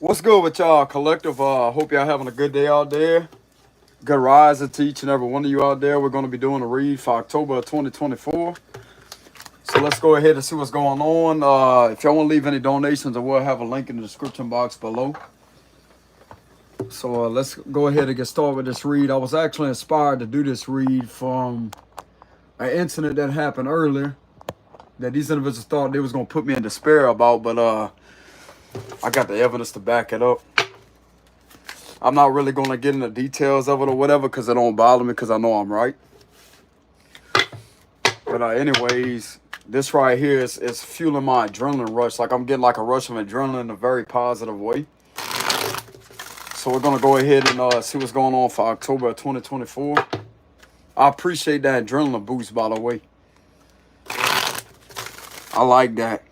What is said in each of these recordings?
What's good with y'all, collective? Hope y'all having a good day out there. Good rising to each and every one of you out there. We're going to be doing a read for October of 2024. So let's go ahead and see what's going on. If y'all want to leave any donations, I will have a link in the description box below. So let's go ahead and get started with this read. I was actually inspired to do this read from an incident that happened earlier that these individuals thought they was going to put me in despair about, but I got the evidence to back it up. I'm not really going to get into details of it or whatever because it don't bother me because I know I'm right. But anyways, this right here is fueling my adrenaline rush. Like I'm getting like a rush of adrenaline in a very positive way. So we're going to go ahead and see what's going on for October of 2024. I appreciate that adrenaline boost, by the way. I like that.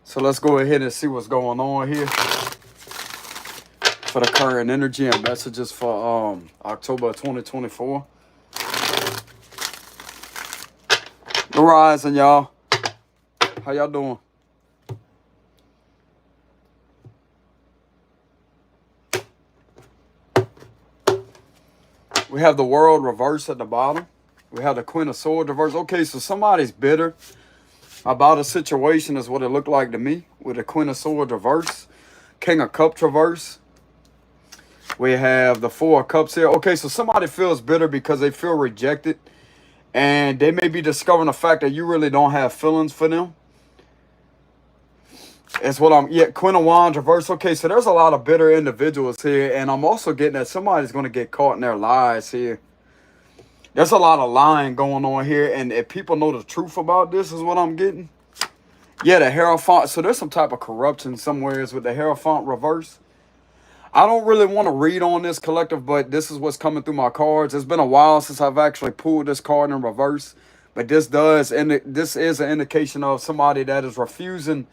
So let's go ahead and see what's going on here for the current energy and messages for October 2024. Good rising, y'all. How y'all doing? We have the world reversed at the bottom. We have the Queen of Swords reversed. Okay, so somebody's bitter about a situation is what it looked like to me with the Queen of Swords reverse, King of Cups reverse. We have the Four of Cups here. Okay, so somebody feels bitter because they feel rejected and they may be discovering the fact that you really don't have feelings for them. It's what Queen of Wands reverse. Okay, so there's a lot of bitter individuals here, and I'm also getting that somebody's going to get caught in their lies here. There's a lot of lying going on here, and if people know the truth about this is what I'm getting. Yeah, the Hierophant. So there's some type of corruption somewheres with the Hierophant reverse. I don't really want to read on this, collective, but this is what's coming through my cards. It's been a while since I've actually pulled this card in reverse, but this is an indication of somebody that is refusing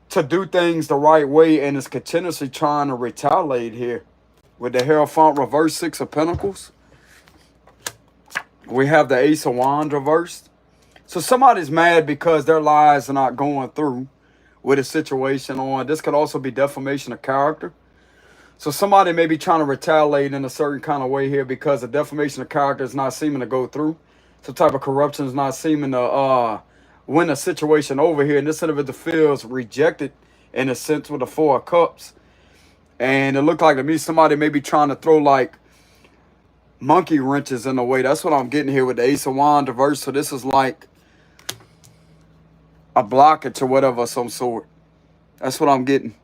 to do things the right way and is continuously trying to retaliate here. With the Hierophant reverse, Six of Pentacles. We have the Ace of Wands reversed. So somebody's mad because their lives are not going through with a situation on. This could also be defamation of character. So somebody may be trying to retaliate in a certain kind of way here because the defamation of character is not seeming to go through. Some type of corruption is not seeming to win a situation over here. And this individual feels rejected in a sense with the Four of Cups. And it looked like to me somebody may be trying to throw like monkey wrenches in a way. That's what I'm getting here with the Ace of Wands reverse. So this is like a blockage or whatever of some sort. That's what I'm getting.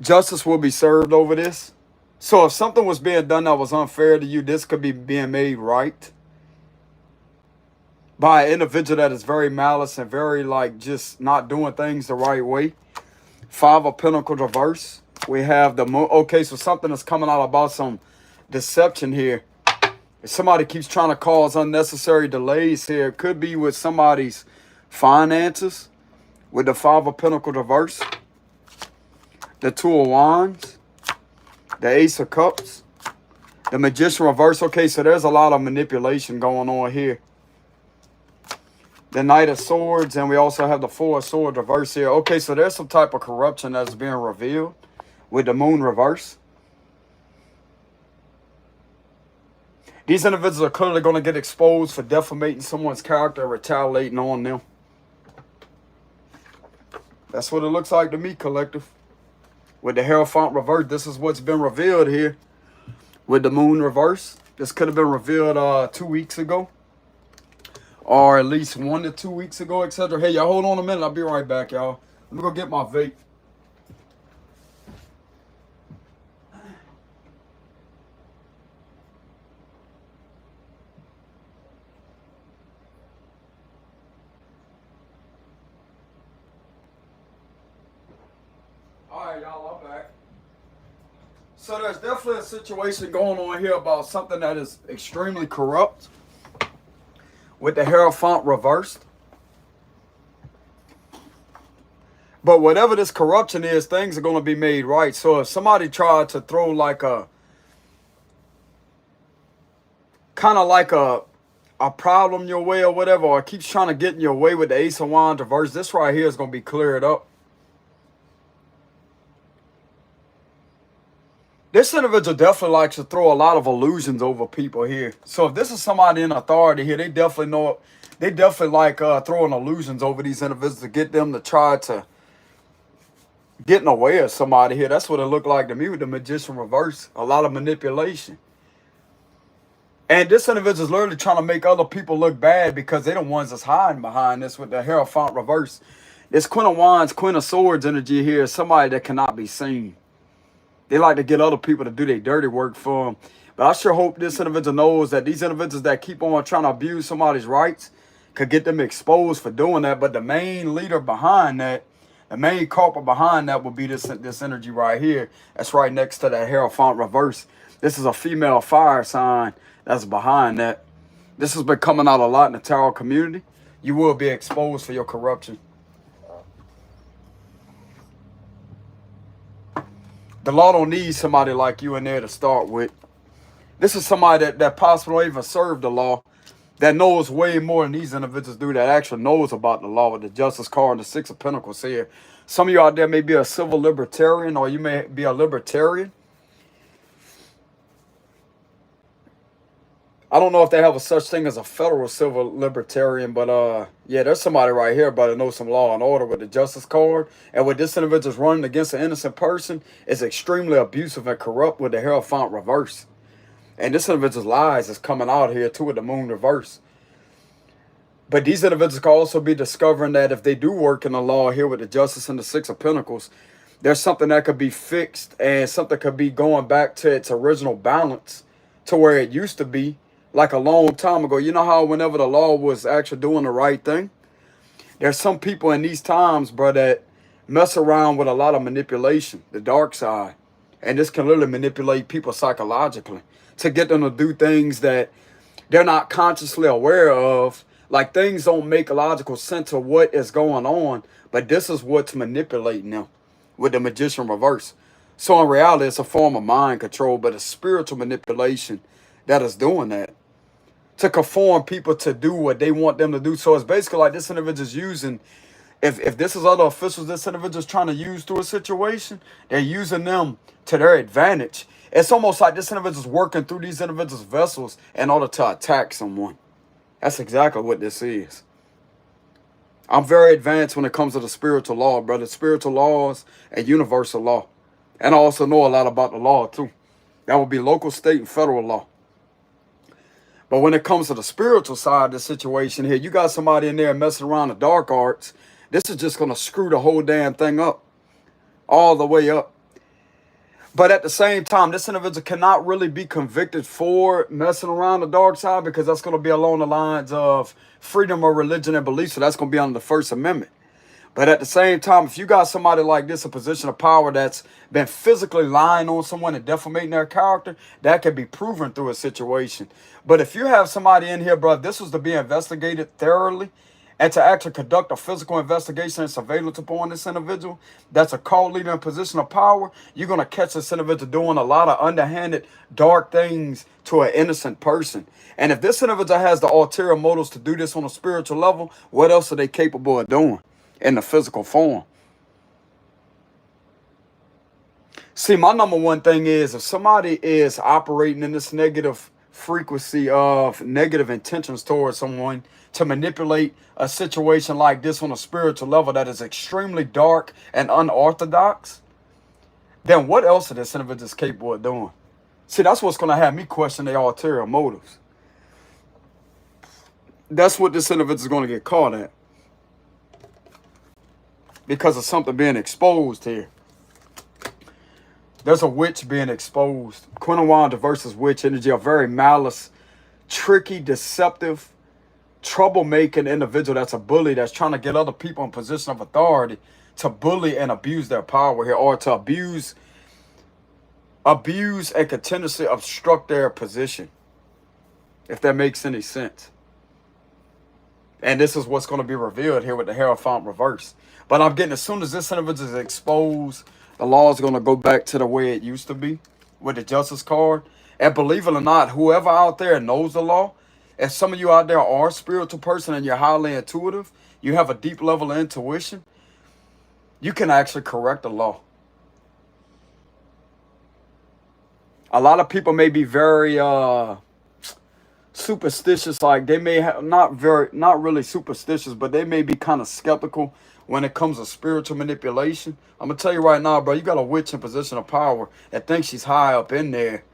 Justice will be served over this. So if something was being done that was unfair to you, this could be being made right by an individual that is very malice and very like just not doing things the right way. Five of Pentacles reverse. We have the moon. Okay, so something is coming out about some deception here. If somebody keeps trying to cause unnecessary delays here, it could be with somebody's finances with the Five of Pentacles reverse, the Two of Wands, the Ace of Cups, the Magician reverse. Okay, so there's a lot of manipulation going on here. The Knight of Swords, and we also have the Four of Swords reverse here. Okay, so there's some type of corruption that's being revealed with the Moon reverse. These individuals are clearly going to get exposed for defamating someone's character and retaliating on them. That's what it looks like to me, collective. With the Hierophant reverse, this is what's been revealed here. With the Moon reverse, this could have been revealed 2 weeks ago. Or at least 1 to 2 weeks ago, etc. Hey, y'all hold on a minute. I'll be right back, y'all. Let me go get my vape. Alright, y'all, I'm back. So there's definitely a situation going on here about something that is extremely corrupt with the Hierophant reversed. But whatever this corruption is, things are going to be made right. So if somebody tried to throw like a kind of like a a problem your way or whatever, or keeps trying to get in your way with the Ace of Wands reverse, this right here is going to be cleared up. This individual definitely likes to throw a lot of illusions over people here. So if this is somebody in authority here, they definitely know, they definitely like throwing illusions over these individuals to get them to try to get in the way of somebody here. That's what it looked like to me with the Magician reverse. A lot of manipulation. And this individual is literally trying to make other people look bad because they're the ones that's hiding behind this with the Hierophant reverse. This Queen of Wands, Queen of Swords energy here is somebody that cannot be seen. They like to get other people to do their dirty work for them. But I sure hope this individual knows that these individuals that keep on trying to abuse somebody's rights could get them exposed for doing that. But the main leader behind that, the main culprit behind that will be this energy right here. That's right next to that Hierophant reverse. This is a female fire sign that's behind that. This has been coming out a lot in the tarot community. You will be exposed for your corruption. The law don't need somebody like you in there to start with. This is somebody that possibly don't even serve the law, that knows way more than these individuals do, that actually knows about the law with the Justice card and the Six of Pentacles here. Some of you out there may be a civil libertarian, or you may be a libertarian. I don't know if they have a such thing as a federal civil libertarian, but yeah, there's somebody right here but knows some law and order with the Justice card. And what this individual is running against an innocent person is extremely abusive and corrupt with the Hierophant reverse. And this individual's lies is coming out here too with the Moon reverse. But these individuals can also be discovering that if they do work in the law here with the Justice and the Six of Pentacles, there's something that could be fixed and something could be going back to its original balance to where it used to be. Like a long time ago. You know how whenever the law was actually doing the right thing? There's some people in these times, bro, that mess around with a lot of manipulation, the dark side. And this can literally manipulate people psychologically to get them to do things that they're not consciously aware of. Like things don't make logical sense of what is going on, but this is what's manipulating them with the Magician reverse. So in reality, it's a form of mind control, but it's spiritual manipulation that is doing that to conform people to do what they want them to do. So it's basically like this individual's using, if this is other officials this individual's trying to use through a situation, they're using them to their advantage. It's almost like this individual's working through these individuals' vessels in order to attack someone. That's exactly what this is. I'm very advanced when it comes to the spiritual law, brother. Spiritual laws and universal law. And I also know a lot about the law too. That would be local, state, and federal law. But when it comes to the spiritual side of the situation here, you got somebody in there messing around the dark arts. This is just going to screw the whole damn thing up. All the way up. But at the same time, this individual cannot really be convicted for messing around the dark side because that's going to be along the lines of freedom of religion and belief. So that's going to be under the First Amendment. But at the same time, if you got somebody like this, a position of power that's been physically lying on someone and defamating their character, that can be proven through a situation. But if you have somebody in here, bro, this was to be investigated thoroughly and to actually conduct a physical investigation and surveillance upon this individual, that's a cult leader in position of power, you're going to catch this individual doing a lot of underhanded, dark things to an innocent person. And if this individual has the ulterior motives to do this on a spiritual level, what else are they capable of doing in the physical form? See, my number one thing is if somebody is operating in this negative frequency of negative intentions towards someone to manipulate a situation like this on a spiritual level that is extremely dark and unorthodox, then what else are this individual capable of doing? See, that's what's going to have me question their ulterior motives. That's what this individual is going to get caught at. Because of something being exposed here. There's a witch being exposed. Queen of Wands versus witch energy, a very malice, tricky, deceptive, troublemaking individual that's a bully, that's trying to get other people in position of authority to bully and abuse their power here, or to abuse and continuously obstruct their position, if that makes any sense. And this is what's going to be revealed here with the Hierophant reverse. But I'm getting, as soon as this individual is exposed, the law is going to go back to the way it used to be with the Justice card. And believe it or not, whoever out there knows the law, If some of you out there are a spiritual person and you're highly intuitive, you have a deep level of intuition, you can actually correct the law. A lot of people may be very superstitious, like they may have not really superstitious, but they may be kind of skeptical when it comes to spiritual manipulation. I'm gonna tell you right now, bro, you got a witch in position of power that thinks she's high up in there,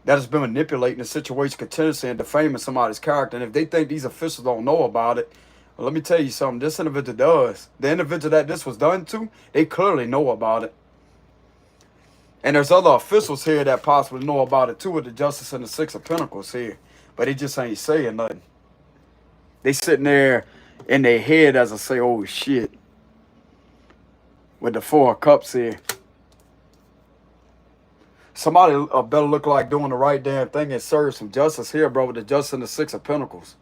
that has been manipulating the situation continuously and defaming somebody's character. And if they think these officials don't know about it, well, let me tell you something, this individual does. The individual that this was done to, they clearly know about it. And there's other officials here that possibly know about it too, with the Justice and the Six of Pentacles here. But they just ain't saying nothing. They sitting there in their head as I say, oh shit. With the Four of Cups here. Somebody better look like doing the right damn thing and serve some justice here, bro, with the Justice and the Six of Pentacles.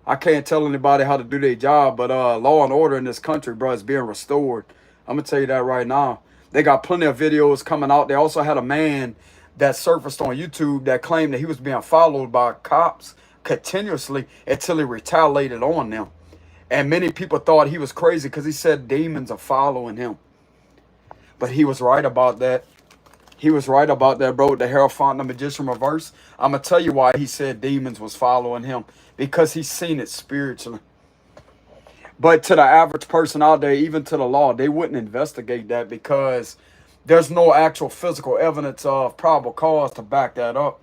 I can't tell anybody how to do their job, but law and order in this country, bro, is being restored. I'm going to tell you that right now. They got plenty of videos coming out. They also had a man that surfaced on YouTube that claimed that he was being followed by cops continuously until he retaliated on them. And many people thought he was crazy because he said demons are following him. But he was right about that. He was right about that, bro. The Hierophant, the Magician reverse. I'm going to tell you why he said demons was following him. Because he's seen it spiritually. But to the average person out there, even to the law, they wouldn't investigate that because there's no actual physical evidence of probable cause to back that up.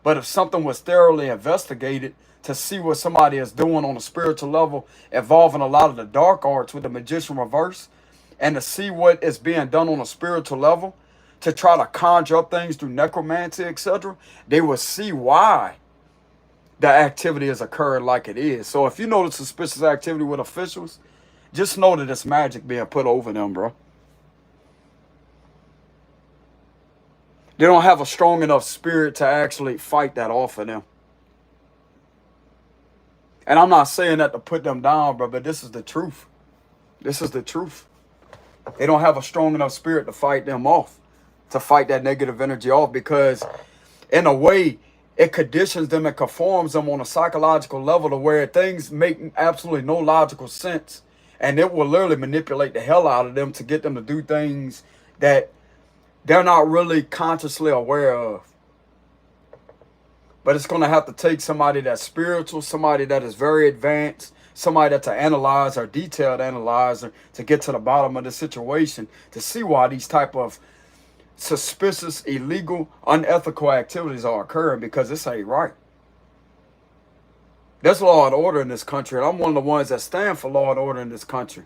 But if something was thoroughly investigated to see what somebody is doing on a spiritual level, involving a lot of the dark arts with the Magician reverse, and to see what is being done on a spiritual level, to try to conjure up things through necromancy, etc., they will see why the activity is occurring like it is. So if you notice suspicious activity with officials, just know that it's magic being put over them, bro. They don't have a strong enough spirit to actually fight that off of them. And I'm not saying that to put them down, bro, but this is the truth. This is the truth. They don't have a strong enough spirit to fight them off, to fight that negative energy off, because in a way, it conditions them and conforms them on a psychological level to where things make absolutely no logical sense. And it will literally manipulate the hell out of them to get them to do things that they're not really consciously aware of. But it's going to have to take somebody that's spiritual, somebody that is very advanced, somebody that's an analyzer, detailed analyzer, to get to the bottom of the situation, to see why these type of suspicious, illegal, unethical activities are occurring, because this ain't right. There's law and order in this country, and I'm one of the ones that stand for law and order in this country.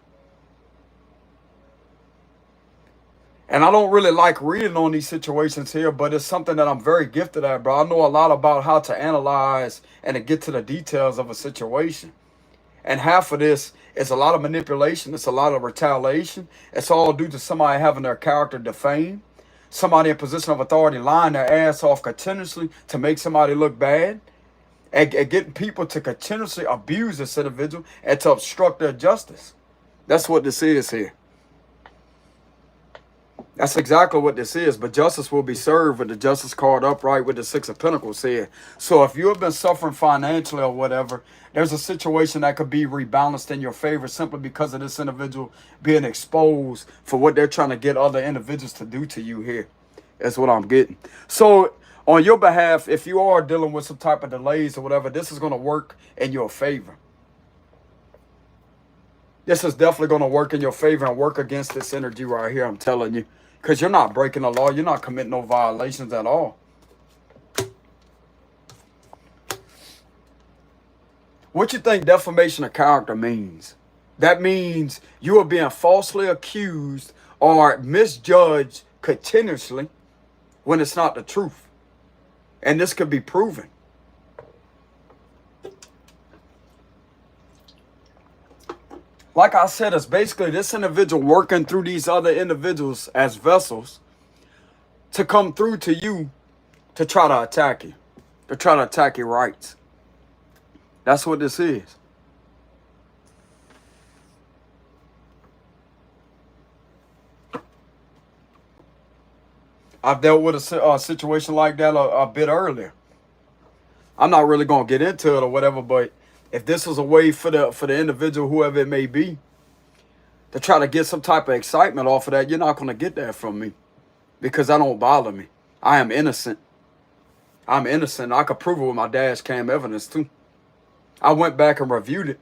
And I don't really like reading on these situations here, but it's something that I'm very gifted at, bro. I know a lot about how to analyze and to get to the details of a situation. And half of this is a lot of manipulation. It's a lot of retaliation. It's all due to somebody having their character defamed. Somebody in position of authority lying their ass off continuously to make somebody look bad. And getting people to continuously abuse this individual and to obstruct their justice. That's what this is here. That's exactly what this is. But justice will be served with the justice card upright with the Six of Pentacles here. So if you have been suffering financially or whatever, there's a situation that could be rebalanced in your favor simply because of this individual being exposed for what they're trying to get other individuals to do to you here. That's what I'm getting. So on your behalf, if you are dealing with some type of delays or whatever, this is going to work in your favor. This is definitely going to work in your favor and work against this energy right here, I'm telling you. Because you're not breaking the law. You're not committing no violations at all. What you think defamation of character means? That means you are being falsely accused or misjudged continuously when it's not the truth. And this could be proven. Like I said, it's basically this individual working through these other individuals as vessels to come through to you to try to attack you. To try to attack your rights. That's what this is. I've dealt with a situation like that a bit earlier. I'm not really gonna get into it or whatever, but if this was a way for the individual, whoever it may be, to try to get some type of excitement off of that, you're not gonna get that from me because that don't bother me. I am innocent. I'm innocent. I could prove it with my dash cam evidence too. I went back and reviewed it,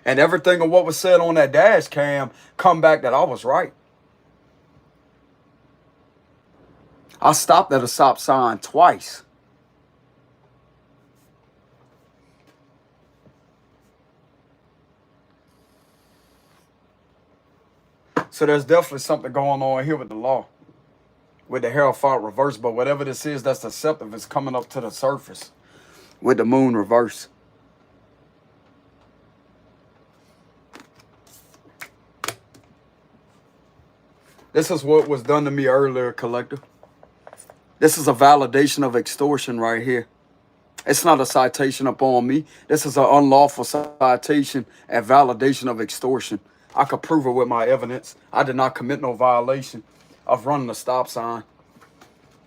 and everything of what was said on that dash cam come back that I was right. I stopped at a stop sign twice. So there's definitely something going on here with the law, with the Hierophant reverse. But whatever this is that's deceptive is coming up to the surface with the moon reverse. This is what was done to me earlier, collective. This is a validation of extortion right here. It's not a citation upon me. This is an unlawful citation and validation of extortion. I could prove it with my evidence. I did not commit no violation of running a stop sign.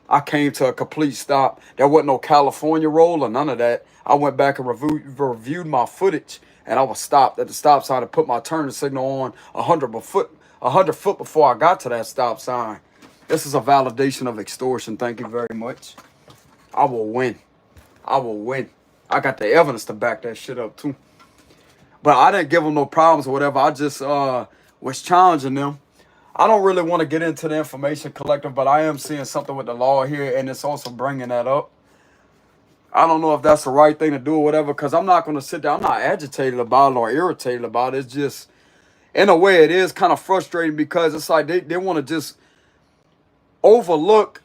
I came to a complete stop. There wasn't no California roll or none of that. I went back and reviewed my footage, and I was stopped at the stop sign and put my turning signal on 100 foot before I got to that stop sign. This is a validation of extortion. Thank you very much. I will win. I will win. I got the evidence to back that shit up too. But I didn't give them no problems or whatever. I just was challenging them. I don't really want to get into the information collective, but I am seeing something with the law here, and it's also bringing that up. I don't know if that's the right thing to do or whatever, because I'm not going to sit there. I'm not agitated about it or irritated about it. It's just, in a way, it is kind of frustrating because it's like they want to just overlook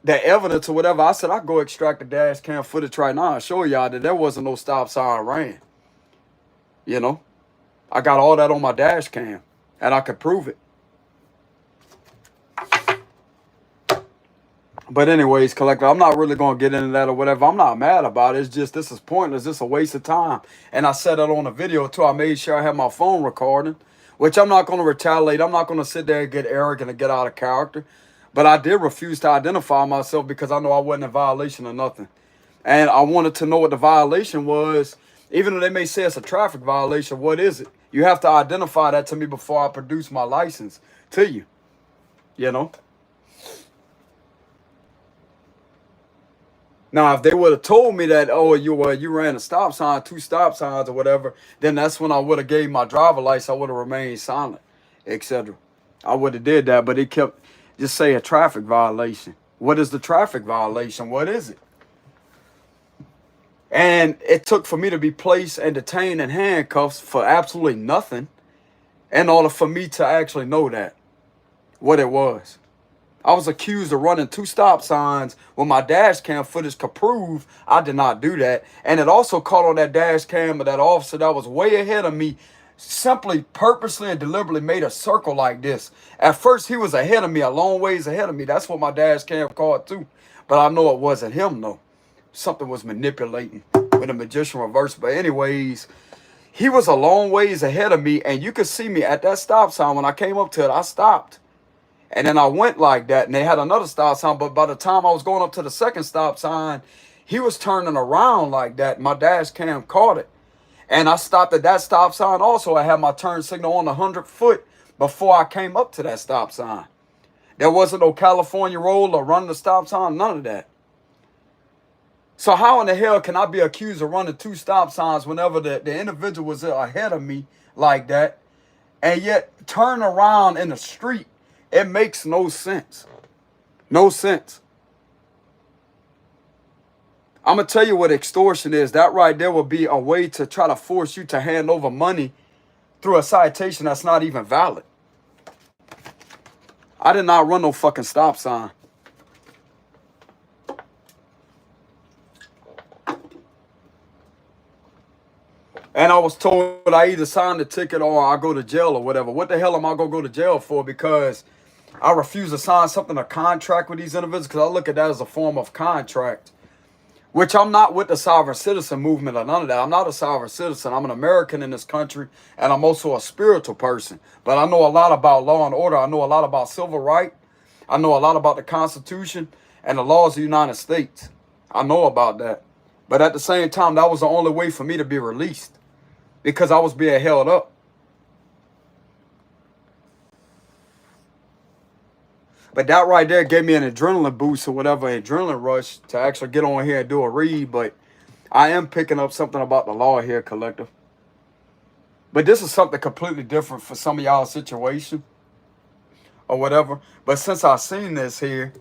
the evidence or whatever. I said, I go extract the dash cam footage right now and show y'all that there wasn't no stop sign ran. You know, I got all that on my dash cam, and I could prove it. But anyways, collector, I'm not really going to get into that or whatever. I'm not mad about it. It's just this is pointless. This is a waste of time. And I said that on the video, too. I made sure I had my phone recording, which I'm not going to retaliate. I'm not going to sit there and get arrogant and get out of character. But I did refuse to identify myself because I know I wasn't in violation of nothing. And I wanted to know what the violation was. Even though they may say it's a traffic violation, what is it? You have to identify that to me before I produce my license to you. You know? Now, if they would have told me that, oh, you ran a stop sign, 2 stop signs or whatever, then that's when I would have gave my driver license. I would have remained silent, etc. I would have did that, but it kept just say a traffic violation. What is the traffic violation? What is it? And it took for me to be placed and detained in handcuffs for absolutely nothing in order for me to actually know that, what it was. I was accused of running 2 stop signs when my dash cam footage could prove I did not do that. And it also caught on that dash cam of that officer that was way ahead of me, simply purposely and deliberately made a circle like this. At first, he was ahead of me, a long ways ahead of me. That's what my dash cam caught too. But I know it wasn't him, though. Something was manipulating with a magician reverse. But anyways, he was a long ways ahead of me, and you could see me at that stop sign. When I came up to it, I stopped. And then I went like that, and they had another stop sign. But by the time I was going up to the second stop sign, he was turning around like that. My dash cam caught it. And I stopped at that stop sign also. I had my turn signal on 100 foot before I came up to that stop sign. There wasn't no California roll or running the stop sign, none of that. So how in the hell can I be accused of running 2 stop signs whenever the individual was ahead of me like that, and yet turn around in the street? It makes no sense. No sense. I'm going to tell you what extortion is. That right there will be a way to try to force you to hand over money through a citation that's not even valid. I did not run no fucking stop sign. And I was told I either sign the ticket or I go to jail or whatever. What the hell am I going to go to jail for? Because I refuse to sign something, a contract with these individuals, because I look at that as a form of contract. Which I'm not with the sovereign citizen movement or none of that. I'm not a sovereign citizen. I'm an American in this country, and I'm also a spiritual person. But I know a lot about law and order. I know a lot about civil rights. I know a lot about the Constitution and the laws of the United States. I know about that. But at the same time, that was the only way for me to be released because I was being held up. But that right there gave me an adrenaline boost or whatever, adrenaline rush to actually get on here and do a read. But I am picking up something about the law here, collective. But this is something completely different for some of y'all's situation or whatever. But since I seen this here,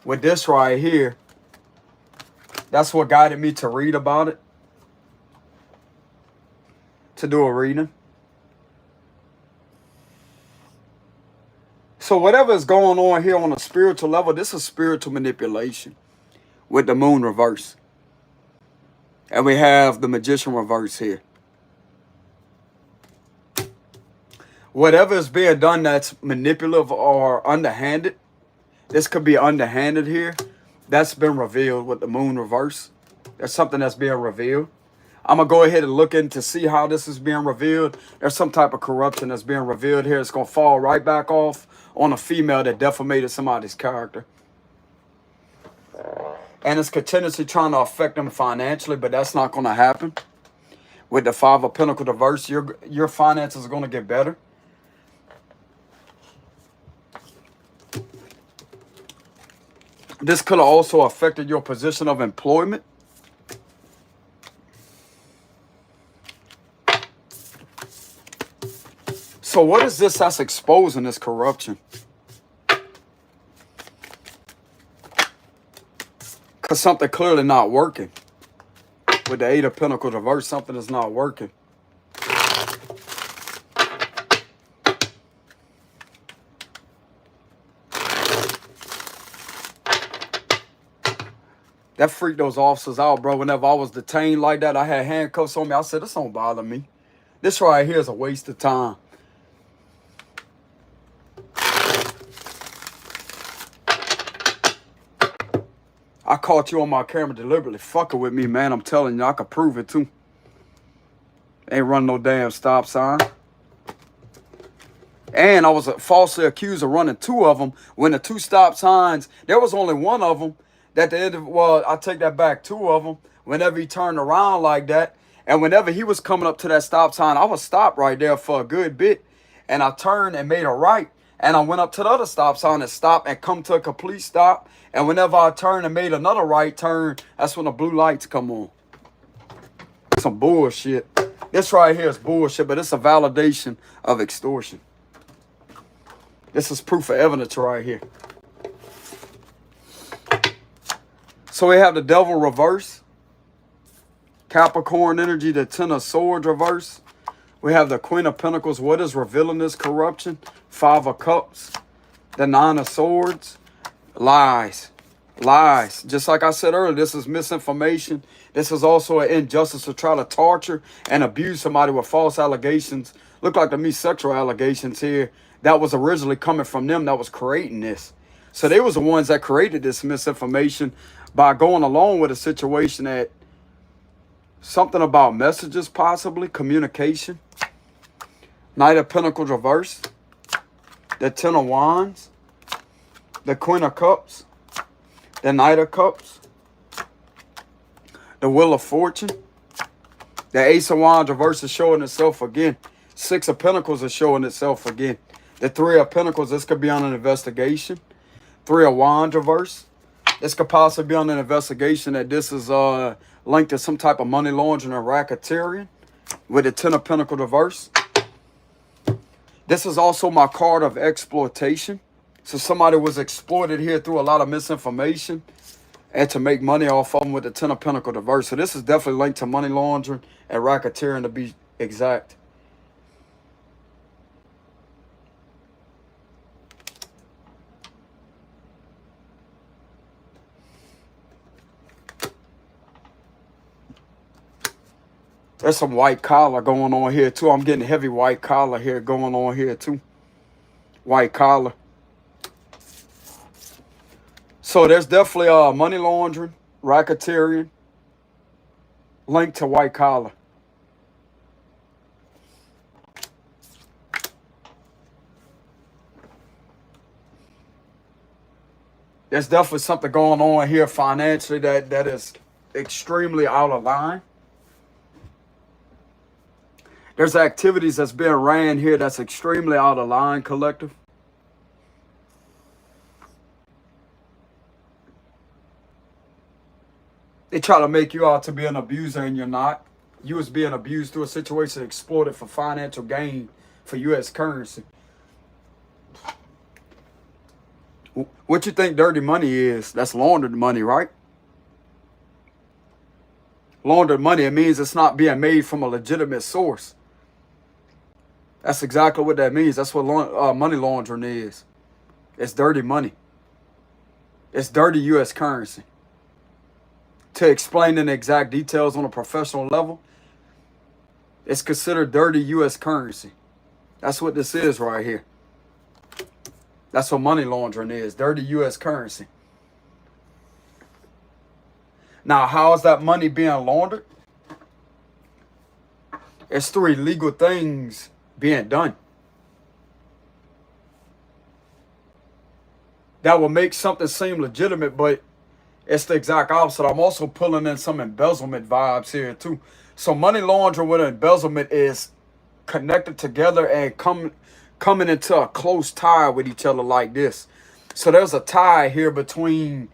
with this right here, that's what guided me to read about it, to do a reading. So whatever is going on here on a spiritual level, this is spiritual manipulation with the moon reverse. And we have the magician reverse here. Whatever is being done that's manipulative or underhanded, this could be underhanded here. That's been revealed with the moon reverse. There's something that's being revealed. I'm going to go ahead and look in to see how this is being revealed. There's some type of corruption that's being revealed here. It's going to fall right back off on a female that defamated somebody's character. And it's continuously trying to affect them financially, but that's not going to happen. With the Five of Pentacles reverse, your finances are going to get better. This could have also affected your position of employment. So what is this that's exposing this corruption? Because something clearly not working. With the Eight of Pentacles reverse, something is not working. That freaked those officers out, bro. Whenever I was detained like that, I had handcuffs on me. I said, this don't bother me. This right here is a waste of time. I caught you on my camera deliberately fucking with me, man. I'm telling you, I could prove it too. Ain't run no damn stop sign. And I was falsely accused of running two of them when the two stop signs, there was only one of them that the end of, well, I take that back, two of them, whenever he turned around like that. And whenever he was coming up to that stop sign, I was stopped right there for a good bit. And I turned and made a right. And I went up to the other stop sign and stopped and come to a complete stop. And whenever I turned and made another right turn, that's when the blue lights come on. Some bullshit. This right here is bullshit, but it's a validation of extortion. This is proof of evidence right here. So we have the Devil reverse. Capricorn energy, the Ten of Swords reverse. We have the Queen of Pentacles. What is revealing this corruption? Five of Cups. The Nine of Swords. Lies. Lies. Just like I said earlier, this is misinformation. This is also an injustice to try to torture and abuse somebody with false allegations. Look like to me sexual allegations here. That was originally coming from them that was creating this. So they was the ones that created this misinformation by going along with a situation that something about messages, possibly communication. Knight of Pentacles reverse. The Ten of Wands. The Queen of Cups. The Knight of Cups. The Wheel of Fortune. The Ace of Wands reverse is showing itself again. Six of Pentacles is showing itself again. The Three of Pentacles, this could be on an investigation. Three of Wands reverse. This could possibly be on an investigation that this is linked to some type of money laundering or racketeering. With the Ten of Pentacles reverse. This is also my card of exploitation. So somebody was exploited here through a lot of misinformation and to make money off of them with the Ten of Pentacles reverse. So this is definitely linked to money laundering and racketeering to be exact. There's some white collar going on here too. I'm getting heavy white collar here going on here too. White collar. So there's definitely money laundering, racketeering, linked to white collar. There's definitely something going on here financially that is extremely out of line. There's activities that's being ran here that's extremely out of line, collective. They try to make you out to be an abuser and you're not. You was being abused through a situation exploited for financial gain for U.S. currency. What you think dirty money is? That's laundered money, right? Laundered money, it means it's not being made from a legitimate source. That's exactly what that means. That's what money laundering is. It's dirty money. It's dirty U.S. currency. To explain in exact details on a professional level, it's considered dirty U.S. currency. That's what this is right here. That's what money laundering is, dirty U.S. currency. Now, how is that money being laundered? It's through illegal things being done that will make something seem legitimate, but it's the exact opposite. I'm also pulling in some embezzlement vibes here too. So money laundering with embezzlement is connected together and coming into a close tie with each other like this. So there's a tie here between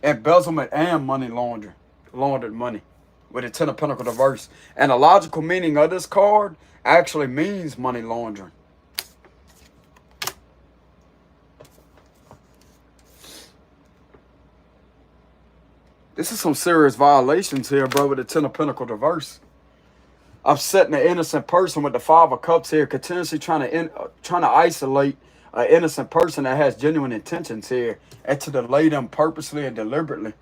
embezzlement and money laundering, laundered money, with the Ten of Pentacles reverse. And the logical meaning of this card actually means money laundering. This is some serious violations here, bro, with the Ten of Pentacles reverse. Upsetting an innocent person with the Five of Cups here, continuously trying to isolate an innocent person that has genuine intentions here, and to delay them purposely and deliberately.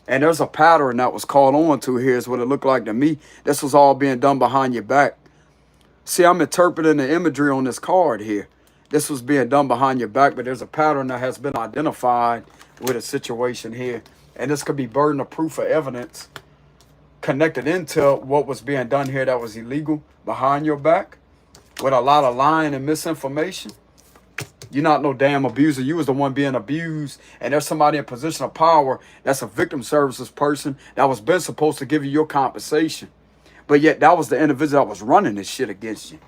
And there's a pattern that was called on to here, is what it looked like to me. This was all being done behind your back. See, I'm interpreting the imagery on this card here. This was being done behind your back, but there's a pattern that has been identified with a situation here. And this could be burden of proof or evidence connected into what was being done here that was illegal behind your back with a lot of lying and misinformation. You're not no damn abuser. You was the one being abused, and there's somebody in position of power that's a victim services person that was been supposed to give you your compensation. But yet that was the individual that was running this shit against you.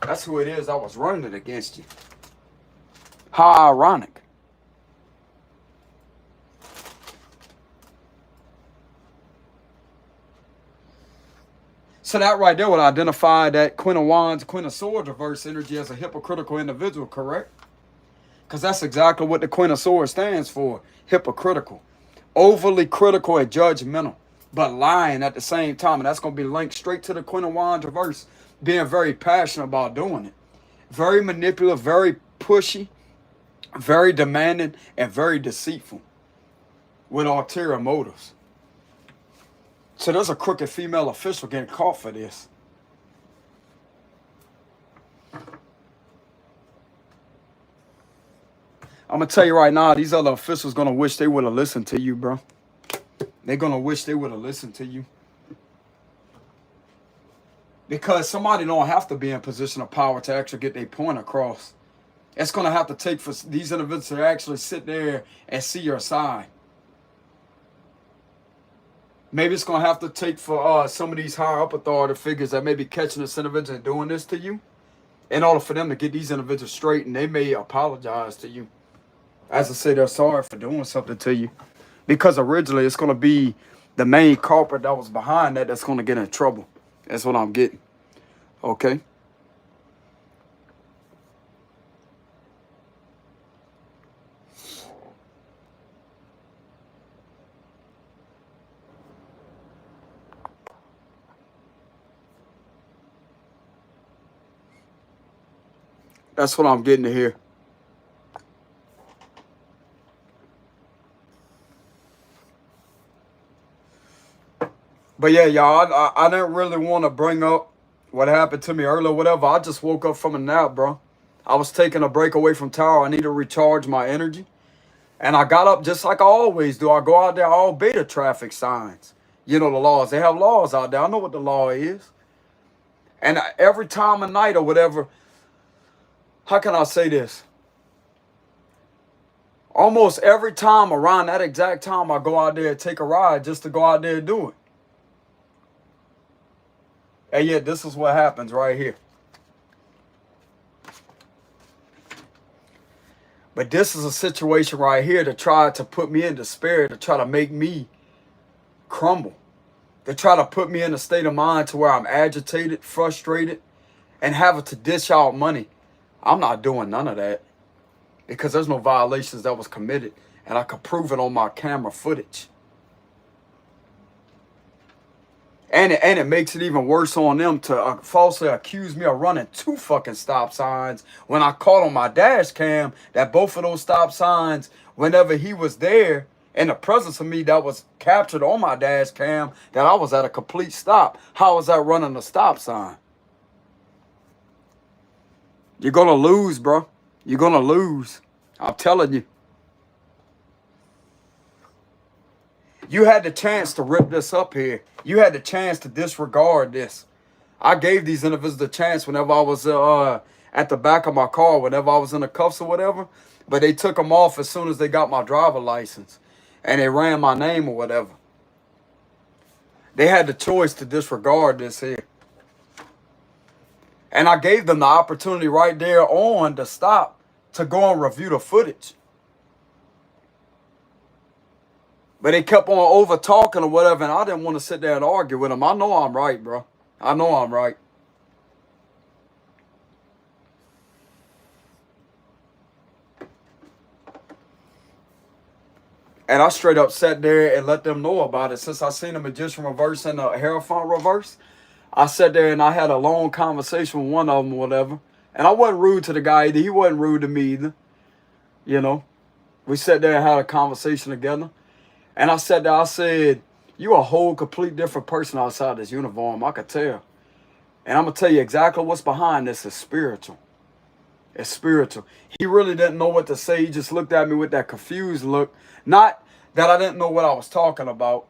That's who it is that was running it against you. How ironic. So that right there would identify that Queen of Wands, Queen of Swords reverse energy as a hypocritical individual, correct? Because that's exactly what the Queen of Swords stands for. Hypocritical. Overly critical and judgmental, but lying at the same time. And that's going to be linked straight to the Queen of Wands reverse. Being very passionate about doing it. Very manipulative, very pushy, very demanding, and very deceitful. With ulterior motives. So there's a crooked female official getting caught for this. I'm going to tell you right now, these other officials going to wish they would have listened to you, bro. They're going to wish they would have listened to you. Because somebody don't have to be in position of power to actually get their point across. It's going to have to take for these individuals to actually sit there and see your side. Maybe it's going to have to take for some of these higher up authority figures that may be catching this individual and doing this to you. In order for them to get these individuals straight, and they may apologize to you. As I say, they're sorry for doing something to you. Because originally it's going to be the main culprit that was behind that that's going to get in trouble. That's what I'm getting. Okay? That's what I'm getting to hear. But yeah, y'all, I didn't really want to bring up what happened to me earlier, whatever. I just woke up from a nap, bro. I was taking a break away from tower. I need to recharge my energy. And I got up just like I always do. I go out there, I obey the traffic signs. You know the laws. They have laws out there. I know what the law is. And every time of night or whatever, how can I say this? Almost every time around that exact time, I go out there and take a ride just to go out there and do it. And yet this is what happens right here. But this is a situation right here to try to put me in despair, to try to make me crumble, to try to put me in a state of mind to where I'm agitated, frustrated, and having to dish out money. I'm not doing none of that because there's no violations that was committed, and I could prove it on my camera footage. And it makes it even worse on them to falsely accuse me of running 2 fucking stop signs when I caught on my dash cam that both of those stop signs, whenever he was there in the presence of me, that was captured on my dash cam, that I was at a complete stop. How was that running a stop sign? You're going to lose, bro. You're going to lose. I'm telling you. You had the chance to rip this up here. You had the chance to disregard this. I gave these individuals the chance whenever I was at the back of my car, whenever I was in the cuffs or whatever. But they took them off as soon as they got my driver license. And they ran my name or whatever. They had the choice to disregard this here. And I gave them the opportunity right there on the stop to go and review the footage. But they kept on over talking or whatever, and I didn't want to sit there and argue with them. I know I'm right, bro. I know I'm right. And I straight up sat there and let them know about it. Since I seen the magician reverse and the Hierophant reverse, I sat there and I had a long conversation with one of them or whatever. And I wasn't rude to the guy either. He wasn't rude to me either. You know, we sat there and had a conversation together. And I sat there, I said, you a whole complete different person outside this uniform. I could tell. And I'm going to tell you exactly what's behind this is spiritual. It's spiritual. He really didn't know what to say. He just looked at me with that confused look. Not that I didn't know what I was talking about.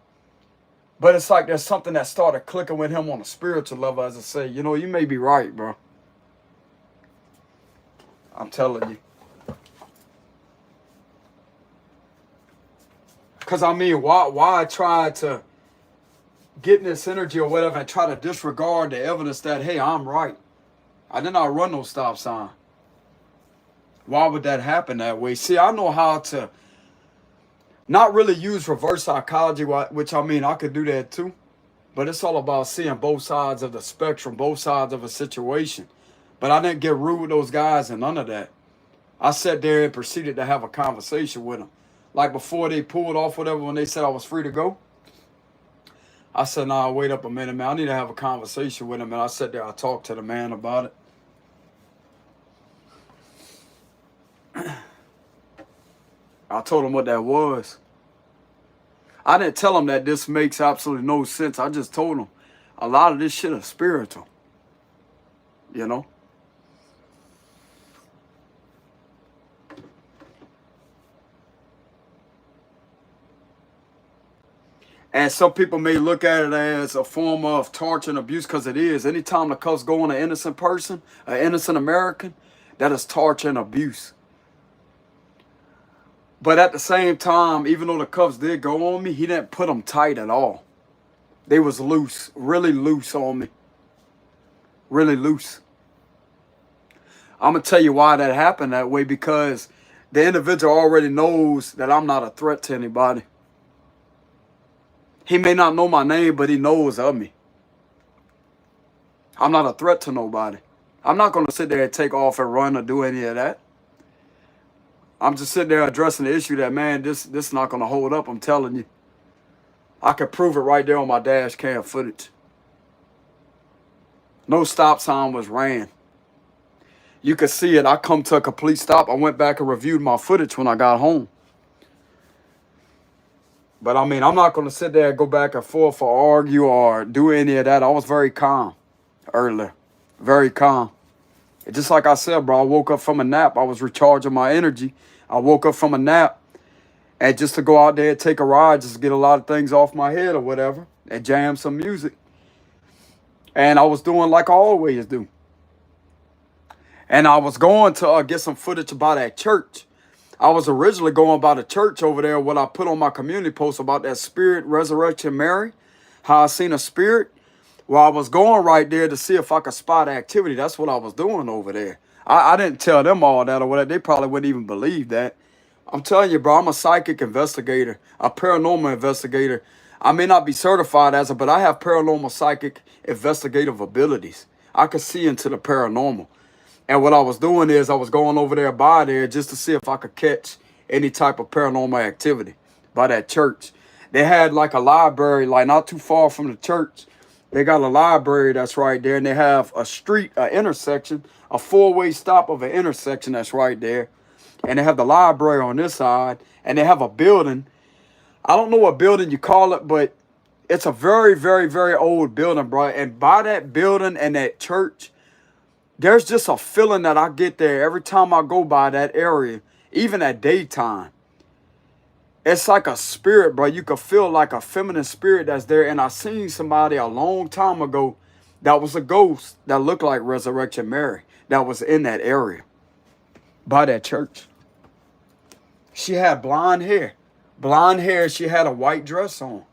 But it's like there's something that started clicking with him on a spiritual level, as I say, you know, you may be right, bro. I'm telling you. Because, I mean, why try to get in this energy or whatever and try to disregard the evidence that, hey, I'm right. I did not run no stop sign. Why would that happen that way? See, I know how to not really use reverse psychology, which, I mean, I could do that too. But it's all about seeing both sides of the spectrum, both sides of a situation. But I didn't get rude with those guys and none of that. I sat there and proceeded to have a conversation with them. Like before they pulled off whatever, when they said I was free to go, I said, nah, wait up a minute, man. I need to have a conversation with him. And I sat there, I talked to the man about it. I told him what that was. I didn't tell him that this makes absolutely no sense. I just told him a lot of this shit is spiritual. You know? And some people may look at it as a form of torture and abuse, because it is. Anytime the cuffs go on an innocent person, an innocent American, that is torture and abuse. But at the same time, even though the cuffs did go on me, he didn't put them tight at all. They was loose, really loose on me. Really loose. I'm going to tell you why that happened that way, because the individual already knows that I'm not a threat to anybody. He may not know my name, but he knows of me. I'm not a threat to nobody. I'm not going to sit there and take off and run or do any of that. I'm just sitting there addressing the issue that, man, this is not going to hold up, I'm telling you. I could prove it right there on my dash cam footage. No stop sign was ran. You could see it. I come to a complete stop. I went back and reviewed my footage when I got home. But, I mean, I'm not going to sit there and go back and forth or argue or do any of that. I was very calm earlier. Very calm. And just like I said, bro, I woke up from a nap. I was recharging my energy. I woke up from a nap. And just to go out there and take a ride, just to get a lot of things off my head or whatever. And jam some music. And I was doing like I always do. And I was going to get some footage about that church. I was originally going by the church over there, what I put on my community post about that spirit, resurrection Mary, how I seen a spirit. Well, I was going right there to see if I could spot activity. That's what I was doing over there. I didn't tell them all that or whatever. They probably wouldn't even believe that. I'm telling you, bro, I'm a psychic investigator, a paranormal investigator. I may not be certified as a, but I have paranormal psychic investigative abilities. I could see into the paranormal. And what I was doing is I was going over there by there just to see if I could catch any type of paranormal activity by that church. They had like a library, like not too far from the church. They got a library that's right there, and they have a street, an intersection, a four-way stop of an intersection that's right there. And they have the library on this side, and they have a building. I don't know what building you call it, but it's a very, very, very old building, bro. And by that building and that church, there's just a feeling that I get there every time I go by that area, even at daytime. It's like a spirit, bro. You could feel like a feminine spirit that's there. And I seen somebody a long time ago that was a ghost that looked like Resurrection Mary that was in that area by that church. She had blonde hair. Blonde hair, she had a white dress on.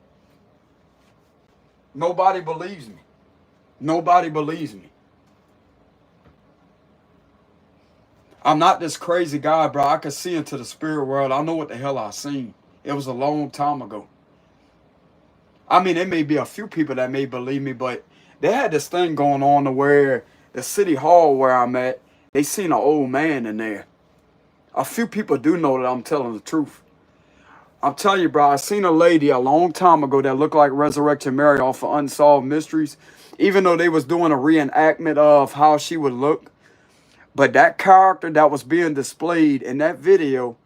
Nobody believes me. Nobody believes me. I'm not this crazy guy, bro. I can see into the spirit world. I know what the hell I seen. It was a long time ago. I mean, there may be a few people that may believe me, but they had this thing going on to where the city hall where I'm at, they seen an old man in there. A few people do know that I'm telling the truth. I'm telling you, bro, I seen a lady a long time ago that looked like Resurrection Mary off of Unsolved Mysteries, even though they was doing a reenactment of how she would look. But that character that was being displayed in that video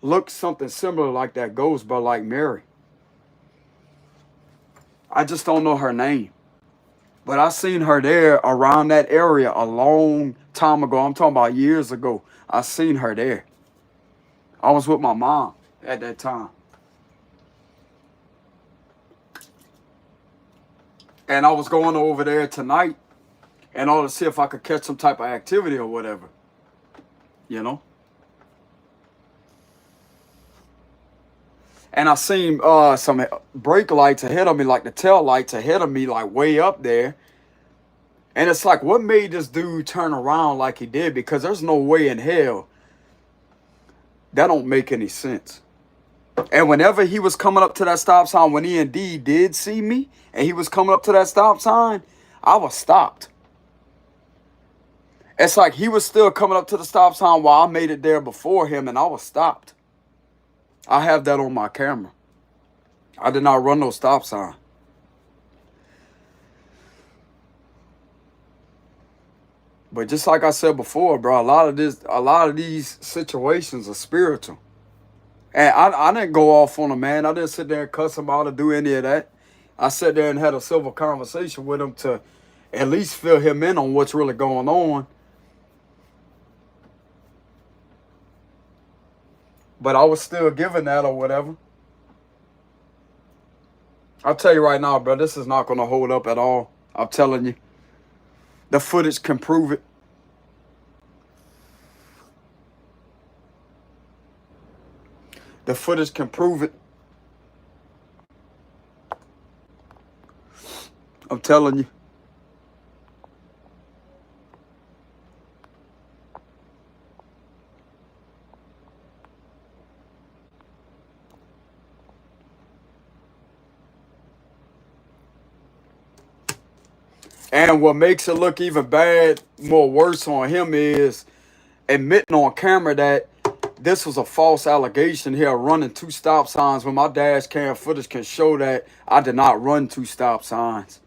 looked something similar like that ghost, but like Mary. I just don't know her name. But I seen her there around that area a long time ago. I'm talking about years ago. I seen her there. I was with my mom at that time. And I was going over there tonight in order to see if I could catch some type of activity or whatever. You know? And I seen some brake lights ahead of me, like the tail lights ahead of me, like way up there. And it's like, what made this dude turn around like he did? Because there's no way in hell. That don't make any sense. And whenever he was coming up to that stop sign, when he indeed did see me, and he was coming up to that stop sign, I was stopped. It's like he was still coming up to the stop sign while I made it there before him, and I was stopped. I have that on my camera. I did not run no stop sign. But just like I said before, bro, a lot of these situations are spiritual. And I didn't go off on a man. I didn't sit there and cuss him out or do any of that. I sat there and had a civil conversation with him to at least fill him in on what's really going on. But I was still giving that or whatever. I'll tell you right now, bro, this is not going to hold up at all. I'm telling you. The footage can prove it. The footage can prove it. I'm telling you. And what makes it look even bad, more worse on him is admitting on camera that this was a false allegation here, running 2 stop signs when my dash cam footage can show that I did not run 2 stop signs.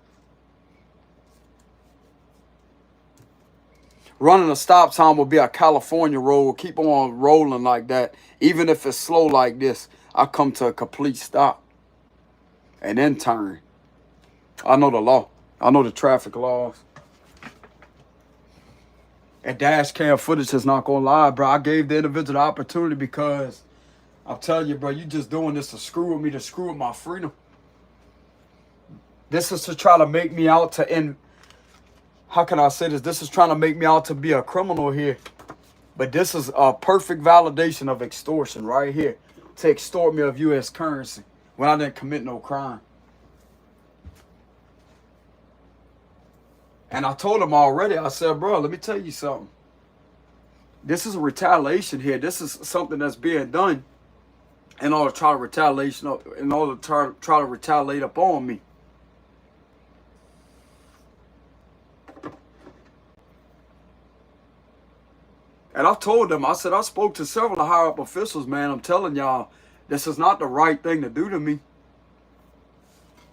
Running a stop sign would be a California road, keep on rolling like that. Even if it's slow like this, I come to a complete stop and then turn. I know the law. I know the traffic laws. And dash cam footage is not gonna lie, bro. I gave the individual the opportunity because I'm telling you, bro, you just doing this to screw with me, to screw with my freedom. This is to try to make me out to end. How can I say this? This is trying to make me out to be a criminal here. But this is a perfect validation of extortion right here. To extort me of U.S. currency when I didn't commit no crime. And I told him already, I said, bro, let me tell you something. This is a retaliation here. This is something that's being done in order to try to retaliate upon me. And I told them, I said, I spoke to several higher up officials, man. I'm telling y'all, this is not the right thing to do to me.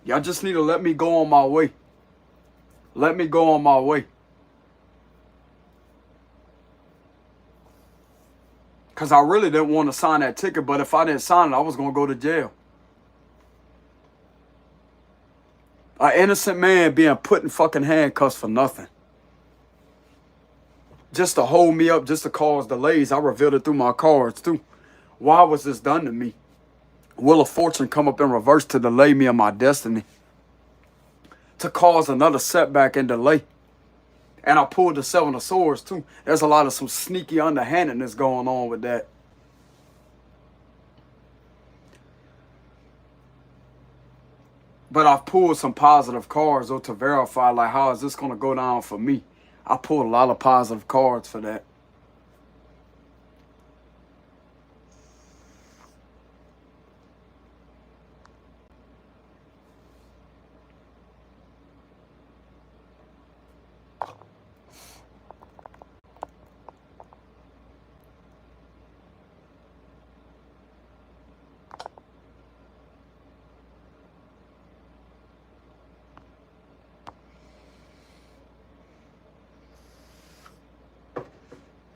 Y'all just need to let me go on my way. Let me go on my way. Because I really didn't want to sign that ticket, but if I didn't sign it, I was going to go to jail. An innocent man being put in fucking handcuffs for nothing. Just to hold me up, just to cause delays. I revealed it through my cards too. Why was this done to me? Will of Fortune come up in reverse to delay me in my destiny? To cause another setback and delay. And I pulled the Seven of Swords too. There's a lot of some sneaky underhandedness going on with that. But I've pulled some positive cards though to verify like how is this going to go down for me. I pulled a lot of positive cards for that.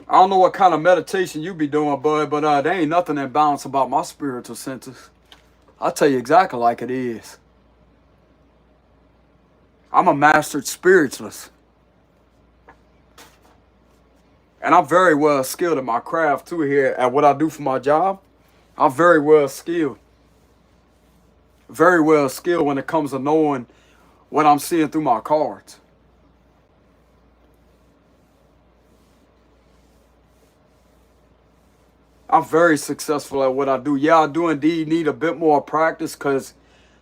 I don't know what kind of meditation you be doing, bud, but there ain't nothing in balance about my spiritual senses. I'll tell you exactly like it is. I'm a mastered spiritualist. And I'm very well skilled in my craft too here at what I do for my job. I'm very well skilled. Very well skilled when it comes to knowing what I'm seeing through my cards. I'm very successful at what I do. Yeah, I do indeed need a bit more practice because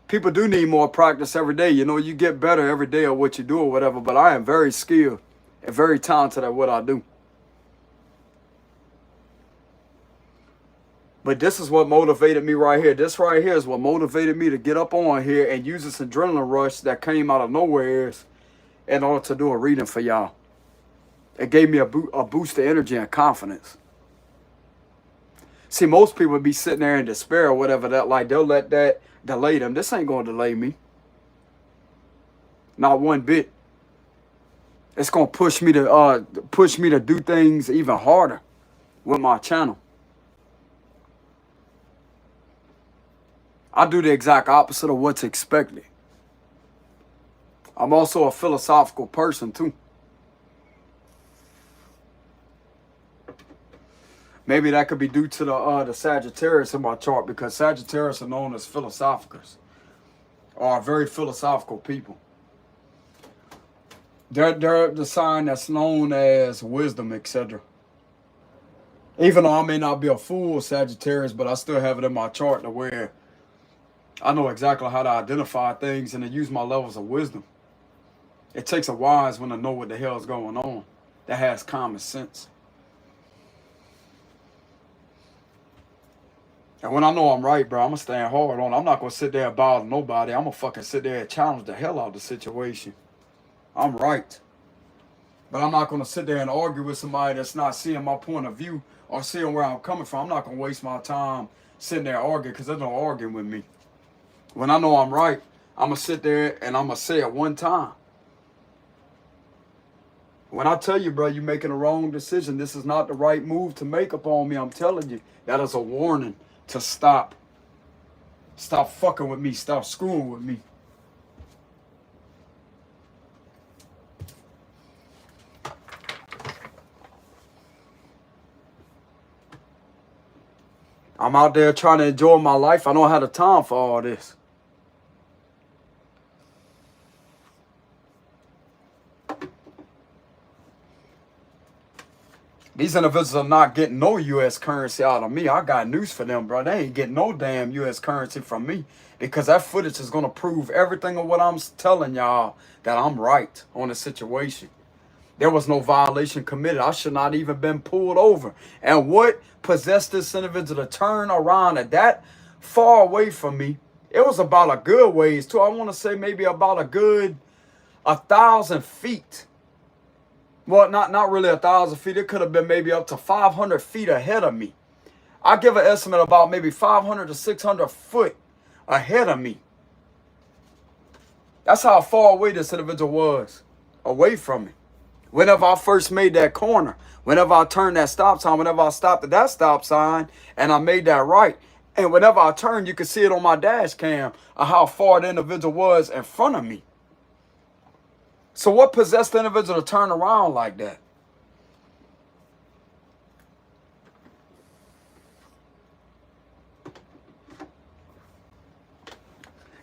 people do need more practice every day. You know, you get better every day at what you do or whatever, but I am very skilled and very talented at what I do. But this is what motivated me right here. This right here is what motivated me to get up on here and use this adrenaline rush that came out of nowhere in order to do a reading for y'all. It gave me a boost of energy and confidence. See, most people would be sitting there in despair or whatever, that like they'll let that delay them. This ain't going to delay me. Not one bit. It's going to push me to do things even harder with my channel. I do the exact opposite of what's expected. I'm also a philosophical person too. Maybe that could be due to the Sagittarius in my chart, because Sagittarius are known as philosophicers, or very philosophical people. They're the sign that's known as wisdom, etc. Even though I may not be a full Sagittarius, but I still have it in my chart to where I know exactly how to identify things and to use my levels of wisdom. It takes a wise one to know what the hell is going on that has common sense. And when I know I'm right, bro, I'm going to stand hard on it. I'm not going to sit there and bow to nobody. I'm going to fucking sit there and challenge the hell out of the situation. I'm right. But I'm not going to sit there and argue with somebody that's not seeing my point of view or seeing where I'm coming from. I'm not going to waste my time sitting there arguing, because there's no arguing with me. When I know I'm right, I'm going to sit there and I'm going to say it one time. When I tell you, bro, you're making a wrong decision, this is not the right move to make upon me, I'm telling you, that is a warning to stop. Stop fucking with me. Stop screwing with me. I'm out there trying to enjoy my life. I don't have the time for all this. These individuals are not getting no U.S. currency out of me. I got news for them, bro. They ain't getting no damn U.S. currency from me, because that footage is going to prove everything of what I'm telling y'all, that I'm right on the situation. There was no violation committed. I should not even been pulled over. And what possessed this individual to turn around at that far away from me? It was about a good ways too. I want to say maybe about a good 1,000 feet. Well, not really 1,000 feet. It could have been maybe up to 500 feet ahead of me. I give an estimate about maybe 500 to 600 foot ahead of me. That's how far away this individual was away from me. Whenever I first made that corner, whenever I turned that stop sign, whenever I stopped at that stop sign and I made that right, and whenever I turned, you could see it on my dash cam of how far the individual was in front of me. So what possessed the individual to turn around like that?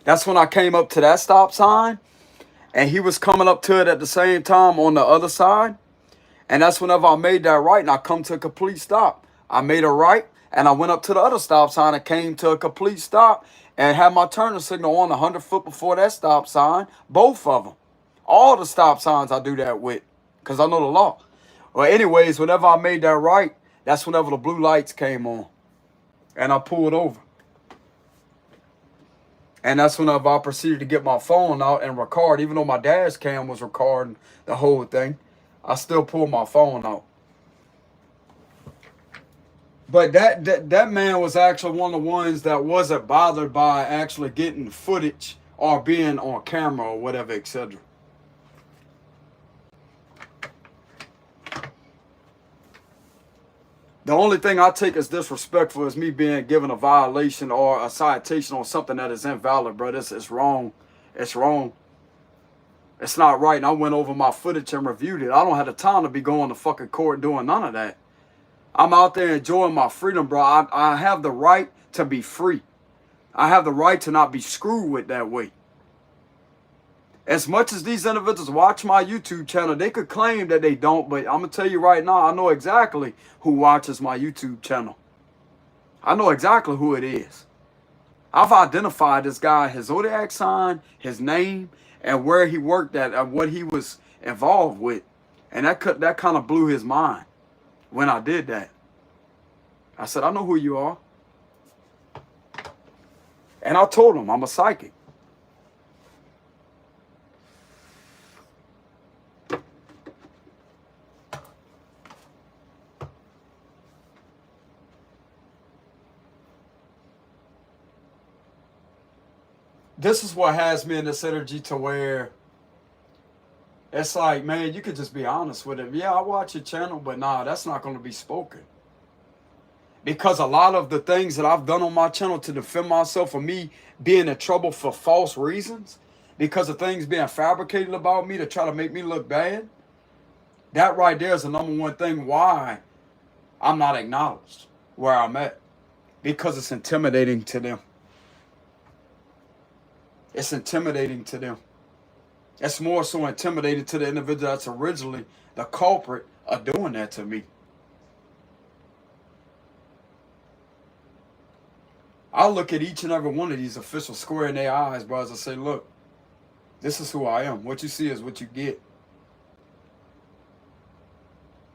That's when I came up to that stop sign, and he was coming up to it at the same time on the other side. And that's whenever I made that right and I come to a complete stop. I made a right and I went up to the other stop sign and came to a complete stop and had my turning signal on 100 foot before that stop sign. Both of them. All the stop signs I do that with, because I know the law. Well, anyways, whenever I made that right, that's whenever the blue lights came on and I pulled over. And that's whenever I proceeded to get my phone out and record. Even though my dash cam was recording the whole thing, I still pulled my phone out. But that man was actually one of the ones that wasn't bothered by actually getting footage or being on camera or whatever, etc. The only thing I take as disrespectful is me being given a violation or a citation on something that is invalid, bro. It's wrong. It's wrong. It's not right. And I went over my footage and reviewed it. I don't have the time to be going to fucking court doing none of that. I'm out there enjoying my freedom, bro. I have the right to be free. I have the right to not be screwed with that way. As much as these individuals watch my YouTube channel, they could claim that they don't, but I'm going to tell you right now, I know exactly who watches my YouTube channel. I know exactly who it is. I've identified this guy, his zodiac sign, his name, and where he worked at, and what he was involved with. And that kind of blew his mind when I did that. I said, I know who you are. And I told him I'm a psychic. This is what has me in this energy to where it's like, man, you could just be honest with it. Yeah, I watch your channel, but nah, that's not going to be spoken. Because a lot of the things that I've done on my channel to defend myself from me being in trouble for false reasons, because of things being fabricated about me to try to make me look bad, that right there is the number one thing why I'm not acknowledged where I'm at. Because it's intimidating to them. It's intimidating to them. It's more so intimidating to the individual that's originally the culprit of doing that to me. I look at each and every one of these officials square in their eyes, bro, as I say, look, this is who I am. What you see is what you get.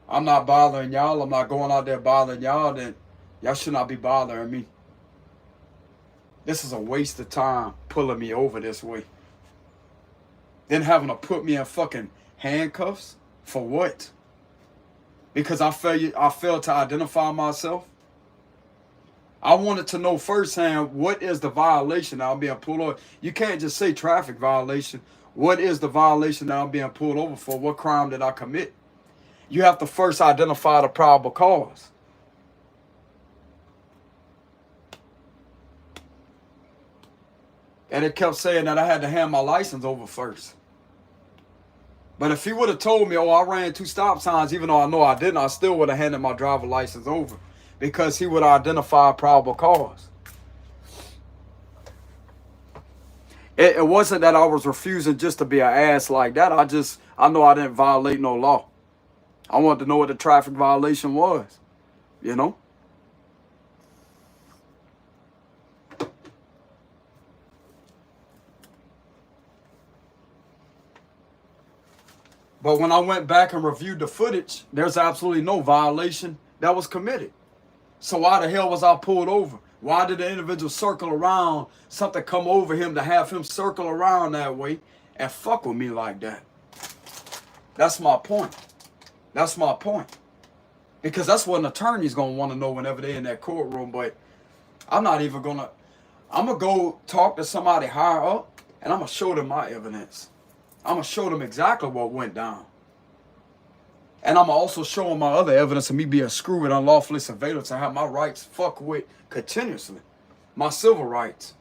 I'm not bothering y'all. I'm not going out there bothering y'all. Then y'all should not be bothering me. This is a waste of time pulling me over this way. Then having to put me in fucking handcuffs? For what? Because I failed to identify myself? I wanted to know firsthand, what is the violation that I'm being pulled over? You can't just say traffic violation. What is the violation that I'm being pulled over for? What crime did I commit? You have to first identify the probable cause. And it kept saying that I had to hand my license over first. But if he would have told me, oh, I ran 2 stop signs, even though I know I didn't, I still would have handed my driver's license over. Because he would identify a probable cause. It wasn't that I was refusing just to be an ass like that. I know I didn't violate no law. I wanted to know what the traffic violation was, you know? But when I went back and reviewed the footage, there's absolutely no violation that was committed. So why the hell was I pulled over? Why did the individual circle around, something come over him to have him circle around that way and fuck with me like that? That's my point. That's my point. Because that's what an attorney's going to want to know whenever they're in that courtroom. But I'm not even going to, I'm going to go talk to somebody higher up and I'm going to show them my evidence. I'm going to show them exactly what went down. And I'm also showing my other evidence of me being screwed with unlawfully surveillance and have my rights fucked with continuously. My civil rights.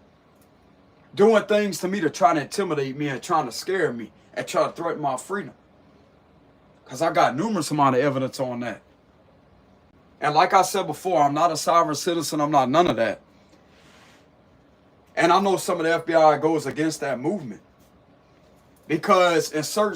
Doing things to me to try to intimidate me and trying to scare me and try to threaten my freedom. Because I got numerous amount of evidence on that. And like I said before, I'm not a sovereign citizen. I'm not none of that. And I know some of the FBI goes against that movement. Because in certain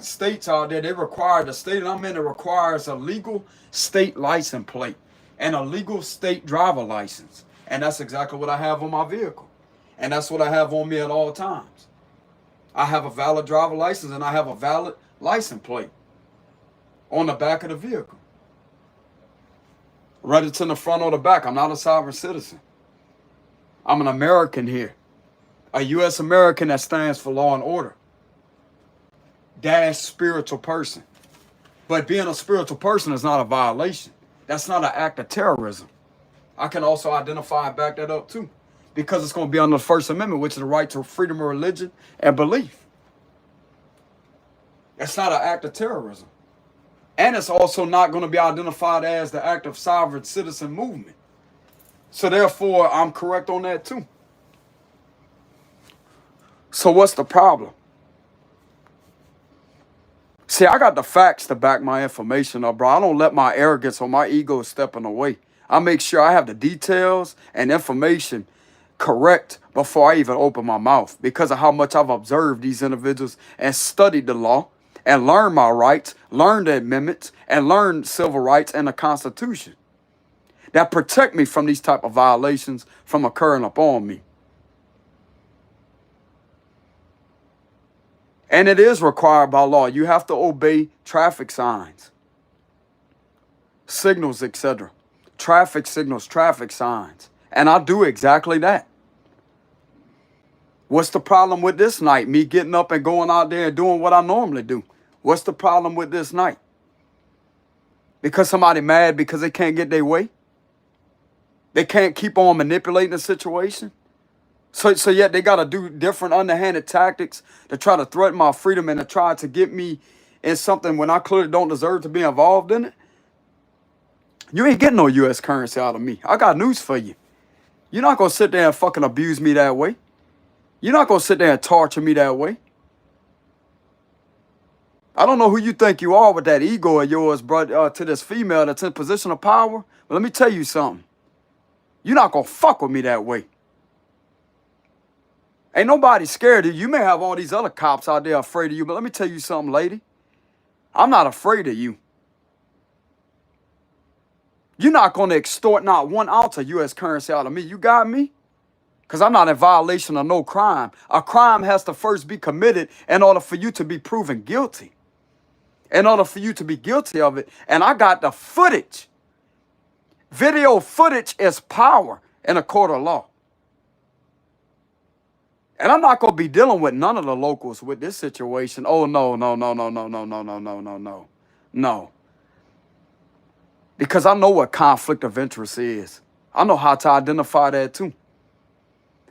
states out there, they require, the state I'm in, it requires a legal state license plate and a legal state driver license. And that's exactly what I have on my vehicle. And that's what I have on me at all times. I have a valid driver license and I have a valid license plate on the back of the vehicle. Whether it's in the front or the back, I'm not a sovereign citizen. I'm an American here. A U.S. American that stands for law and order. Dash spiritual person. But being a spiritual person is not a violation. That's not an act of terrorism. I can also identify and back that up too. Because it's going to be under the First Amendment, which is the right to freedom of religion and belief. It's not an act of terrorism. And it's also not going to be identified as the act of sovereign citizen movement. So therefore, I'm correct on that too. So what's the problem? See, I got the facts to back my information up, bro. I don't let my arrogance or my ego step in the way. I make sure I have the details and information correct before I even open my mouth because of how much I've observed these individuals and studied the law and learned my rights, learned the amendments, and learned civil rights and the Constitution that protect me from these type of violations from occurring upon me. And it is required by law. You have to obey traffic signs, signals, etc. Traffic signals, traffic signs. And I do exactly that. What's the problem with this night? Me getting up and going out there and doing what I normally do. What's the problem with this night? Because somebody mad because they can't get their way? They can't keep on manipulating the situation? So yet they got to do different underhanded tactics to try to threaten my freedom and to try to get me in something when I clearly don't deserve to be involved in it? You ain't getting no U.S. currency out of me. I got news for you. You're not going to sit there and fucking abuse me that way. You're not going to sit there and torture me that way. I don't know who you think you are with that ego of yours, bro, to this female that's in position of power. But let me tell you something. You're not going to fuck with me that way. Ain't nobody scared of you. You may have all these other cops out there afraid of you, but let me tell you something, lady. I'm not afraid of you. You're not going to extort not 1 ounce of U.S. currency out of me. You got me? Because I'm not in violation of no crime. A crime has to first be committed in order for you to be proven guilty. In order for you to be guilty of it. And I got the footage. Video footage is power in a court of law. And I'm not going to be dealing with none of the locals with this situation. Oh, no. No. Because I know what conflict of interest is. I know how to identify that too.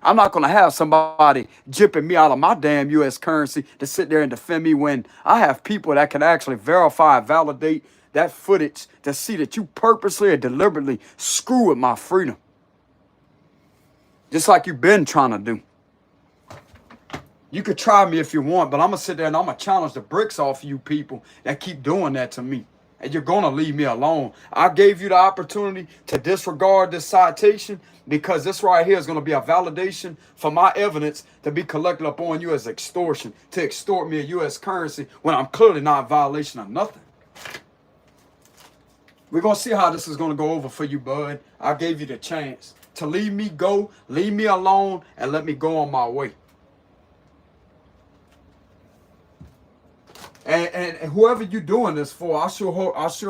I'm not going to have somebody jipping me out of my damn U.S. currency to sit there and defend me when I have people that can actually verify and validate that footage to see that you purposely or deliberately screw with my freedom. Just like you've been trying to do. You could try me if you want, but I'm going to sit there and I'm going to challenge the bricks off you people that keep doing that to me. And you're going to leave me alone. I gave you the opportunity to disregard this citation because this right here is going to be a validation for my evidence to be collected upon you as extortion, to extort me a U.S. currency when I'm clearly not in violation of nothing. We're going to see how this is going to go over for you, bud. I gave you the chance to leave me go, leave me alone, and let me go on my way. And whoever you're doing this for, I sure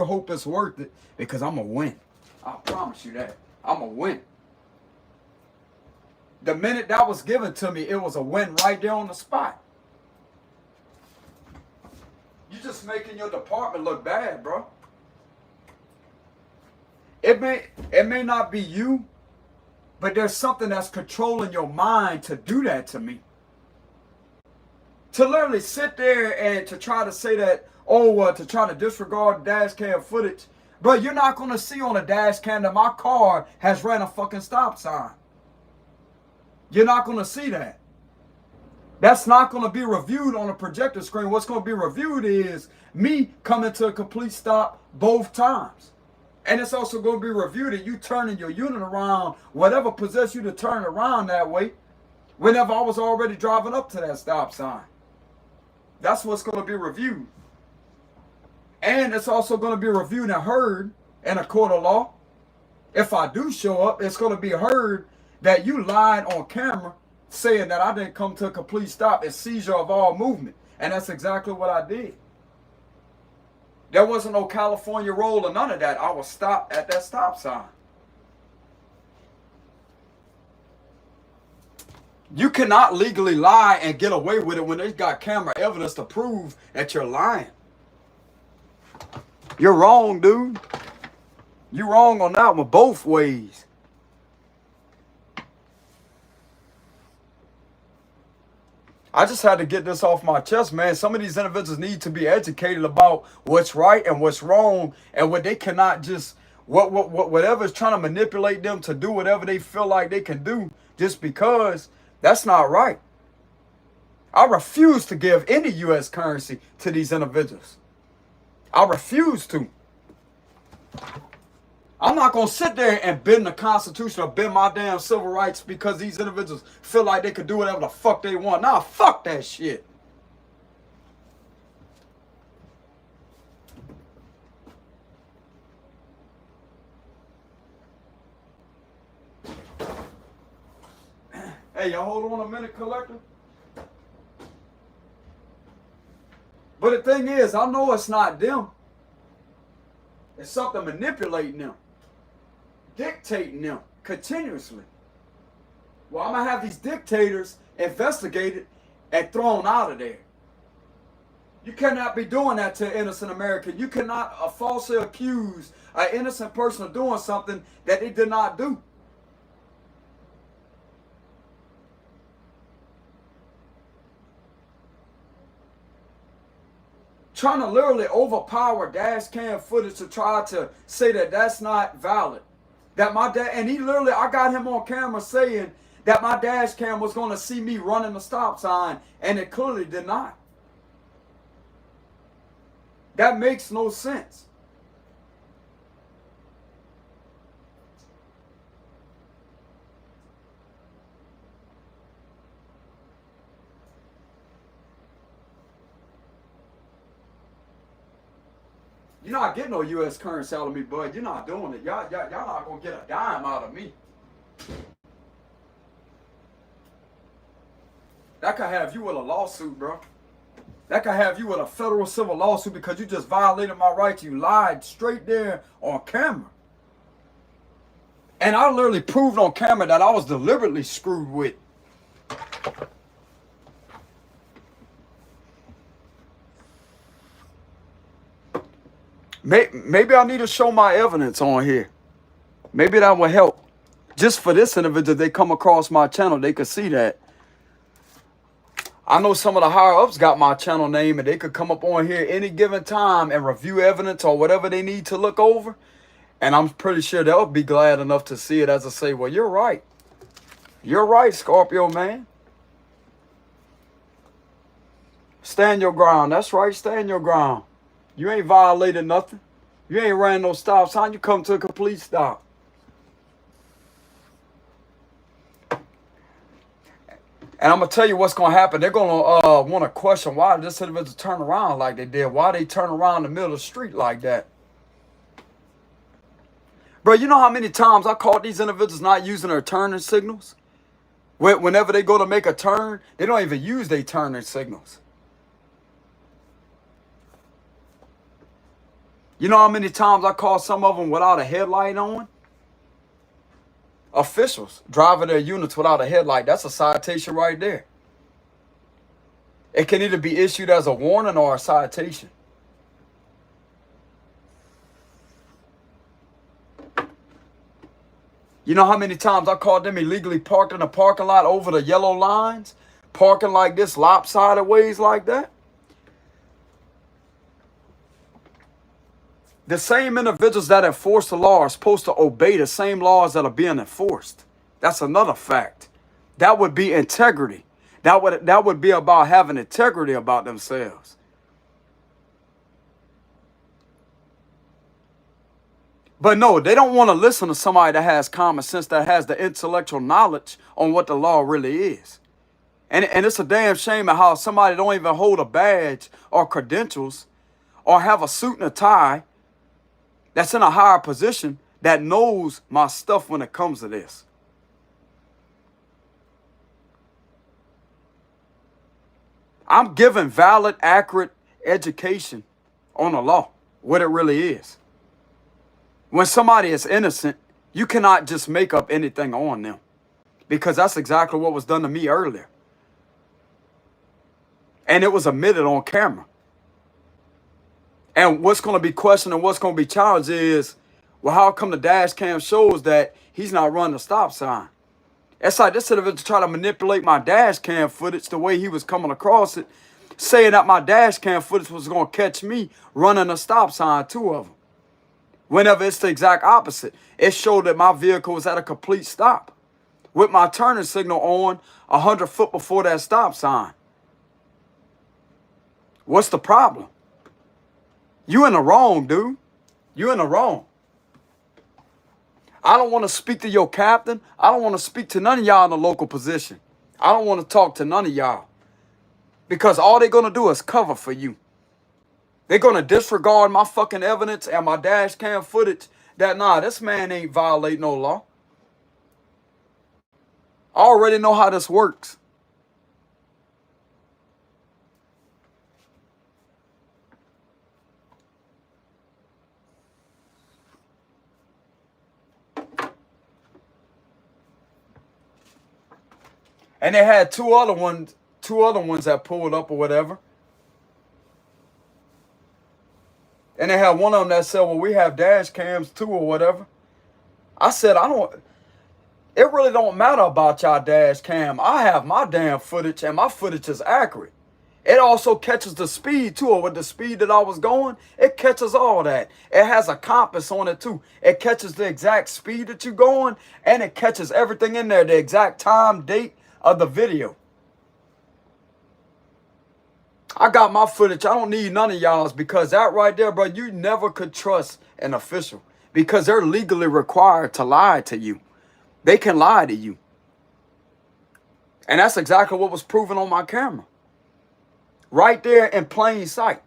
hope it's worth it, because I'm going to win. I promise you that. I'm going to win. The minute that was given to me, it was a win right there on the spot. You're just making your department look bad, bro. It may not be you, but there's something that's controlling your mind to do that to me. To literally sit there and to try to say that, to try to disregard dash cam footage. Bro, you're not going to see on a dash cam that my car has ran a fucking stop sign. You're not going to see that. That's not going to be reviewed on a projector screen. What's going to be reviewed is me coming to a complete stop both times. And it's also going to be reviewed at you turning your unit around, whatever possessed you to turn around that way, whenever I was already driving up to that stop sign. That's what's going to be reviewed. And it's also going to be reviewed and heard in a court of law. If I do show up, it's going to be heard that you lied on camera saying that I didn't come to a complete stop and seizure of all movement. And that's exactly what I did. There wasn't no California roll or none of that. I was stopped at that stop sign. You cannot legally lie and get away with it when they've got camera evidence to prove that you're lying. You're wrong, dude. You're wrong on that one both ways. I just had to get this off my chest, man. Some of these individuals need to be educated about what's right and what's wrong, and what they cannot just, whatever is trying to manipulate them to do whatever they feel like they can do just because. That's not right. I refuse to give any U.S. currency to these individuals. I refuse to. I'm not going to sit there and bend the Constitution or bend my damn civil rights because these individuals feel like they could do whatever the fuck they want. Nah, fuck that shit. Hey, y'all hold on a minute, collector. But the thing is, I know it's not them. It's something manipulating them, dictating them continuously. Well, I'm going to have these dictators investigated and thrown out of there. You cannot be doing that to an innocent American. You cannot falsely accuse an innocent person of doing something that they did not do. Trying to literally overpower dash cam footage to try to say that that's not valid. That my dad, and he literally, I got him on camera saying that my dash cam was going to see me running the stop sign, and it clearly did not. That makes no sense. You're not getting no U.S. currency out of me, bud. You're not doing it. Y'all not going to get a dime out of me. That could have you with a lawsuit, bro. That could have you with a federal civil lawsuit because you just violated my rights. You lied straight there on camera. And I literally proved on camera that I was deliberately screwed with. Maybe I need to show my evidence on here. Maybe that will help. Just for this individual, they come across my channel, they could see that. I know some of the higher ups got my channel name, and they could come up on here any given time and review evidence or whatever they need to look over. And I'm pretty sure they'll be glad enough to see it as I say, well, you're right. You're right, Scorpio, man. Stand your ground. That's right, stand your ground. You ain't violated nothing. You ain't ran no stop sign. You come to a complete stop. And I'm going to tell you what's going to happen. They're going to want to question why did this individual turn around like they did. Why they turn around in the middle of the street like that. Bro, you know how many times I caught these individuals not using their turning signals? Whenever they go to make a turn, they don't even use their turning signals. You know how many times I caught some of them without a headlight on? Officials driving their units without a headlight. That's a citation right there. It can either be issued as a warning or a citation. You know how many times I caught them illegally parked in a parking lot over the yellow lines? Parking like this, lopsided ways like that? The same individuals that enforce the law are supposed to obey the same laws that are being enforced. That's another fact. That would be integrity. That would be about having integrity about themselves. But no, they don't want to listen to somebody that has common sense, that has the intellectual knowledge on what the law really is. And it's a damn shame at how somebody don't even hold a badge or credentials or have a suit and a tie that's in a higher position that knows my stuff when it comes to this. I'm giving valid, accurate education on the law, what it really is. When somebody is innocent, you cannot just make up anything on them, because that's exactly what was done to me earlier. And it was admitted on camera. And what's going to be questioned and what's going to be challenged is, well, how come the dash cam shows that he's not running a stop sign? It's like this individual try to manipulate my dash cam footage the way he was coming across it, saying that my dash cam footage was going to catch me running a stop sign, two of them. Whenever it's the exact opposite. It showed that my vehicle was at a complete stop with my turning signal on 100 foot before that stop sign. What's the problem? You in the wrong, dude. You in the wrong. I don't want to speak to your captain. I don't want to speak to none of y'all in the local position. I don't want to talk to none of y'all, because all they're going to do is cover for you. They're going to disregard my fucking evidence and my dash cam footage that, nah, this man ain't violating no law. I already know how this works. And they had two other ones that pulled up or whatever. And they had one of them that said, well, we have dash cams too or whatever. I said, it really don't matter about y'all dash cam. I have my damn footage and my footage is accurate. It also catches the speed too, or with the speed that I was going, it catches all that. It has a compass on it too. It catches the exact speed that you're going, and it catches everything in there, the exact time, date of the video. I got my footage. I don't need none of y'all's, because that right there, bro, you never could trust an official, because they're legally required to lie to you. They can lie to you. And that's exactly what was proven on my camera. Right there in plain sight.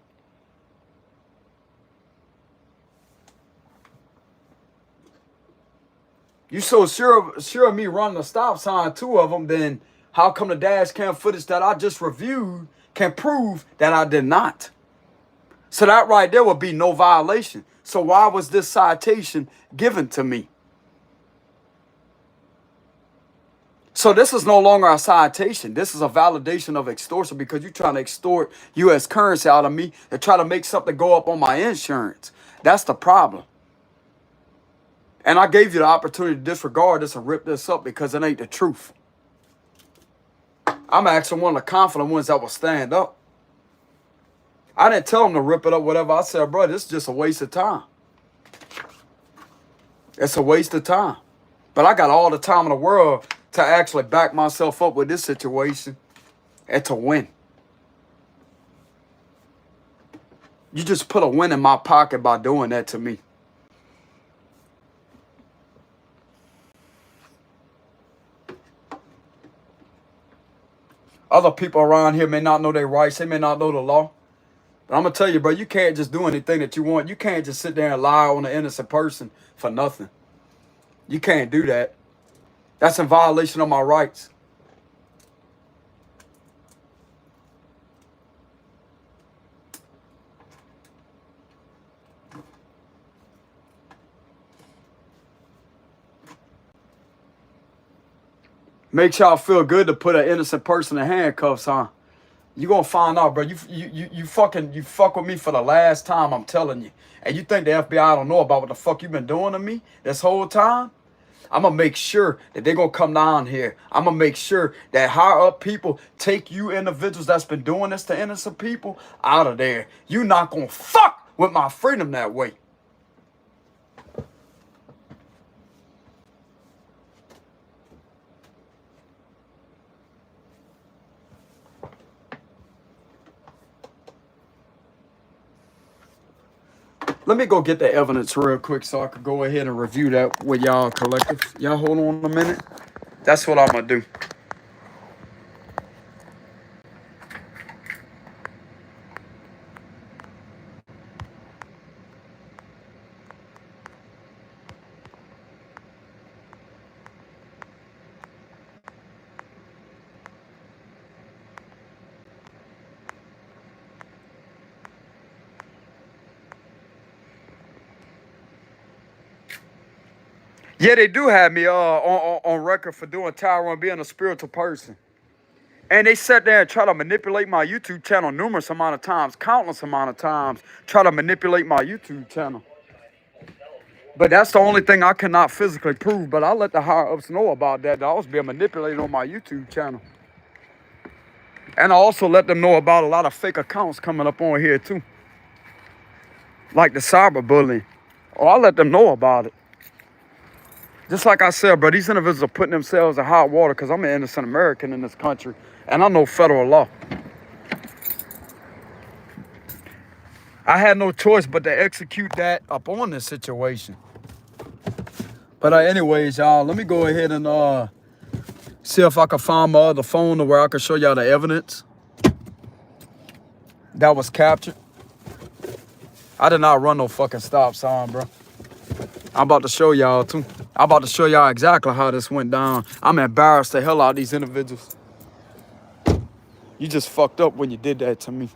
You so sure of me running a stop sign, two of them, then how come the dash cam footage that I just reviewed can prove that I did not? So that right there would be no violation. So why was this citation given to me? So this is no longer a citation. This is a validation of extortion, because you're trying to extort U.S. currency out of me to try to make something go up on my insurance. That's the problem. And I gave you the opportunity to disregard this and rip this up, because it ain't the truth. I'm actually one of the confident ones that will stand up. I didn't tell them to rip it up, whatever. I said, bro, this is just a waste of time. It's a waste of time. But I got all the time in the world to actually back myself up with this situation and to win. You just put a win in my pocket by doing that to me. Other people around here may not know their rights. They may not know the law. But I'm going to tell you, bro, you can't just do anything that you want. You can't just sit there and lie on an innocent person for nothing. You can't do that. That's in violation of my rights. Makes y'all feel good to put an innocent person in handcuffs, huh? You gonna find out, bro. You fuck with me for the last time, I'm telling you. And you think the FBI don't know about what the fuck you been doing to me this whole time? I'm gonna make sure that they're gonna come down here. I'm gonna make sure that higher up people take you individuals that's been doing this to innocent people out of there. You not gonna fuck with my freedom that way. Let me go get the evidence real quick so I could go ahead and review that with y'all collective. Y'all hold on a minute. That's what I'm gonna do. Yeah, they do have me on record for doing Tyrone being a spiritual person. And they sat there and try to manipulate my YouTube channel numerous amount of times, countless amount of times, try to manipulate my YouTube channel. But that's the only thing I cannot physically prove. But I let the higher ups know about that I was being manipulated on my YouTube channel. And I also let them know about a lot of fake accounts coming up on here too. Like the cyberbullying. Oh, I let them know about it. Just like I said, bro, these individuals are putting themselves in hot water because I'm an innocent American in this country. And I know federal law. I had no choice but to execute that upon this situation. But anyways, y'all, let me go ahead and see if I can find my other phone to where I can show y'all the evidence that was captured. I did not run no fucking stop sign, bro. I'm about to show y'all too. I'm about to show y'all exactly how this went down. I'm embarrassed the hell out of these individuals. You just fucked up when you did that to me.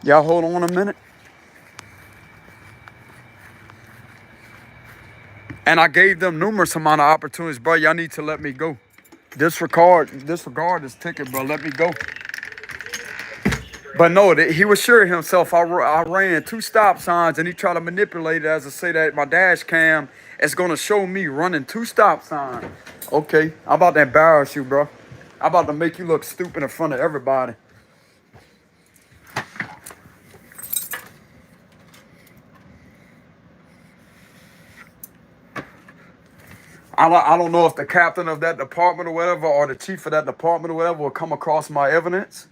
Y'all hold on a minute. And I gave them numerous amount of opportunities, bro. Y'all need to let me go. Disregard this ticket, bro. Let me go. But no, he was sure of himself. I ran 2 stop signs and he tried to manipulate it as to say that my dash cam is going to show me running 2 stop signs. Okay, I'm about to embarrass you, bro. I'm about to make you look stupid in front of everybody. I don't know if the captain of that department or whatever, or the chief of that department or whatever, will come across my evidence.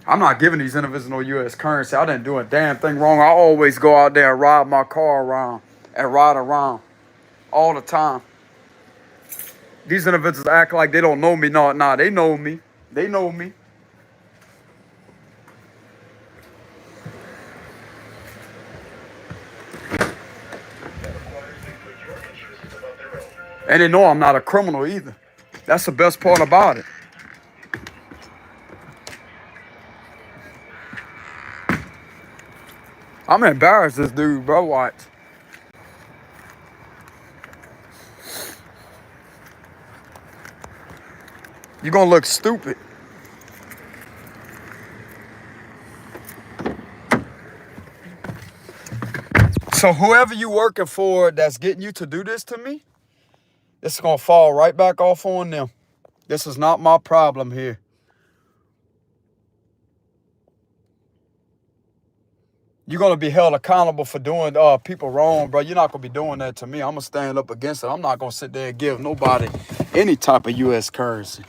I'm not giving these individuals no U.S. currency. I didn't do a damn thing wrong. I always go out there and ride my car around and ride around all the time. These individuals act like they don't know me. No, they know me. They know me. And they know I'm not a criminal either. That's the best part about it. I'm embarrassed this dude, bro. Watch. You're gonna look stupid. So whoever you working for that's getting you to do this to me, it's gonna fall right back off on them. This is not my problem here. You're gonna be held accountable for doing people wrong, bro. You're not gonna be doing that to me. I'm gonna stand up against it. I'm not gonna sit there and give nobody any type of U.S. currency.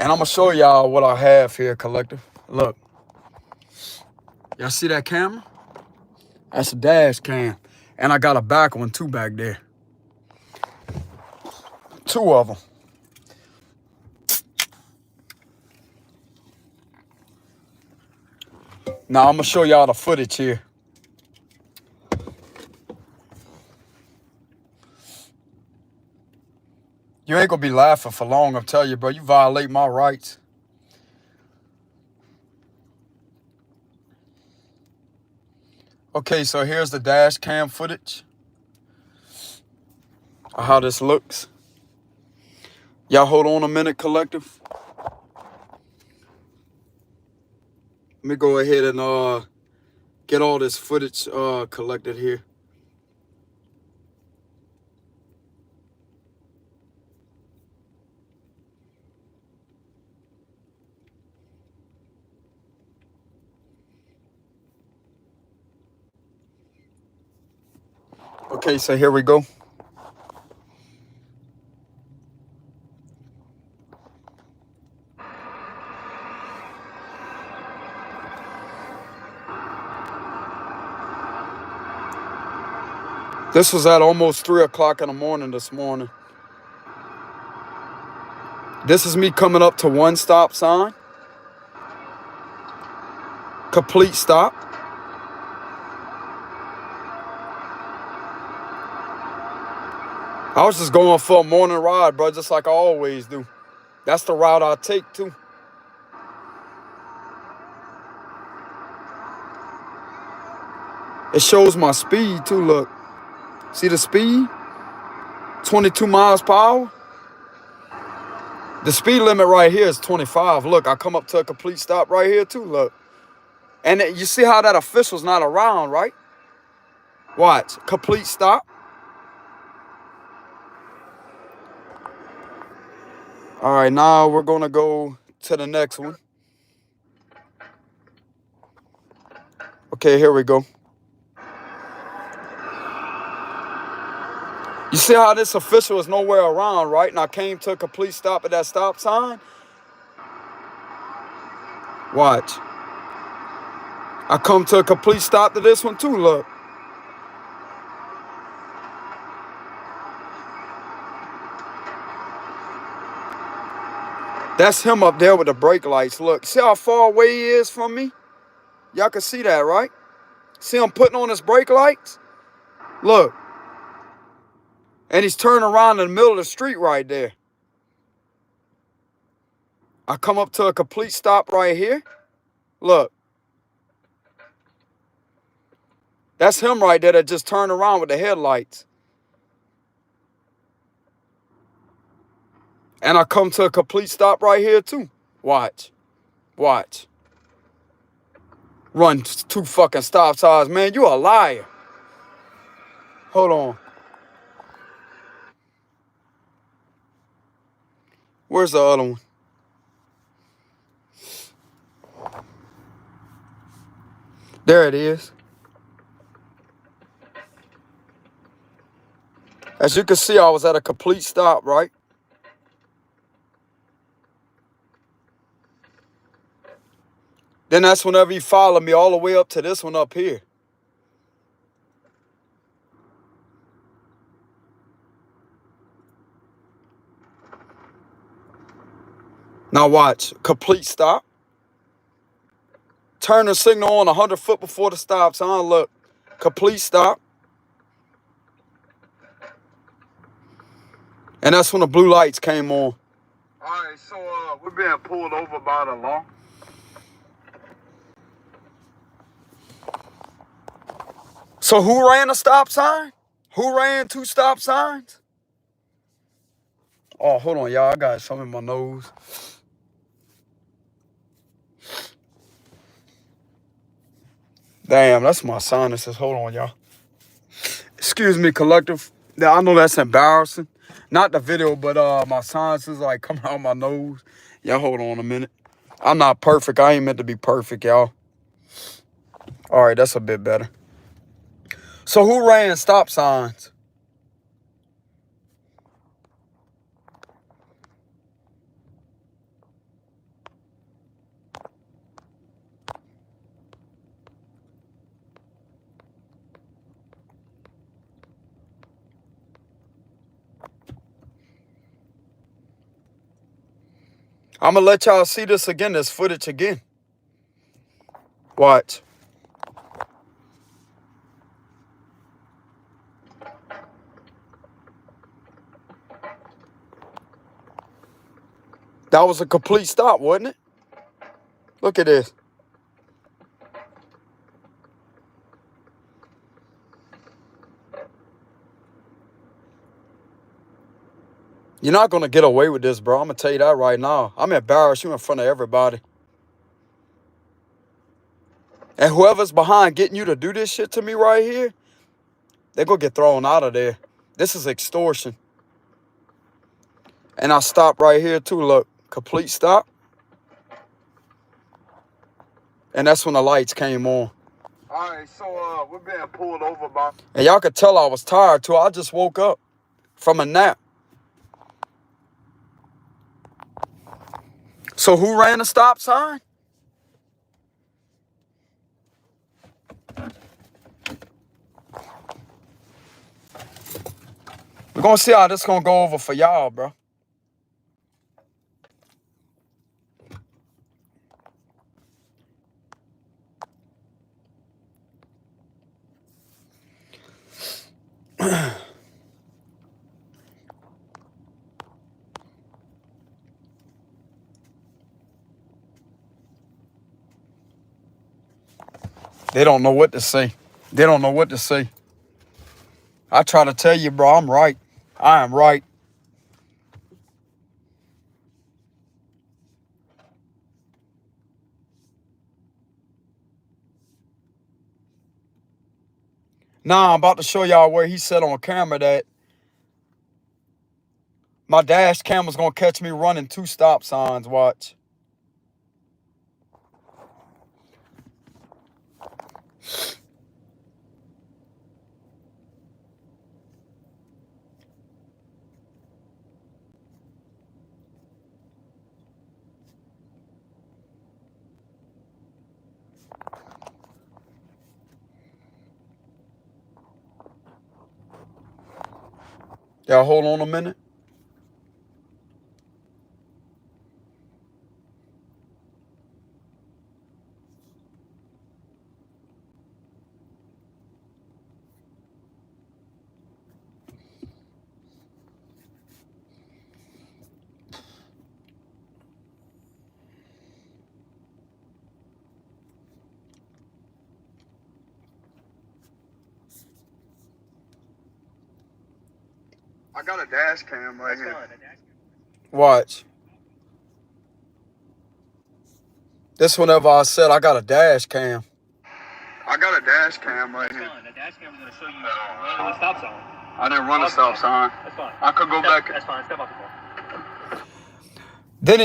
And I'm gonna show y'all what I have here, collective. Look, y'all see that camera? That's a dash cam, and I got a back one too back there. 2 of them. Now I'm gonna show y'all the footage here. You ain't gonna be laughing for long, I'll tell you, bro. You violate my rights. Okay, so here's the dash cam footage of how this looks. Y'all hold on a minute, collective. Let me go ahead and get all this footage collected here. Okay, so here we go. This was at almost 3 o'clock in the morning this morning. This is me coming up to one stop sign. Complete stop. I was just going for a morning ride, bro, just like I always do. That's the route I take, too. It shows my speed, too, look. See the speed? 22 miles per hour. The speed limit right here is 25. Look, I come up to a complete stop right here, too, look. And you see how that official's not around, right? Watch. Complete stop. All right, now we're going to go to the next one. Okay, here we go. You see how this official is nowhere around, right? And I came to a complete stop at that stop sign. Watch. I come to a complete stop to this one too, look. That's him up there with the brake lights. Look, see how far away he is from me? Y'all can see that, right? See him putting on his brake lights? Look. And he's turning around in the middle of the street right there. I come up to a complete stop right here. Look. That's him right there that just turned around with the headlights. And I come to a complete stop right here too. Watch. Watch. Run 2 fucking stop signs. Man, you a liar. Hold on. Where's the other one? There it is. As you can see, I was at a complete stop, right? Then that's whenever he followed me all the way up to this one up here. Now watch. Complete stop. Turn the signal on 100 foot before the stop sign. Look. Complete stop. And that's when the blue lights came on. All right, so we're being pulled over by the law. So who ran a stop sign? Who ran 2 stop signs? Oh, hold on, y'all. I got something in my nose. Damn, that's my sinuses. Hold on, y'all. Excuse me, collective. Yeah, I know that's embarrassing. Not the video, but my sinuses like coming out my nose. Y'all hold on a minute. I'm not perfect. I ain't meant to be perfect, y'all. All right, that's a bit better. So who ran stop signs? I'm going to let y'all see this again, this footage again. Watch. That was a complete stop, wasn't it? Look at this. You're not going to get away with this, bro. I'm going to tell you that right now. I'm embarrassed you in front of everybody. And whoever's behind getting you to do this shit to me right here, they're going to get thrown out of there. This is extortion. And I stopped right here too, look. Complete stop. And that's when the lights came on. All right, so we're being pulled over by... And y'all could tell I was tired too. I just woke up from a nap. So who ran the stop sign? We're going to see how this going to go over for y'all, bro. They don't know what to say. They don't know what to say. I try to tell you, bro, I'm right. I am right. Now I'm about to show y'all where he said on camera that my dash cam was going to catch me running 2 stop signs. Watch. Y'all hold on a minute. I got a dash cam right here. Watch. This whenever I said I got a dash cam. I got a dash cam right here. The dash cam is going to show you running the stop sign. I didn't run a stop sign. That's fine. I could go back. That's fine. Step off the car. Then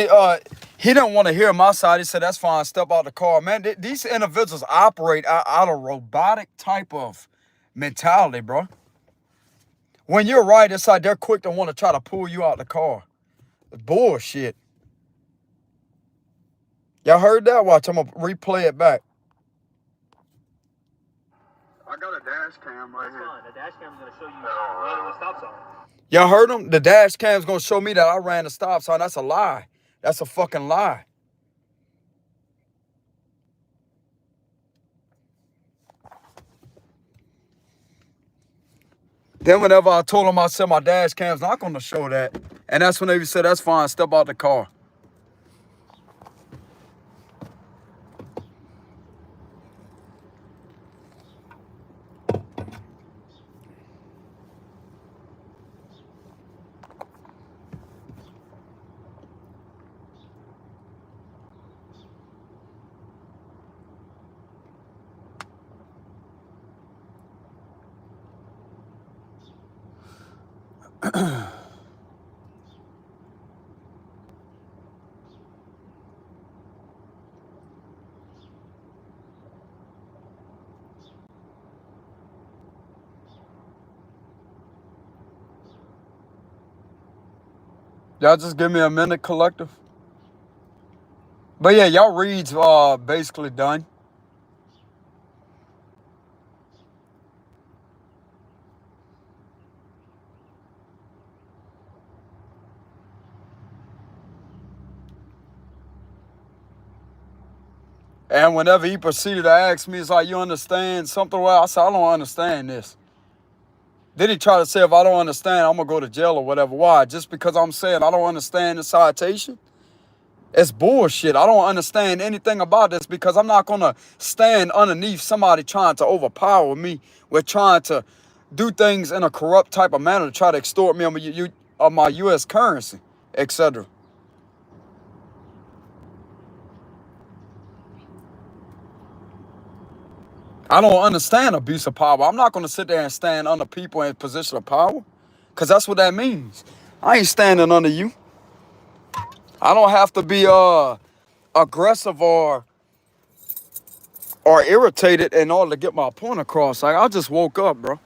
he didn't want to hear my side. He said, that's fine. Step out the car. Man, these individuals operate out of robotic type of mentality, bro. When you're right, it's like they're quick to want to try to pull you out the car. It's bullshit. Y'all heard that? Watch, I'm going to replay it back. I got a dash cam right here. The dash cam is going to show you running the stop sign. Y'all heard him? The dash cam is going to show me that I ran the stop sign. That's a lie. That's a fucking lie. Then whenever I told him I said my dash cam's not going to show that. And that's when they said, that's fine, step out the car. Y'all just give me a minute, collective. But yeah, y'all reads basically done. And whenever he proceeded to ask me, it's like, you understand something? Well, I said, I don't understand this. Then he tried to say, if I don't understand, I'm going to go to jail or whatever. Why? Just because I'm saying I don't understand the citation? It's bullshit. I don't understand anything about this because I'm not going to stand underneath somebody trying to overpower me with trying to do things in a corrupt type of manner to try to extort me on my U.S. currency, etc. I don't understand abuse of power. I'm not going to sit there and stand under people in position of power because that's what that means. I ain't standing under you. I don't have to be aggressive or irritated in order to get my point across. Like, I just woke up, bro.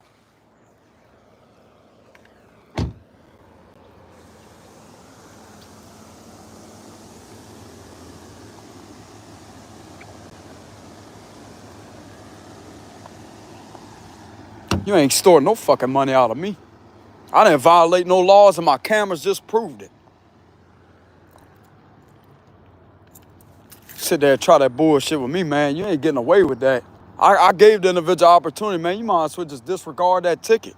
You ain't extorting no fucking money out of me. I didn't violate no laws and my cameras just proved it. Sit there and try that bullshit with me, man. You ain't getting away with that. I gave the individual opportunity, man. You might as well just disregard that ticket.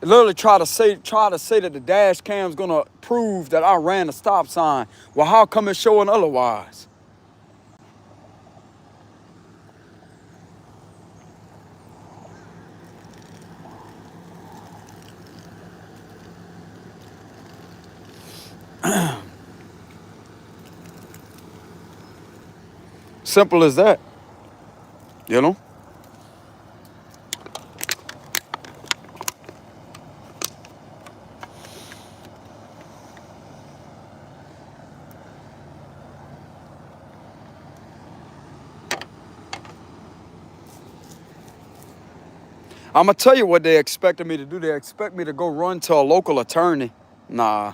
Literally try to say that the dash cam's gonna prove that I ran a stop sign. Well, how come it's showing otherwise? Simple as that, you know? I'm gonna tell you what they expected me to do. They expect me to go run to a local attorney. Nah,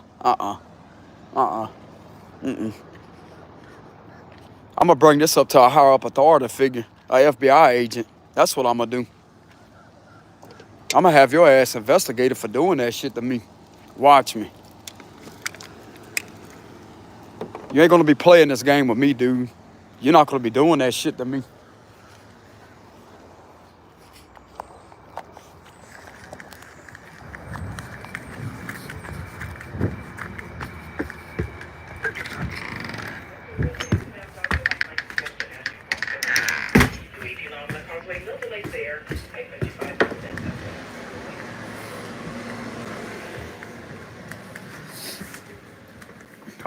I'm gonna bring this up to a higher up authority figure, a FBI agent. That's what I'm gonna do. I'm gonna have your ass investigated for doing that shit to me. Watch me. You ain't gonna be playing this game with me, dude. You're not gonna be doing that shit to me.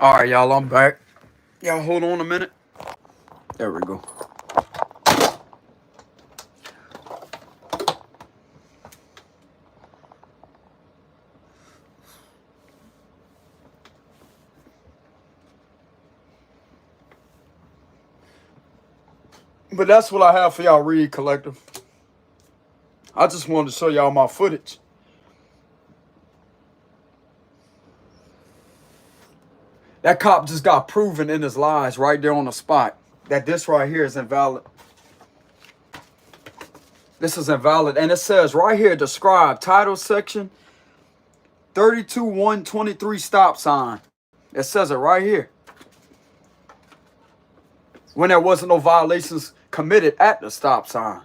All right, y'all, I'm back. Y'all hold on a minute. There we go. But that's what I have for y'all, Read Collective. I just wanted to show y'all my footage. That cop just got proven in his lies right there on the spot that this right here is invalid. This is invalid. And it says right here, describe title section 32-123 stop sign. It says it right here. When there wasn't no violations committed at the stop sign.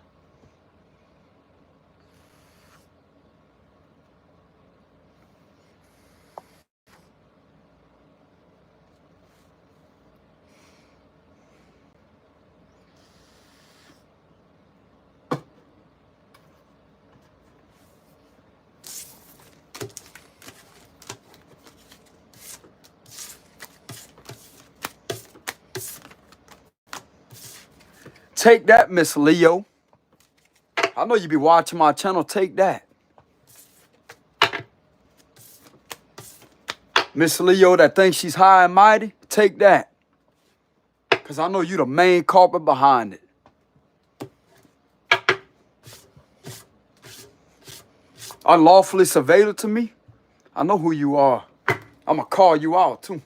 Take that, Miss Leo. I know you be watching my channel. Take that. Miss Leo that thinks she's high and mighty. Take that. Because I know you the main culprit behind it. Unlawfully surveilled to me. I know who you are. I'm going to call you out too.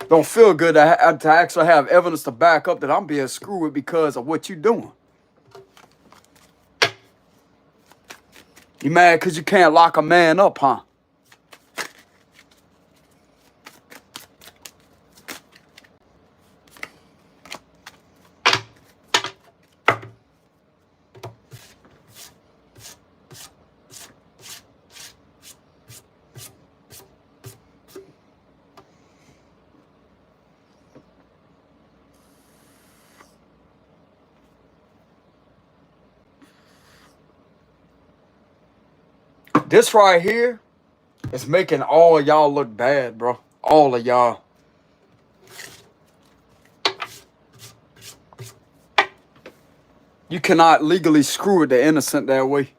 Don't feel good to actually have evidence to back up that I'm being screwed with because of what you doing. You mad because you can't lock a man up, huh? This right here is making all of y'all look bad, bro. All of y'all. You cannot legally screw with the innocent that way.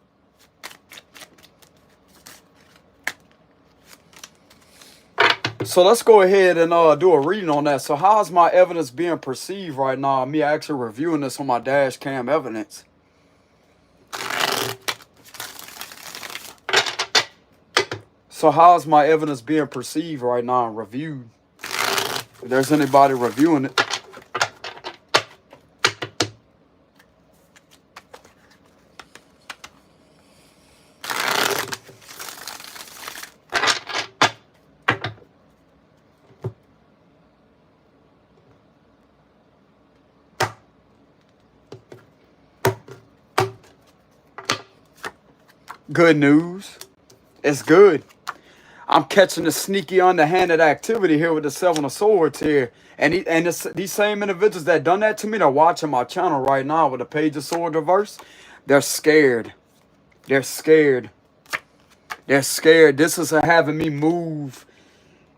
So let's go ahead and do a reading on that. So how is my evidence being perceived right now? Me actually reviewing this on my dash cam evidence. So how is my evidence being perceived right now and reviewed? If there's anybody reviewing it. Good news. It's good. I'm catching the sneaky underhanded activity here with the Seven of Swords here. And these same individuals that done that to me, they're watching my channel right now with the Page of Swords reverse. They're scared. They're scared. They're scared. This is having me move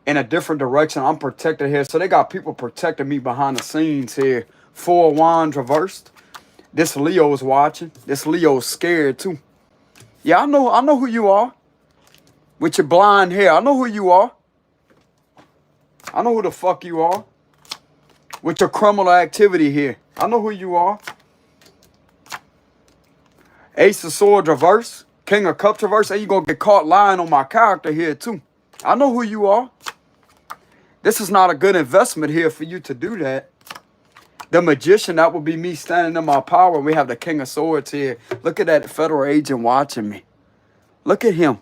in a different direction. I'm protected here. So they got people protecting me behind the scenes here. Four of Wands reversed. This Leo is watching. This Leo is scared too. Yeah, I know who you are. With your blonde hair. I know who you are. I know who the fuck you are. With your criminal activity here. I know who you are. Ace of Swords reverse. King of Cups reverse. And you're going to get caught lying on my character here too. I know who you are. This is not a good investment here for you to do that. The Magician, that would be me standing in my power. We have the King of Swords here. Look at that federal agent watching me. Look at him.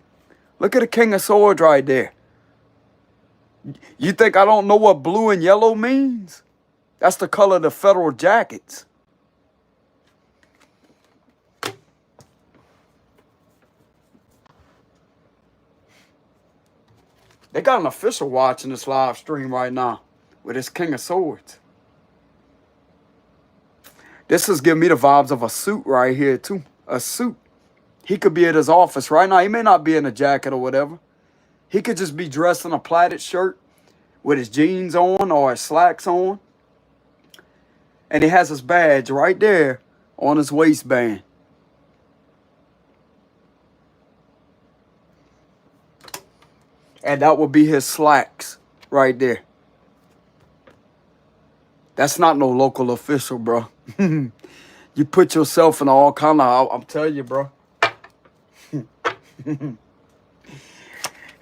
Look at the King of Swords right there. You think I don't know what blue and yellow means? That's the color of the federal jackets. They got an official watching this live stream right now with this King of Swords. This is giving me the vibes of a suit right here too. A suit. He could be at his office right now. He may not be in a jacket or whatever. He could just be dressed in a plaited shirt with his jeans on or his slacks on. And he has his badge right there on his waistband. And that would be his slacks right there. That's not no local official, bro. You put yourself in all kind of, I'm telling you, bro.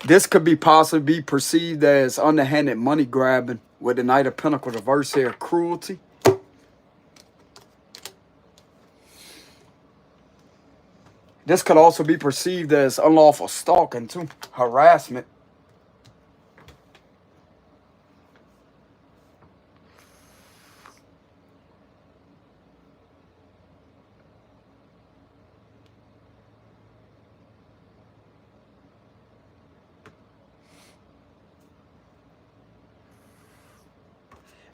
This could be possibly perceived as underhanded money grabbing with the Knight of Pentacles reverse here. Cruelty. This could also be perceived as unlawful stalking too. Harassment.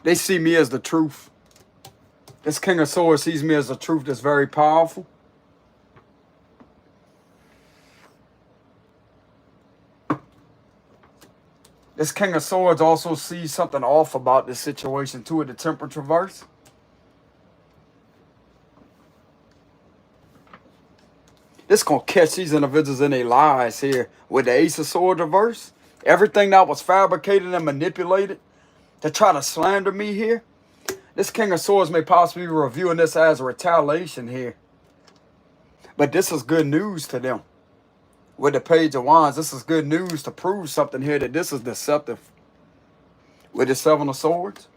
They see me as the truth. This King of Swords sees me as the truth that's very powerful. This King of Swords also sees something off about this situation too at the Temperance reverse. This gonna catch these individuals in their lies here with the Ace of Swords reverse. Everything that was fabricated and manipulated to try to slander me here. This King of Swords may possibly be reviewing this as a retaliation here. But this is good news to them. With the Page of Wands, this is good news to prove something here that this is deceptive. With the Seven of Swords.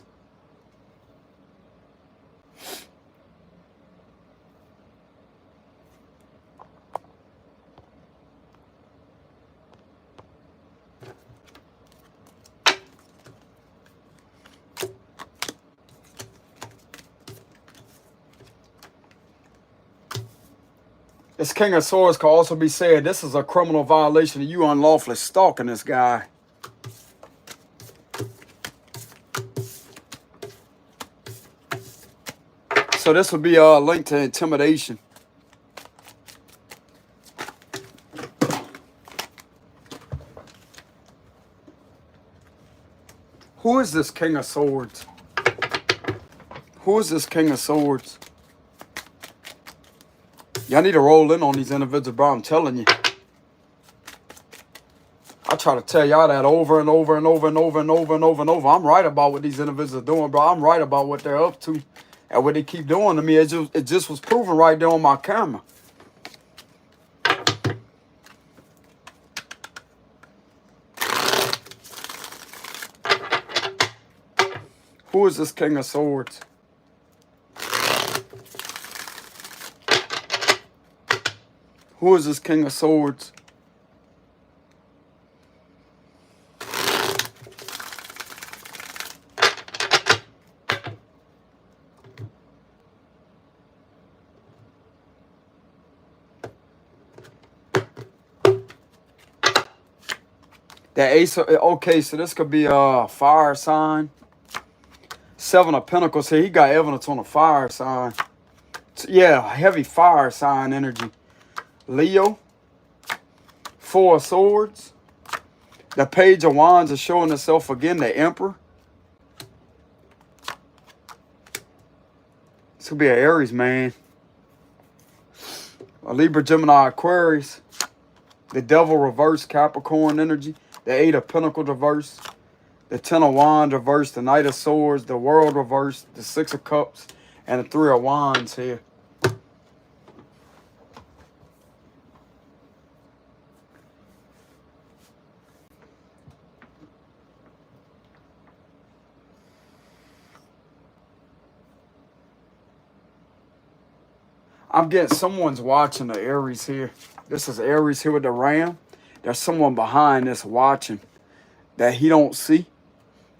This King of Swords could also be saying this is a criminal violation of you unlawfully stalking this guy. So this would be linked to intimidation. Who is this King of Swords? Who is this King of Swords? Y'all need to roll in on these individuals, bro. I'm telling you. I try to tell y'all that over and over and over and over and over and over and over. I'm right about what these individuals are doing, bro. I'm right about what they're up to and what they keep doing to me. It just was proven right there on my camera. Who is this King of Swords? Who is this King of Swords? The Ace of, okay, so this could be a fire sign. Seven of Pentacles here. He got evidence on a fire sign. Yeah, heavy fire sign energy. Leo. Four of Swords. The Page of Wands is showing itself again. The Emperor. This could be an Aries man. A Libra, Gemini, Aquarius. The Devil reverse, Capricorn energy. The Eight of Pentacles reverse. The Ten of Wands reverse. The Knight of Swords. The World reverse. The Six of Cups. And the Three of Wands here. I'm getting someone's watching the Aries here. This is Aries here with the Ram. There's someone behind this watching that he don't see.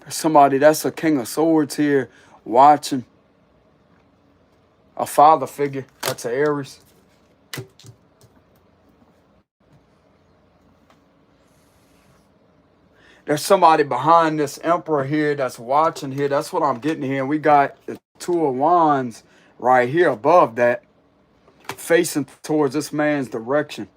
There's somebody, that's a King of Swords here watching. A father figure. That's an Aries. There's somebody behind this Emperor here that's watching here. That's what I'm getting here. And we got the Two of Wands right here above that, facing towards this man's direction.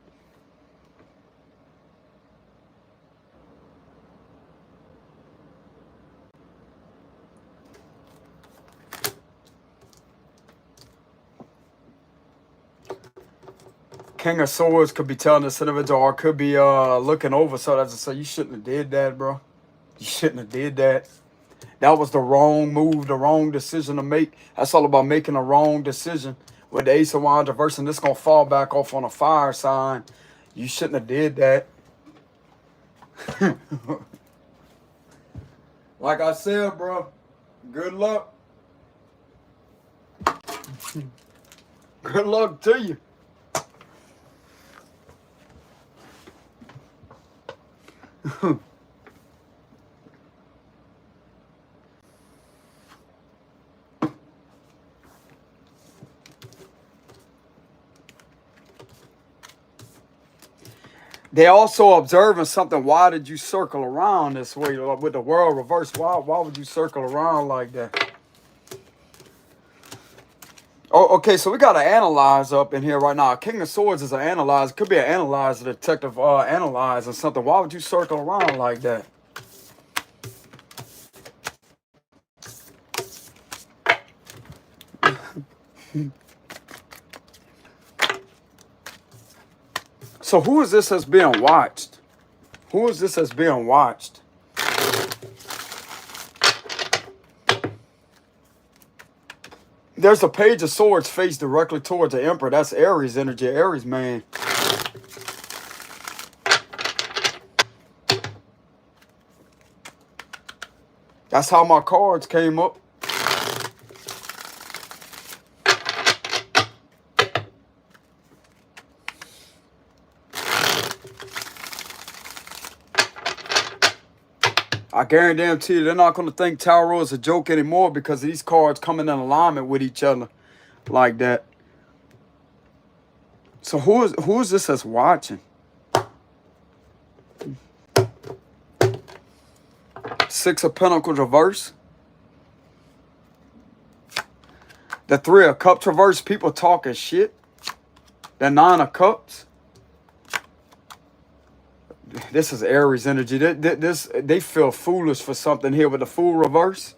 King of Swords could be telling this individual, or could be looking over. So that's to say, you shouldn't have did that, bro. You shouldn't have did that. That was the wrong move, the wrong decision to make. That's all about making a wrong decision. With the Ace of Wands reversing, this gonna fall back off on a fire sign. You shouldn't have did that. Like I said, bro, good luck. Good luck to you. They also observing something. Why did you circle around this way with the world reversed? Why would you circle around like that? Oh, okay, so we got an analyzer up in here right now. King of Swords is an analyzer. Could be an analyzer, detective analyzing something. Why would you circle around like that? So who is this that's being watched? Who is this that's being watched? There's a Page of Swords face directly towards the Emperor. That's Aries energy, Aries man. That's how my cards came up. I guarantee you they're not going to think tarot is a joke anymore because these cards coming in alignment with each other like that. So who is this that's watching? Six of Pentacles reverse. The Three of Cups reverse, people talking shit. The Nine of Cups. This is Aries energy. They feel foolish for something here with the Fool reverse.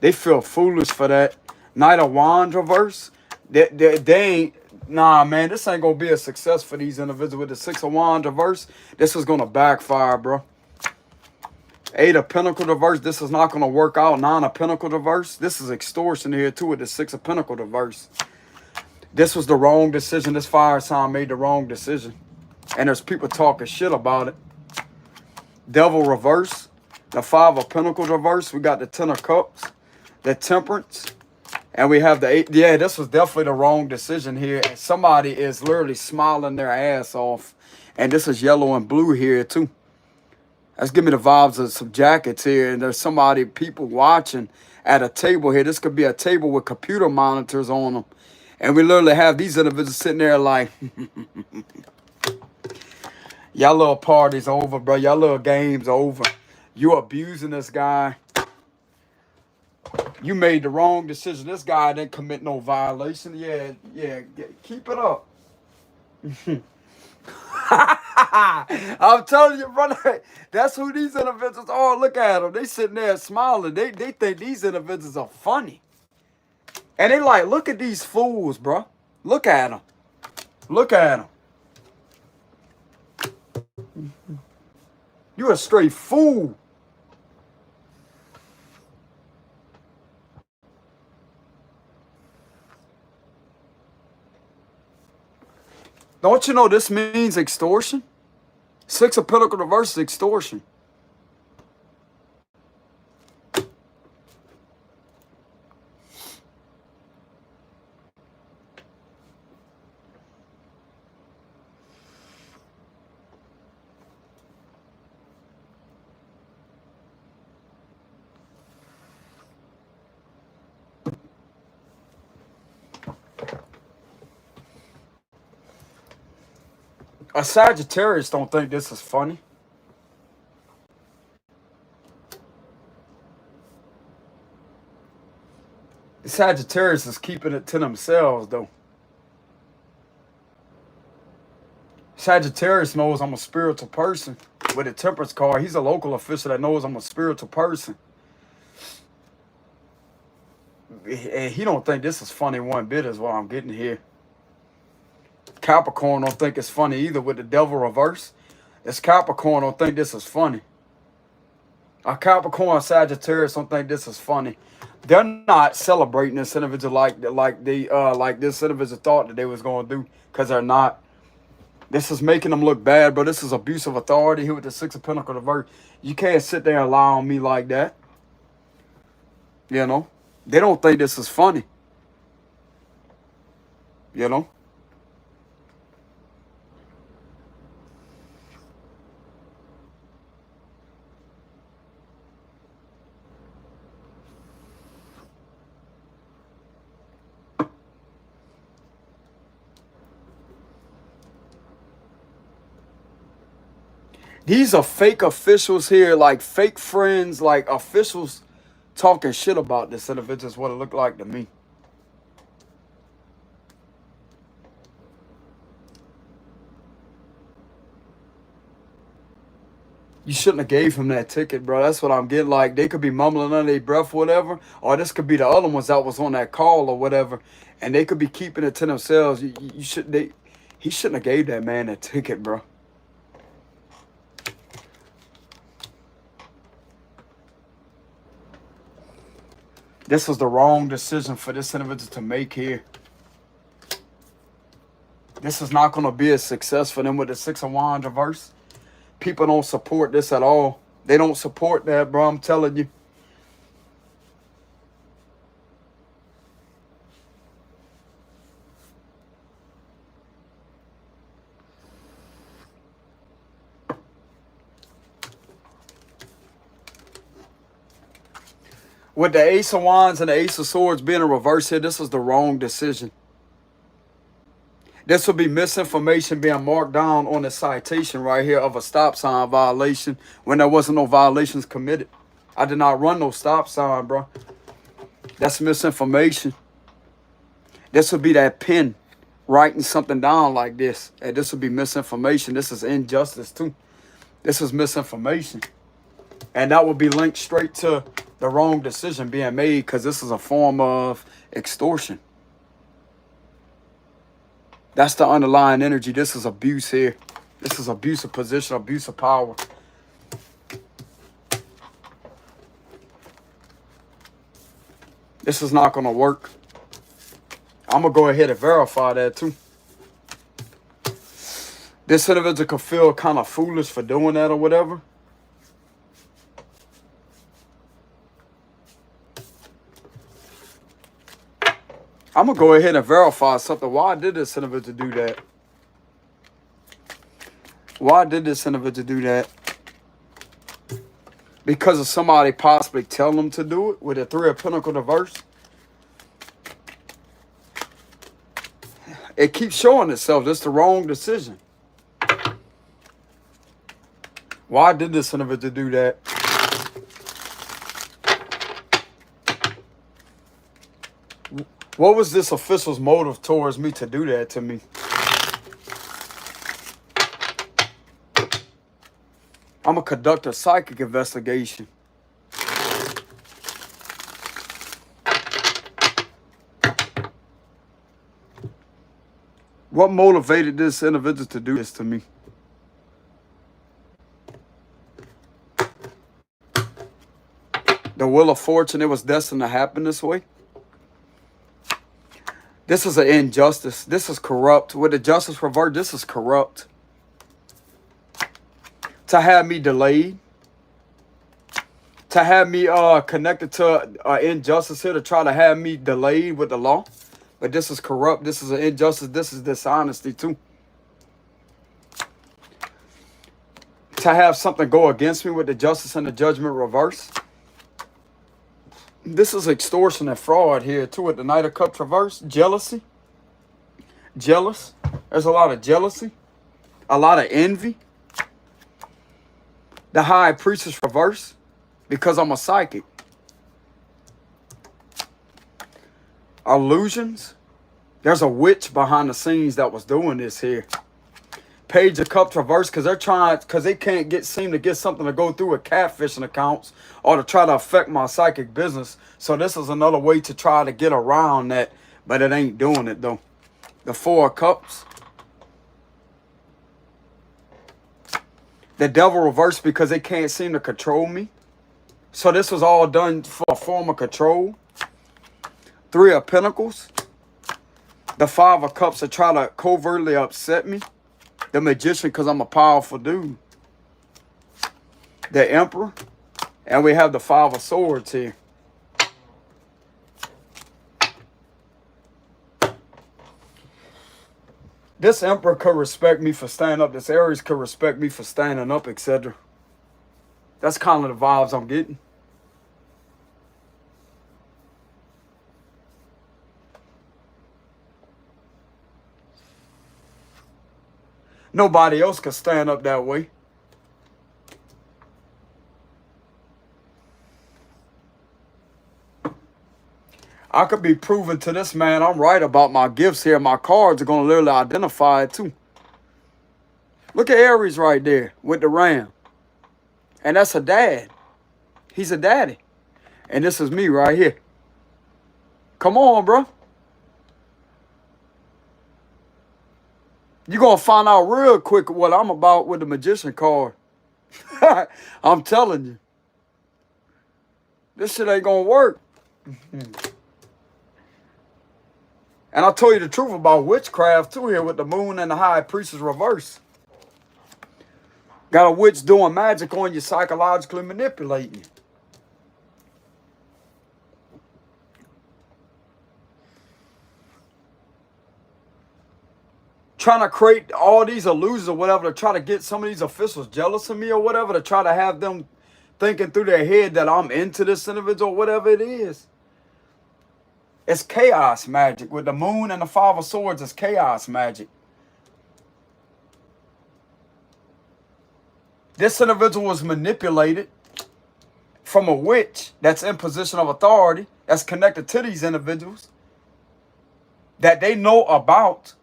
They feel foolish for that. Knight of Wands reverse. They ain't. Nah, man, this ain't gonna be a success for these individuals with the Six of Wands reverse. This is gonna backfire, bro. Eight of Pentacles reverse. This is not gonna work out. Nine of Pentacles reverse. This is extortion here too with the Six of Pentacles reverse. This was the wrong decision. This fire sign made the wrong decision, and there's people talking shit about it. Devil reverse. The Five of Pentacles reverse. We got the Ten of Cups, the Temperance. And we have the 8. Yeah, this was definitely the wrong decision here. And somebody is literally smiling their ass off. And this is yellow and blue here too. That's giving me the vibes of some jackets here. And there's people watching at a table here. This could be a table with computer monitors on them. And we literally have these individuals sitting there like, y'all little party's over, bro. Y'all little game's over. You abusing this guy. You made the wrong decision. This guy didn't commit no violation. Yeah, keep it up. I'm telling you, brother, that's who these individuals are. Look at them. They sitting there smiling. They think these individuals are funny. And they like, look at these fools, bro. Look at them. Look at them. You a straight fool. Don't you know this means extortion? Six of Pentacles reverse is extortion. A Sagittarius don't think this is funny. The Sagittarius is keeping it to themselves, though. Sagittarius knows I'm a spiritual person. With a Temperance card, he's a local official that knows I'm a spiritual person. And he don't think this is funny one bit is what I'm getting here. Capricorn don't think it's funny either with the Devil reverse. This Capricorn don't think this is funny. A Capricorn Sagittarius don't think this is funny. They're not celebrating this individual like this individual thought that they was gonna do, because they're not. This is making them look bad, bro. This is abuse of authority here with the Six of Pentacles reverse. You can't sit there and lie on me like that. You know? They don't think this is funny. You know? These are fake officials here, like fake friends, like officials talking shit about this individual is what it looked like to me. You shouldn't have gave him that ticket, bro. That's what I'm getting. Like, they could be mumbling under their breath, whatever, or this could be the other ones that was on that call or whatever, and they could be keeping it to themselves. He shouldn't have gave that man that ticket, bro. This was the wrong decision for this individual to make here. This is not going to be a success for them with the Six of Wands reverse. People don't support this at all. They don't support that, bro. I'm telling you. With the Ace of Wands and the Ace of Swords being in reverse here, this was the wrong decision. This will be misinformation being marked down on the citation right here of a stop sign violation when there wasn't no violations committed. I did not run no stop sign, bro. That's misinformation. This would be that pen writing something down like this. And this would be misinformation. This is injustice too. This is misinformation. And that would be linked straight to the wrong decision being made, because this is a form of extortion. That's the underlying energy. This is abuse here. This is abuse of position, abuse of power. This is not going to work. I'm going to go ahead and verify that too. This individual could feel kind of foolish for doing that or whatever. I'm going to go ahead and verify something. Why did this individual do that? Why did this individual do that? Because of somebody possibly telling them to do it with a Three of Pentacles reverse? It keeps showing itself. That's the wrong decision. Why did this individual do that? What was this official's motive towards me to do that to me? I'm going to conduct a psychic investigation. What motivated this individual to do this to me? The Wheel of Fortune, it was destined to happen this way. This is an injustice. This is corrupt. With the justice reversed, this is corrupt. To have me delayed. To have me connected to injustice here, to try to have me delayed with the law. But this is corrupt. This is an injustice. This is dishonesty too. To have something go against me with the justice and the judgment reverse. This is extortion and fraud here too with the Knight of Cups reverse. Jealousy. Jealous. There's a lot of jealousy. A lot of envy. The High Priestess reverse. Because I'm a psychic. Illusions. There's a witch behind the scenes that was doing this here. Page of Cups reverse, because they can't seem to get something to go through with catfishing accounts or to try to affect my psychic business. So this is another way to try to get around that, but it ain't doing it though. The Four of Cups. The Devil reverse, because they can't seem to control me. So this was all done for a form of control. Three of Pentacles. The Five of Cups to try to covertly upset me. The Magician, because I'm a powerful dude. The Emperor. And we have the Five of Swords here. This Emperor could respect me for standing up. This Aries could respect me for standing up, etc. That's kind of the vibes I'm getting. Nobody else could stand up that way. I could be proving to this man I'm right about my gifts here. My cards are going to literally identify it too. Look at Aries right there with the ram. And that's a dad. He's a daddy. And this is me right here. Come on, bro. You're going to find out real quick what I'm about with the Magician card. I'm telling you. This shit ain't going to work. And I told you the truth about witchcraft too here with the Moon and the High Priestess reverse. Got a witch doing magic on you, psychologically manipulating you. Trying to create all these illusions or whatever to try to get some of these officials jealous of me or whatever, to try to have them thinking through their head that I'm into this individual, whatever it is. It's chaos magic. With the Moon and the Five of Swords, it's chaos magic. This individual was manipulated from a witch that's in position of authority, that's connected to these individuals, that they know about.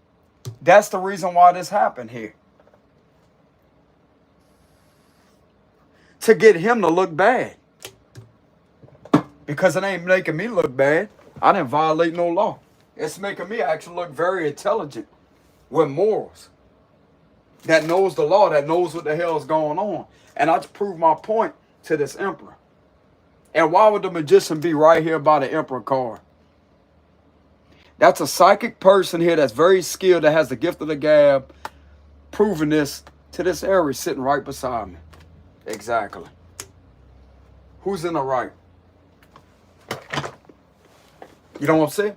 That's the reason why this happened here. to get him to look bad. Because it ain't making me look bad. I didn't violate no law. It's making me actually look very intelligent with morals. That knows the law, that knows what the hell is going on. And I just proved my point to this emperor. And why would the magician be right here by the emperor card? That's a psychic person here that's very skilled, that has the gift of the gab, proving this to this Aries sitting right beside me. Exactly. Who's in the right? You know what I'm saying?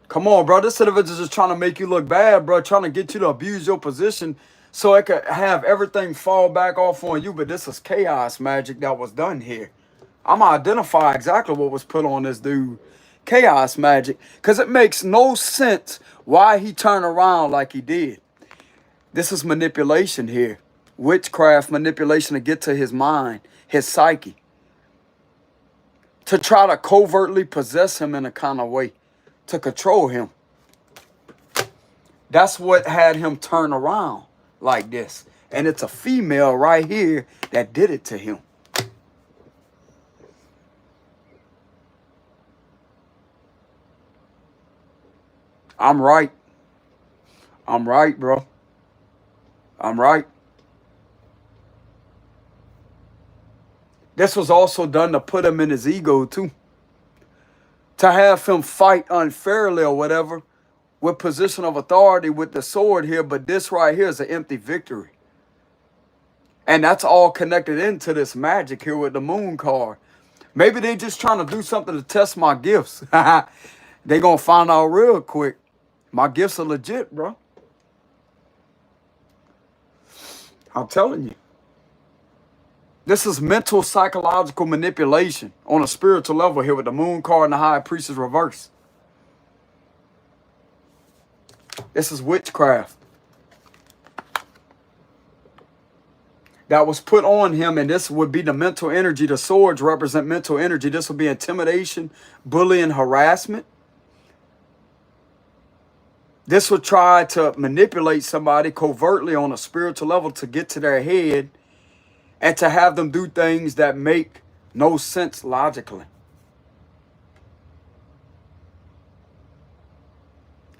Come on, bro. This individual is just trying to make you look bad, bro. Trying to get you to abuse your position so it could have everything fall back off on you. But this is chaos magic that was done here. I'm going to identify exactly what was put on this dude. Chaos magic. Because it makes no sense why he turned around like he did. This is manipulation here. Witchcraft manipulation to get to his mind, his psyche. To try to covertly possess him in a kind of way. To control him. That's what had him turn around like this. And it's a female right here that did it to him. I'm right. I'm right, bro. I'm right. This was also done to put him in his ego too. To have him fight unfairly or whatever with position of authority with the sword here. But this right here is an empty victory. And that's all connected into this magic here with the moon card. Maybe they just trying to do something to test my gifts. They gonna find out real quick. My gifts are legit, bro. I'm telling you. This is mental, psychological manipulation on a spiritual level here with the moon card and the high priestess reverse. This is witchcraft. That was put on him, and this would be the mental energy. The swords represent mental energy. This would be intimidation, bullying, harassment. This would try to manipulate somebody covertly on a spiritual level to get to their head and to have them do things that make no sense logically.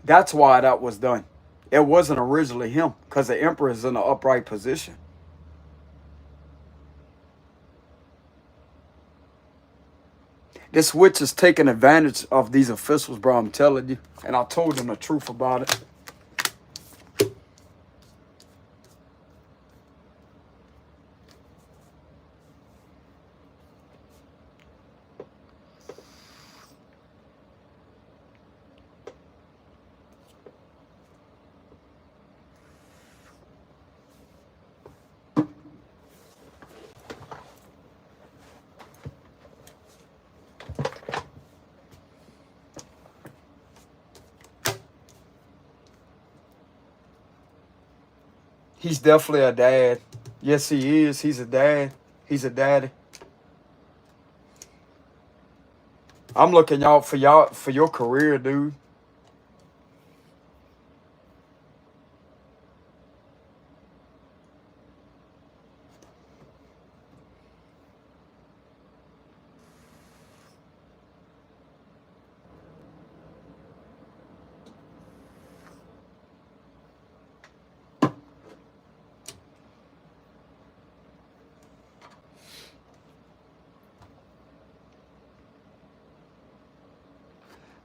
That's why that was done. It wasn't originally him, because the emperor is in an upright position. This witch is taking advantage of these officials, bro, I'm telling you. And I told them the truth about it. He's definitely a dad. Yes, he is. He's a dad. He's a daddy. I'm looking out for your career, dude.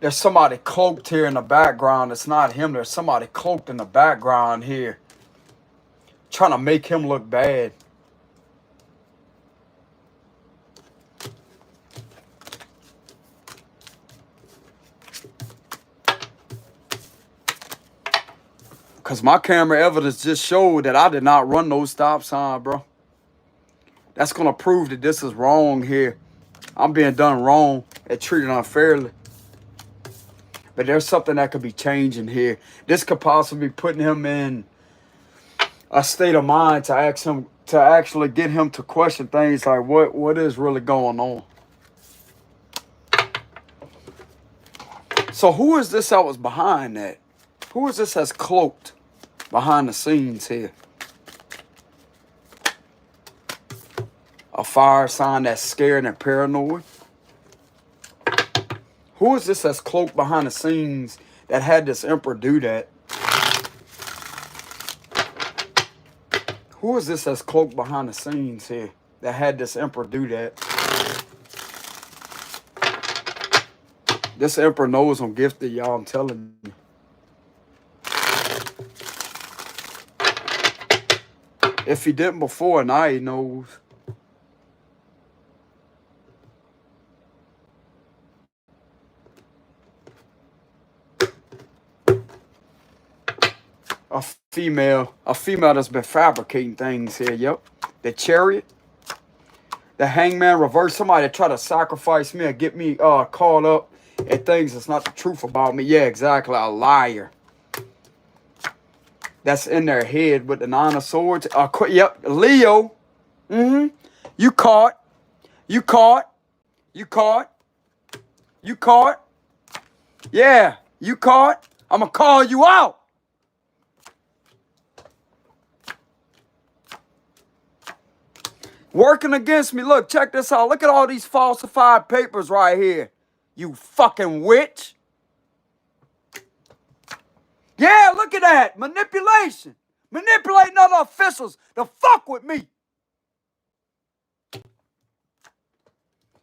There's somebody cloaked here in the background. It's not him. There's somebody cloaked in the background here. Trying to make him look bad. Because my camera evidence just showed that I did not run no stop sign, bro. That's going to prove that this is wrong here. I'm being done wrong and treated unfairly. But there's something that could be changing here. This could possibly be putting him in a state of mind to ask him, to actually get him to question things like what is really going on. So So who is this that was behind that? Who is this that's cloaked behind the scenes here? A fire sign that's scared and paranoid? Who is this that's cloaked behind the scenes that had this emperor do that? Who is this that's cloaked behind the scenes here that had this emperor do that? This emperor knows I'm gifted, y'all. I'm telling you. If he didn't before, now he knows. A female that's been fabricating things here, yep. The Chariot, the Hangman reverse, somebody that try to sacrifice me or get me caught up in things that's not the truth about me. Yeah, exactly, a liar. That's in their head with the Nine of Swords. Yep, Leo. You caught. You caught. You caught. You caught. Yeah, you caught. I'm going to call you out. Working against me. Look, check this out. Look at all these falsified papers right here. You fucking witch. Yeah, look at that. Manipulation. Manipulating other officials to fuck with me.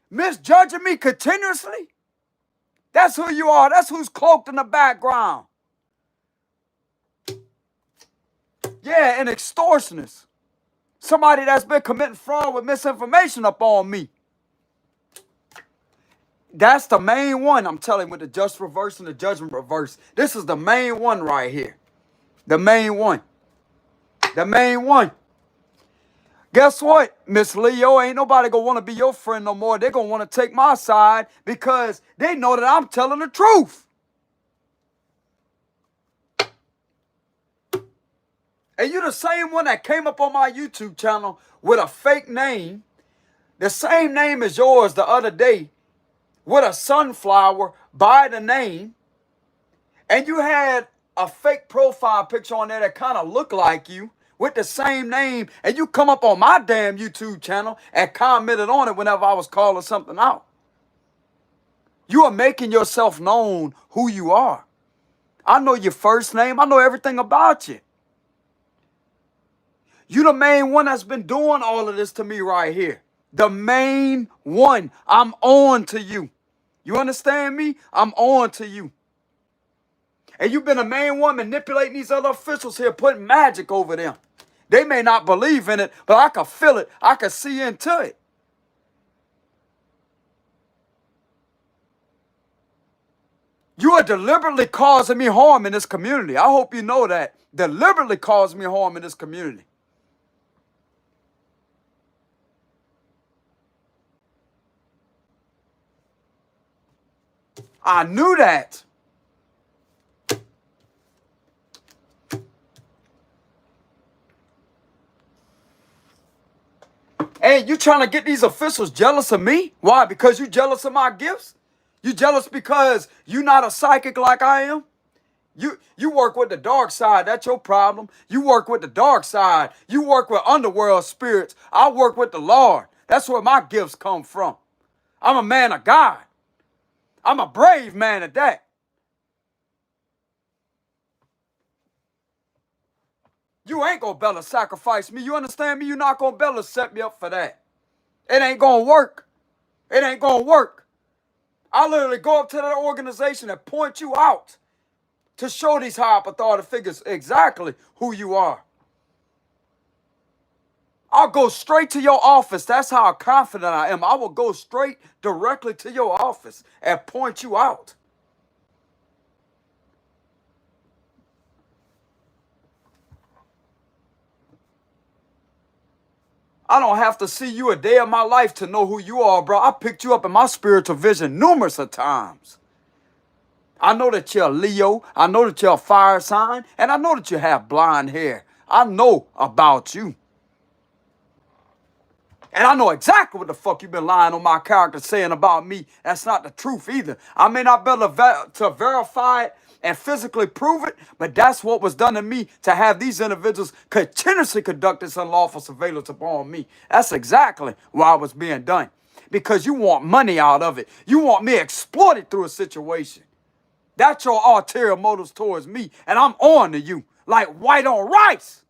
Misjudging me continuously. That's who you are. That's who's cloaked in the background. Yeah, and extortionists. Somebody that's been committing fraud with misinformation up on me. That's the main one, I'm telling you, with the just reverse and the judgment reverse. This is the main one right here. The main one. The main one. Guess what, Miss Leo? Ain't nobody gonna want to be your friend no more. They're gonna want to take my side because they know that I'm telling the truth. And you the same one that came up on my YouTube channel with a fake name, the same name as yours the other day, with a sunflower by the name, and you had a fake profile picture on there that kind of looked like you with the same name, and you come up on my damn YouTube channel and commented on it whenever I was calling something out. You are making yourself known who you are. I know your first name. I know everything about you. You the main one that's been doing all of this to me right here. The main one. I'm on to you. You understand me? I'm on to you. And you've been the main one manipulating these other officials here, putting magic over them. They may not believe in it, but I can feel it. I can see into it. You are deliberately causing me harm in this community. I hope you know that. Deliberately causing me harm in this community. I knew that. Hey, you trying to get these officials jealous of me? Why? Because you jealous of my gifts? You jealous because you not a psychic like I am? You work with the dark side. That's your problem. You work with the dark side. You work with underworld spirits. I work with the Lord. That's where my gifts come from. I'm a man of God. I'm a brave man at that. You ain't gonna be able to sacrifice me. You understand me? You're not gonna be able to set me up for that. It ain't gonna work. It ain't gonna work. I literally go up to that organization and point you out to show these high authority figures exactly who you are. I'll go straight to your office. That's how confident I am. I will go straight directly to your office and point you out. I don't have to see you a day of my life to know who you are, bro. I picked you up in my spiritual vision numerous of times. I know that you're a Leo. I know that you're a fire sign. And I know that you have blonde hair. I know about you. And I know exactly what the fuck you've been lying on my character saying about me. That's not the truth either. I may not be able to verify it and physically prove it, but that's what was done to me to have these individuals continuously conduct this unlawful surveillance upon me. That's exactly why it was being done. Because you want money out of it. You want me exploited through a situation. That's your ulterior motives towards me, and I'm on to you like white on rice.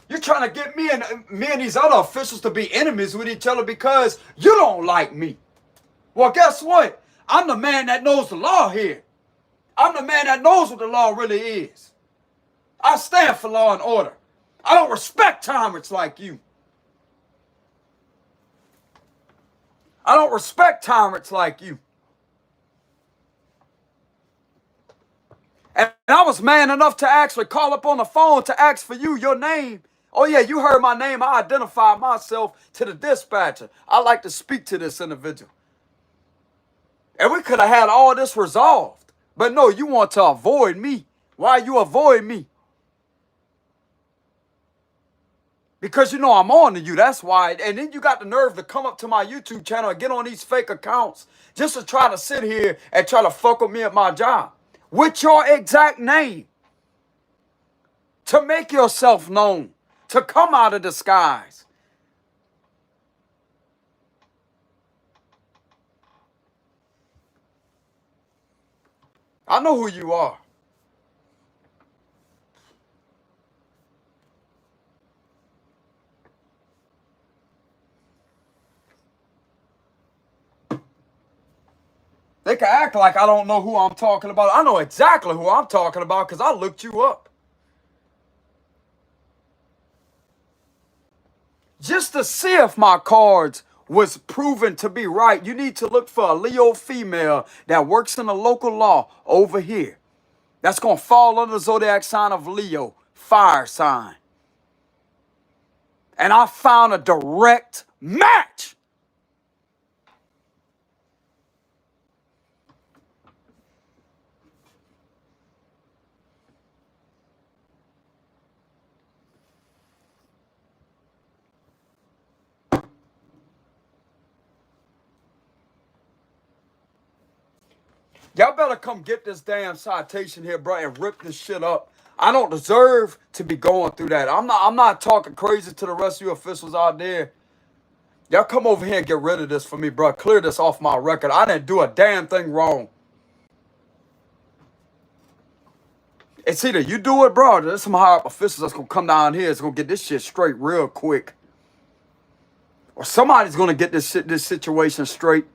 You're trying to get me and these other officials to be enemies with each other because you don't like me. Well, guess what? I'm the man that knows the law here. I'm the man that knows what the law really is. I stand for law and order. I don't respect tyrants like you. I don't respect tyrants like you. And I was man enough to actually call up on the phone to ask for you, your name. Oh yeah, you heard my name. I identified myself to the dispatcher. I like to speak to this individual. And we could have had all this resolved. But no, you want to avoid me. Why you avoid me? Because you know I'm on to you, that's why. And then you got the nerve to come up to my YouTube channel and get on these fake accounts just to try to sit here and try to fuck with me at my job. With your exact name. To make yourself known. To come out of disguise. I know who you are. They can act like I don't know who I'm talking about. I know exactly who I'm talking about because I looked you up. Just to see if my cards was proven to be right, you need to look for a Leo female that works in the local law over here. That's going to fall under the zodiac sign of Leo, fire sign. And I found a direct match. Y'all better come get this damn citation here, bro, and rip this shit up. I don't deserve to be going through that. I'm not talking crazy to the rest of you officials out there. Y'all come over here and get rid of this for me, bro. Clear this off my record. I didn't do a damn thing wrong. It's either you do it, bro, or there's some higher up officials that's going to come down here. It's going to get this shit straight real quick. Or somebody's going to get this situation straight.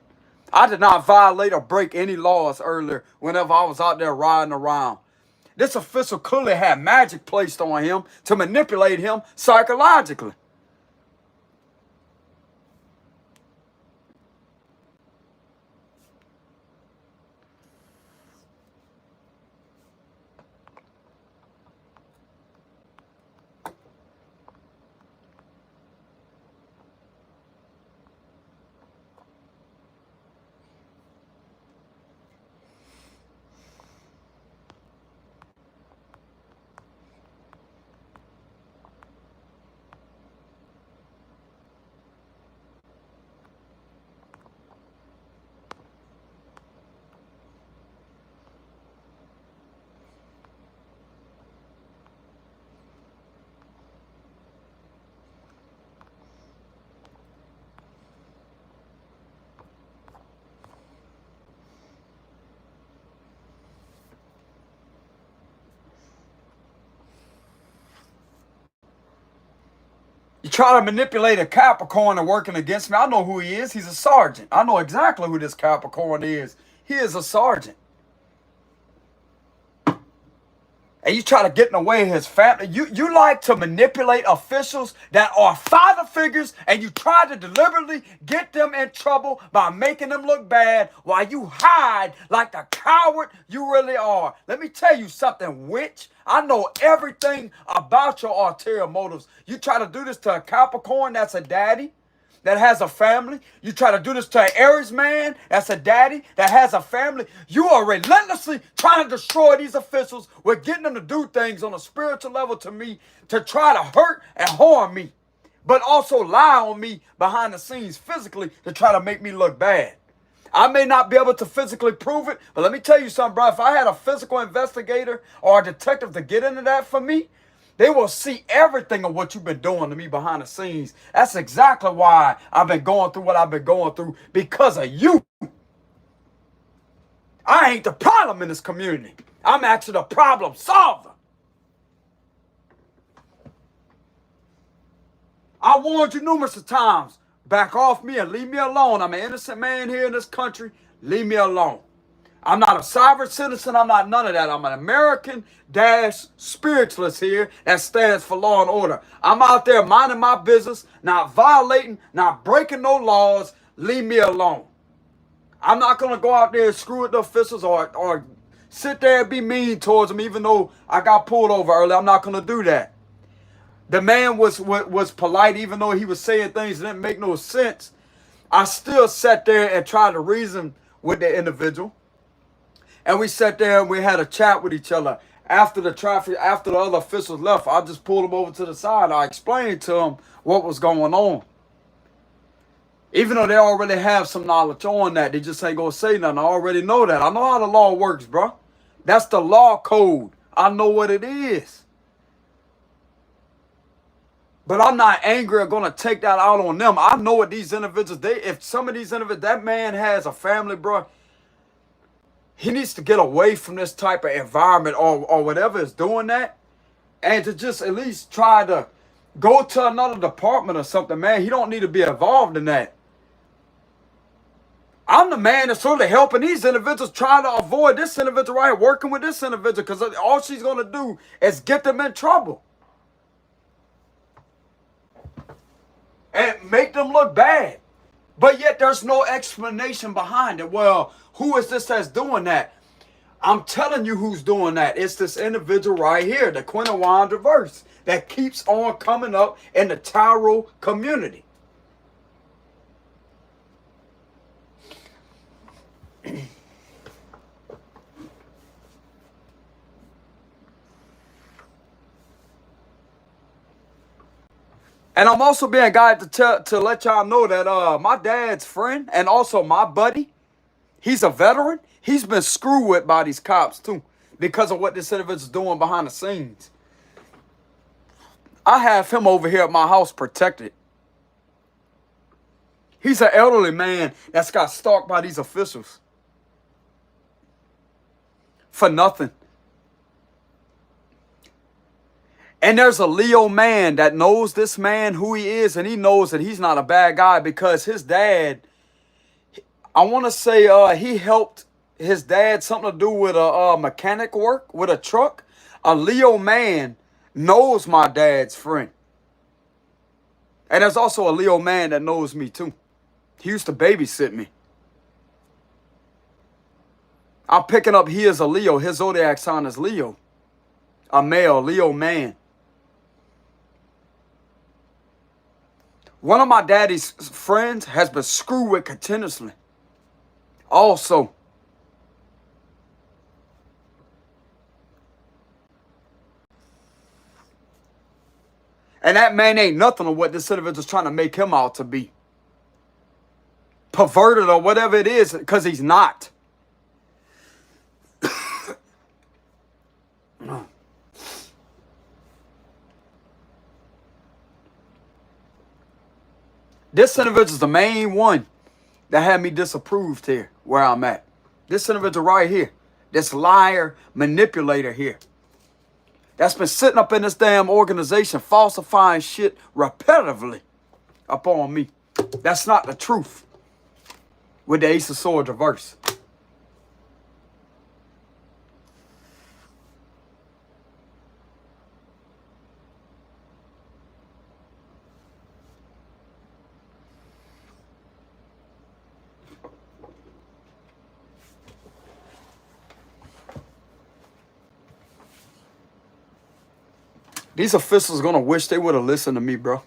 I did not violate or break any laws earlier whenever I was out there riding around. This official clearly had magic placed on him to manipulate him psychologically. You try to manipulate a Capricorn and working against me. I know who he is. He's a sergeant. I know exactly who this Capricorn is. He is a sergeant. And you try to get in the way of his family. You like to manipulate officials that are father figures, and you try to deliberately get them in trouble by making them look bad while you hide like the coward you really are. Let me tell you something, witch. I know everything about your ulterior motives. You try to do this to a Capricorn that's a daddy, that has a family. You try to do this to an Aries man that's a daddy that has a family. You are relentlessly trying to destroy these officials. We're getting them to do things on a spiritual level to me to try to hurt and harm me, but also lie on me behind the scenes physically to try to make me look bad. I may not be able to physically prove it, but let me tell you something, bro. If I had a physical investigator or a detective to get into that for me, they will see everything of what you've been doing to me behind the scenes. That's exactly why I've been going through what I've been going through, because of you. I ain't the problem in this community. I'm actually the problem solver. I warned you numerous times. Back off me and leave me alone. I'm an innocent man here in this country. Leave me alone. I'm not a sovereign citizen. I'm not none of that. I'm an American spiritualist here that stands for law and order. I'm out there minding my business, not violating, not breaking no laws. Leave me alone. I'm not going to go out there and screw with the officials or sit there and be mean towards them, even though I got pulled over earlier. I'm not going to do that. The man was polite, even though he was saying things that didn't make no sense. I still sat there and tried to reason with the individual. And we sat there and we had a chat with each other. After the other officials left, I just pulled him over to the side. I explained to him what was going on. Even though they already have some knowledge on that, they just ain't gonna say nothing. I already know that. I know how the law works, bro. That's the law code. I know what it is. But I'm not angry or gonna take that out on them. I know what these individuals, if some of these individuals, that man has a family, bro. He needs to get away from this type of environment or whatever is doing that. And to just at least try to go to another department or something, man. He don't need to be involved in that. I'm the man that's really helping these individuals, trying to avoid this individual right here, working with this individual, because all she's going to do is get them in trouble. And make them look bad. But yet there's no explanation behind it. Well, who is this that's doing that? I'm telling you who's doing that. It's this individual right here, the Queen of Wands reverse, that keeps on coming up in the tarot community. And I'm also being guided to let y'all know that my dad's friend and also my buddy, he's a veteran. He's been screwed with by these cops too because of what this individual's doing behind the scenes. I have him over here at my house protected. He's an elderly man that's got stalked by these officials for nothing. And there's a Leo man that knows this man, who he is, and he knows that he's not a bad guy because his dad, I want to say he helped his dad something to do with a mechanic work with a truck. A Leo man knows my dad's friend. And there's also a Leo man that knows me too. He used to babysit me. I'm picking up he is a Leo. His zodiac sign is Leo. A male, Leo man. One of my daddy's friends has been screwed with continuously. Also. And that man ain't nothing of what this individual's trying to make him out to be. Perverted or whatever it is, because he's not. This individual is the main one that had me disapproved here, where I'm at. This individual right here, this liar manipulator here, that's been sitting up in this damn organization falsifying shit repetitively up on me. That's not the truth. With the Ace of Swords reverse. These officials are going to wish they would have listened to me, bro.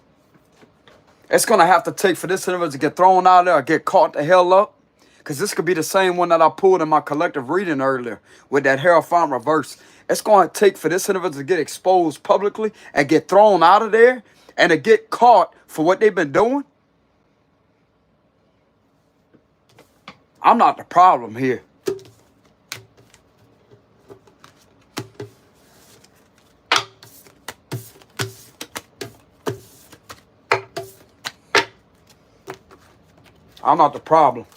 It's going to have to take for this individual to get thrown out of there or get caught the hell up. Because this could be the same one that I pulled in my collective reading earlier with that Hierophant reverse. It's going to take for this individual to get exposed publicly and get thrown out of there and to get caught for what they've been doing. I'm not the problem here. I'm not the problem.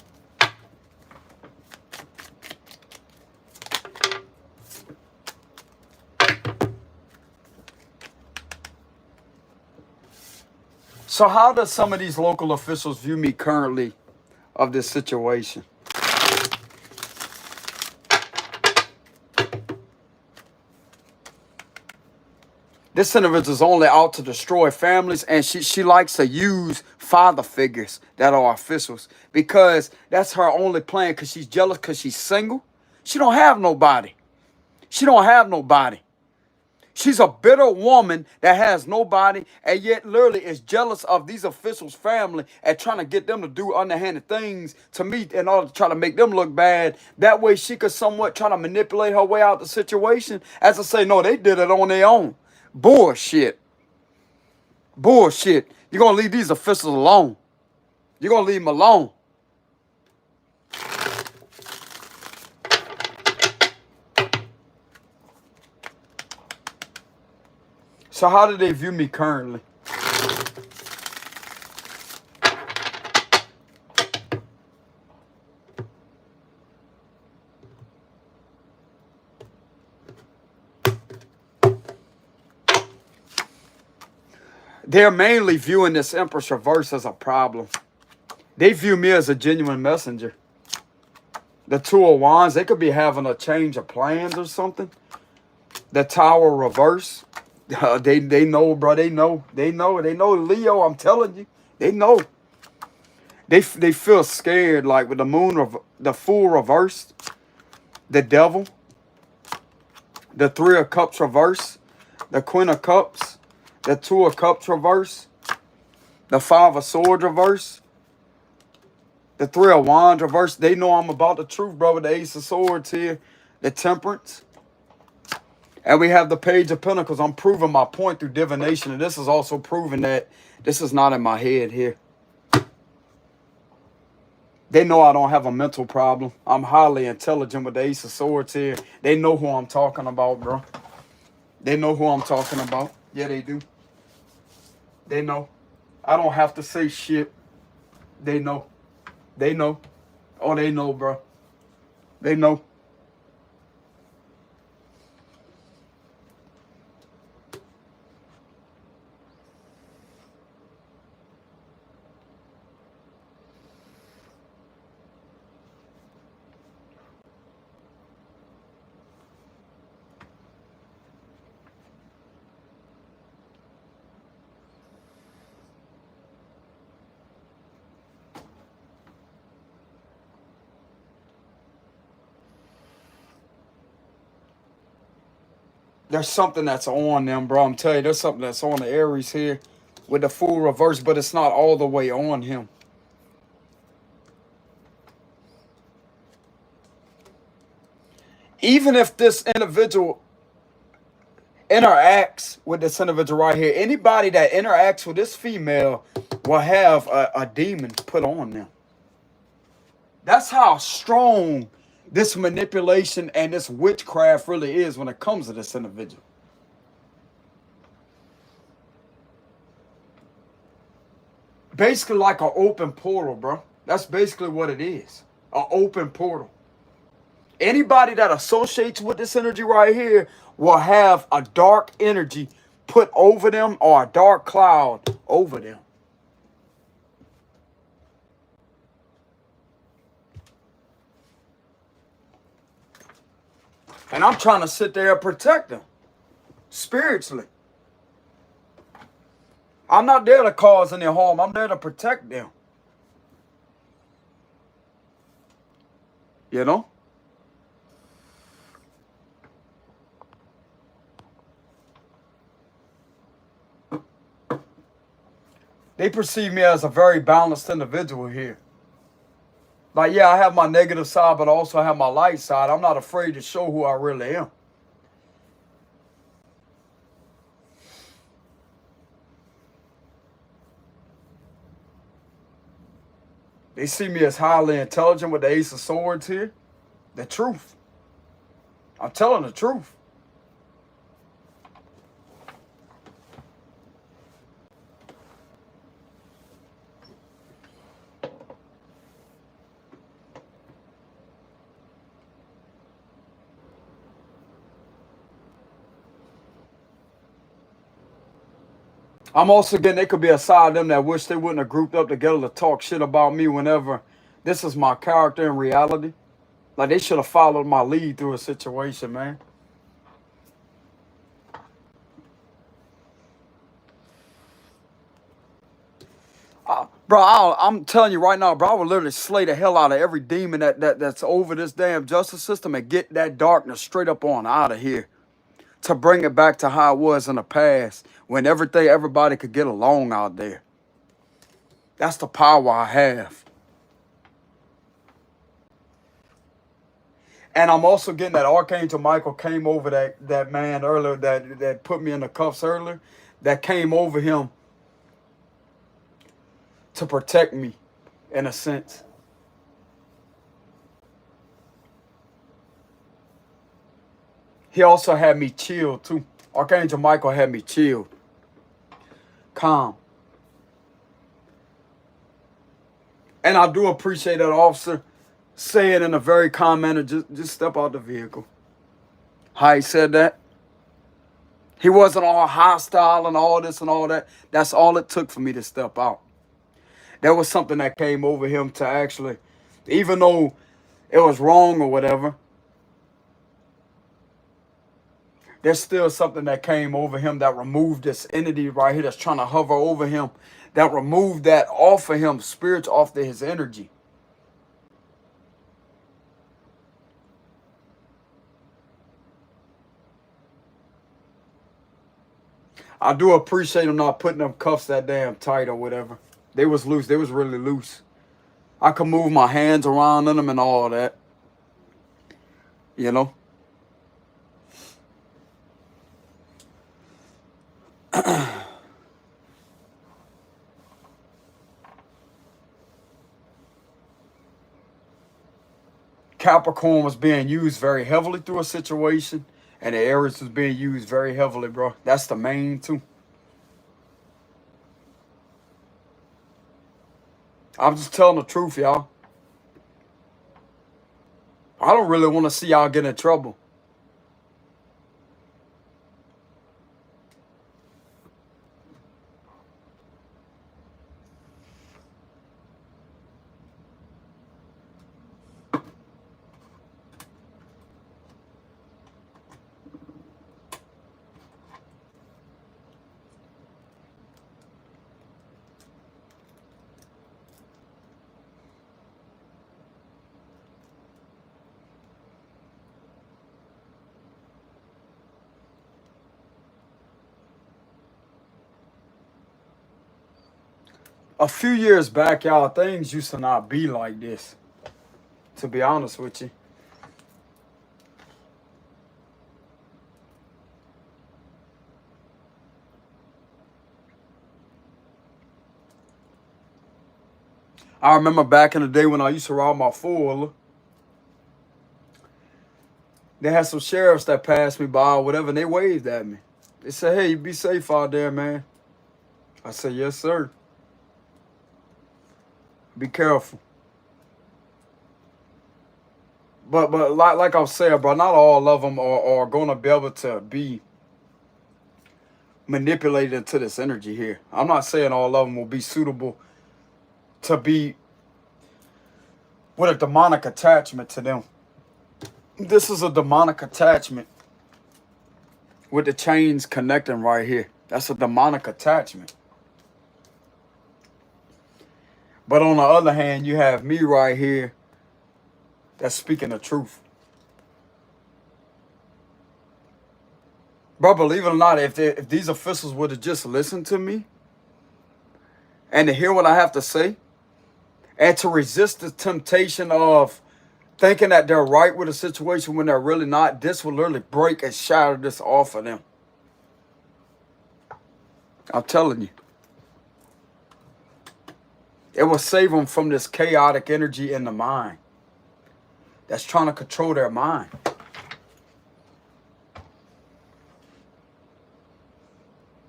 So how does some of these local officials view me currently of this situation? This individual is only out to destroy families, and she likes to use father figures that are officials because that's her only plan, because she's jealous because she's single. She don't have nobody. She don't have nobody. She's a bitter woman that has nobody, and yet literally is jealous of these officials' family and trying to get them to do underhanded things to me in order to try to make them look bad. That way she could somewhat try to manipulate her way out the situation. As I say, no, they did it on their own. Bullshit. Bullshit. You're going to leave these officials alone. You're going to leave them alone. So how do they view me currently? They're mainly viewing this Empress reverse as a problem. They view me as a genuine messenger. The Two of Wands, they could be having a change of plans or something. The Tower reverse. They know, bro. They know Leo, I'm telling you. They know. They feel scared, like with the moon, the Fool reversed, the Devil, the Three of Cups reverse, the Queen of Cups, the Two of Cups reverse, the Five of Swords reverse, the Three of Wands reverse. They know I'm about the truth, bro. With the Ace of Swords here, the Temperance. And we have the Page of Pentacles. I'm proving my point through divination. And this is also proving that this is not in my head here. They know I don't have a mental problem. I'm highly intelligent with the Ace of Swords here. They know who I'm talking about, bro. They know who I'm talking about. Yeah, they do. They know. I don't have to say shit. They know. They know. Oh, they know, bro. They know. There's something that's on them, bro. I'm telling you, there's something that's on the Aries here with the Fool reverse, but it's not all the way on him. Even if this individual interacts with this individual right here, anybody that interacts with this female will have a demon put on them. That's how strong this manipulation and this witchcraft really is when it comes to this individual. Basically like an open portal, bro. That's basically what it is. An open portal. Anybody that associates with this energy right here will have a dark energy put over them or a dark cloud over them. And I'm trying to sit there and protect them spiritually. I'm not there to cause any harm. I'm there to protect them. You know? They perceive me as a very balanced individual here. Like, yeah, I have my negative side, but also I have my light side. I'm not afraid to show who I really am. They see me as highly intelligent with the Ace of Swords here. The truth. I'm telling the truth. I'm also getting, there could be a side of them that wish they wouldn't have grouped up together to talk shit about me whenever this is my character in reality. Like, they should have followed my lead through a situation, man. Bro, I'm telling you right now, bro, I would literally slay the hell out of every demon that's over this damn justice system and get that darkness straight up on out of here. To bring it back to how it was in the past when everybody could get along out there. That's the power I have. And I'm also getting that Archangel Michael came over that man earlier that put me in the cuffs earlier. That came over him to protect me, in a sense. He also had me chill too. Archangel Michael had me chill. Calm. And I do appreciate that officer saying in a very calm manner, just step out the vehicle. How he said that. He wasn't all hostile and all this and all that. That's all it took for me to step out. There was something that came over him to actually, even though it was wrong or whatever, there's still something that came over him that removed this entity right here that's trying to hover over him, that removed that off of him, spirits off of his energy. I do appreciate him not putting them cuffs that damn tight or whatever. They was loose. They was really loose. I could move my hands around in them and all that. You know? Capricorn was being used very heavily through a situation, and the Aries was being used very heavily, bro. That's the main two. I'm just telling the truth, y'all. I don't really want to see y'all get in trouble. A few years back, y'all, things used to not be like this. To be honest with you. I remember back in the day when I used to ride my four-wheeler. They had some sheriffs that passed me by or whatever, and they waved at me. They said, hey, you be safe out there, man. I said, yes, sir. Be careful. But like I was saying, bro, not all of them are going to be able to be manipulated into this energy here. I'm not saying all of them will be suitable to be with a demonic attachment to them. This is a demonic attachment with the chains connecting right here. That's a demonic attachment. But on the other hand, you have me right here that's speaking the truth. Bro, believe it or not, if these officials would have just listened to me and to hear what I have to say, and to resist the temptation of thinking that they're right with a situation when they're really not, this will literally break and shatter this off of them. I'm telling you. It will save them from this chaotic energy in the mind that's trying to control their mind.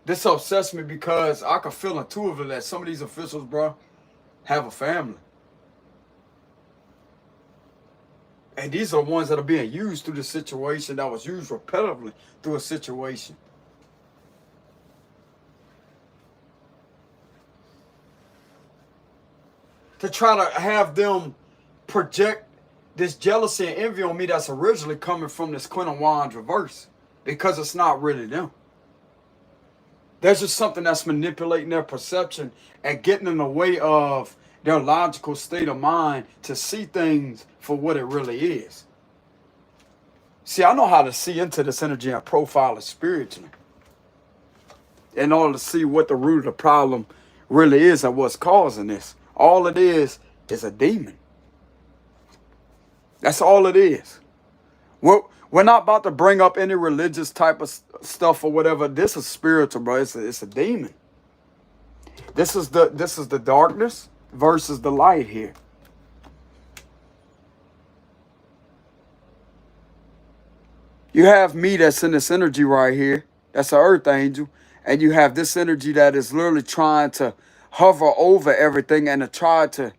This upsets me because I can feel intuitively that some of these officials, bro, have a family. And these are the ones that are being used through the situation that was used repetitively through a situation. To try to have them project this jealousy and envy on me that's originally coming from this Queen of Wands reverse. Because it's not really them. There's just something that's manipulating their perception and getting in the way of their logical state of mind to see things for what it really is. See, I know how to see into this energy and profile it spiritually in order to see what the root of the problem really is and what's causing this. All it is a demon. That's all it is. We're not about to bring up any religious type of stuff or whatever. This is spiritual, bro. It's a demon. This is the darkness versus the light here. You have me that's in this energy right here. That's an earth angel. And you have this energy that is literally trying to hover over everything and to try to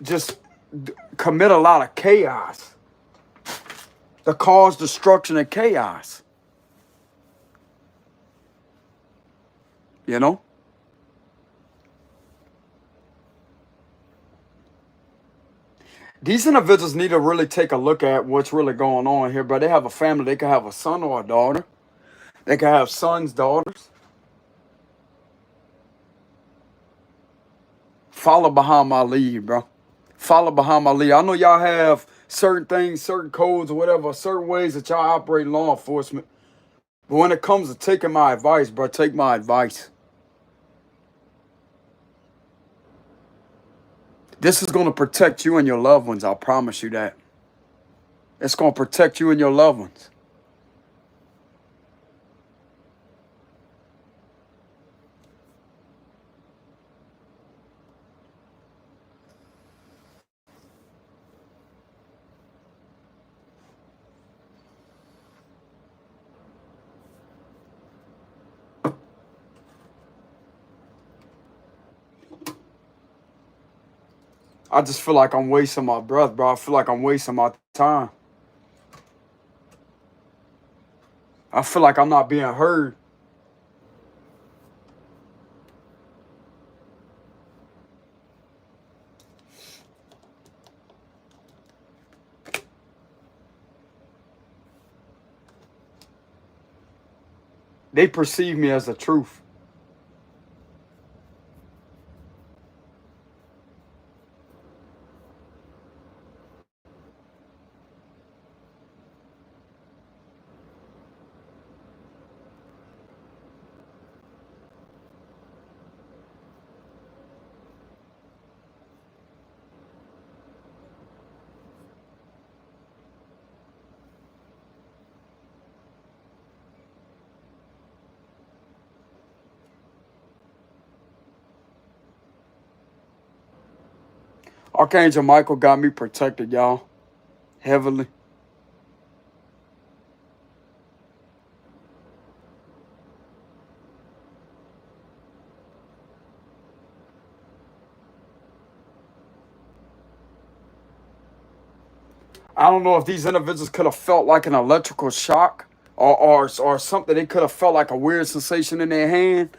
just commit a lot of chaos. To cause destruction and chaos. You know? These individuals need to really take a look at what's really going on here. But they have a family. They can have a son or a daughter. They can have sons, daughters. Follow behind my lead, bro. Follow behind my lead. I know y'all have certain things, certain codes or whatever, certain ways that y'all operate in law enforcement. But when it comes to taking my advice, bro, take my advice. This is going to protect you and your loved ones. I promise you that. It's going to protect you and your loved ones. I just feel like I'm wasting my breath, bro. I feel like I'm wasting my time. I feel like I'm not being heard. They perceive me as the truth. Archangel Michael got me protected, y'all. Heavily. I don't know if these individuals could have felt like an electrical shock or something. They could have felt like a weird sensation in their hand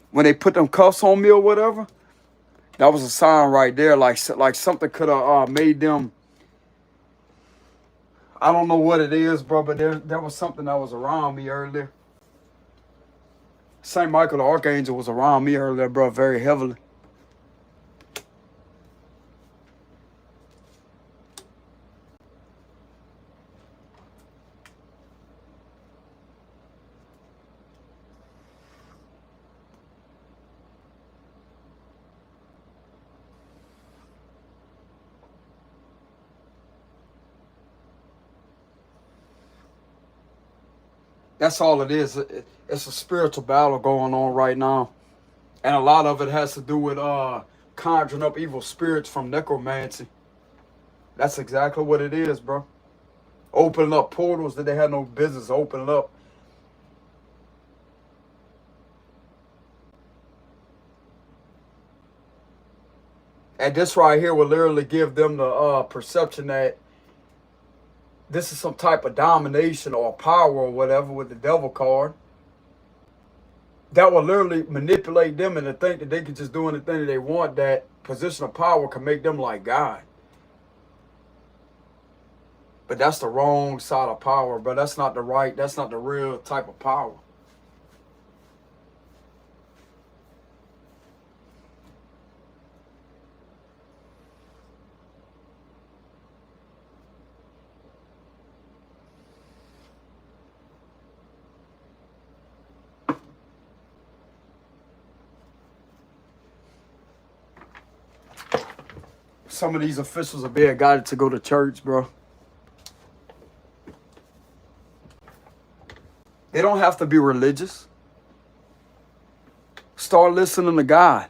when they put them cuffs on me or whatever. That was a sign right there, like something could have made them. I don't know what it is, bro, but there was something that was around me earlier. Saint Michael the Archangel was around me earlier, bro, very heavily. That's all it is. It's a spiritual battle going on right now. And a lot of it has to do with conjuring up evil spirits from necromancy. That's exactly what it is, bro. Opening up portals that they had no business opening up. And this right here will literally give them the perception that this is some type of domination or power or whatever with the devil card. That will literally manipulate them into think that they can just do anything that they want. That position of power can make them like God. But that's the wrong side of power, but that's not the real type of power. Some of these officials are being guided to go to church, bro. They don't have to be religious. Start listening to God.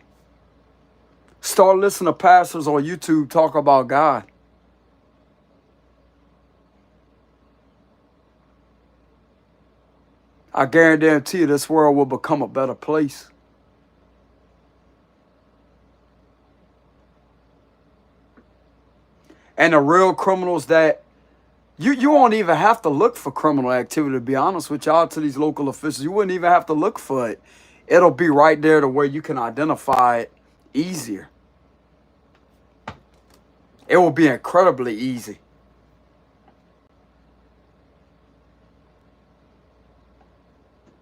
Start listening to pastors on YouTube talk about God. I guarantee you this world will become a better place. And the real criminals that you won't even have to look for criminal activity, to be honest with y'all, to these local officials. You wouldn't even have to look for it. It'll be right there to where you can identify it easier. It will be incredibly easy.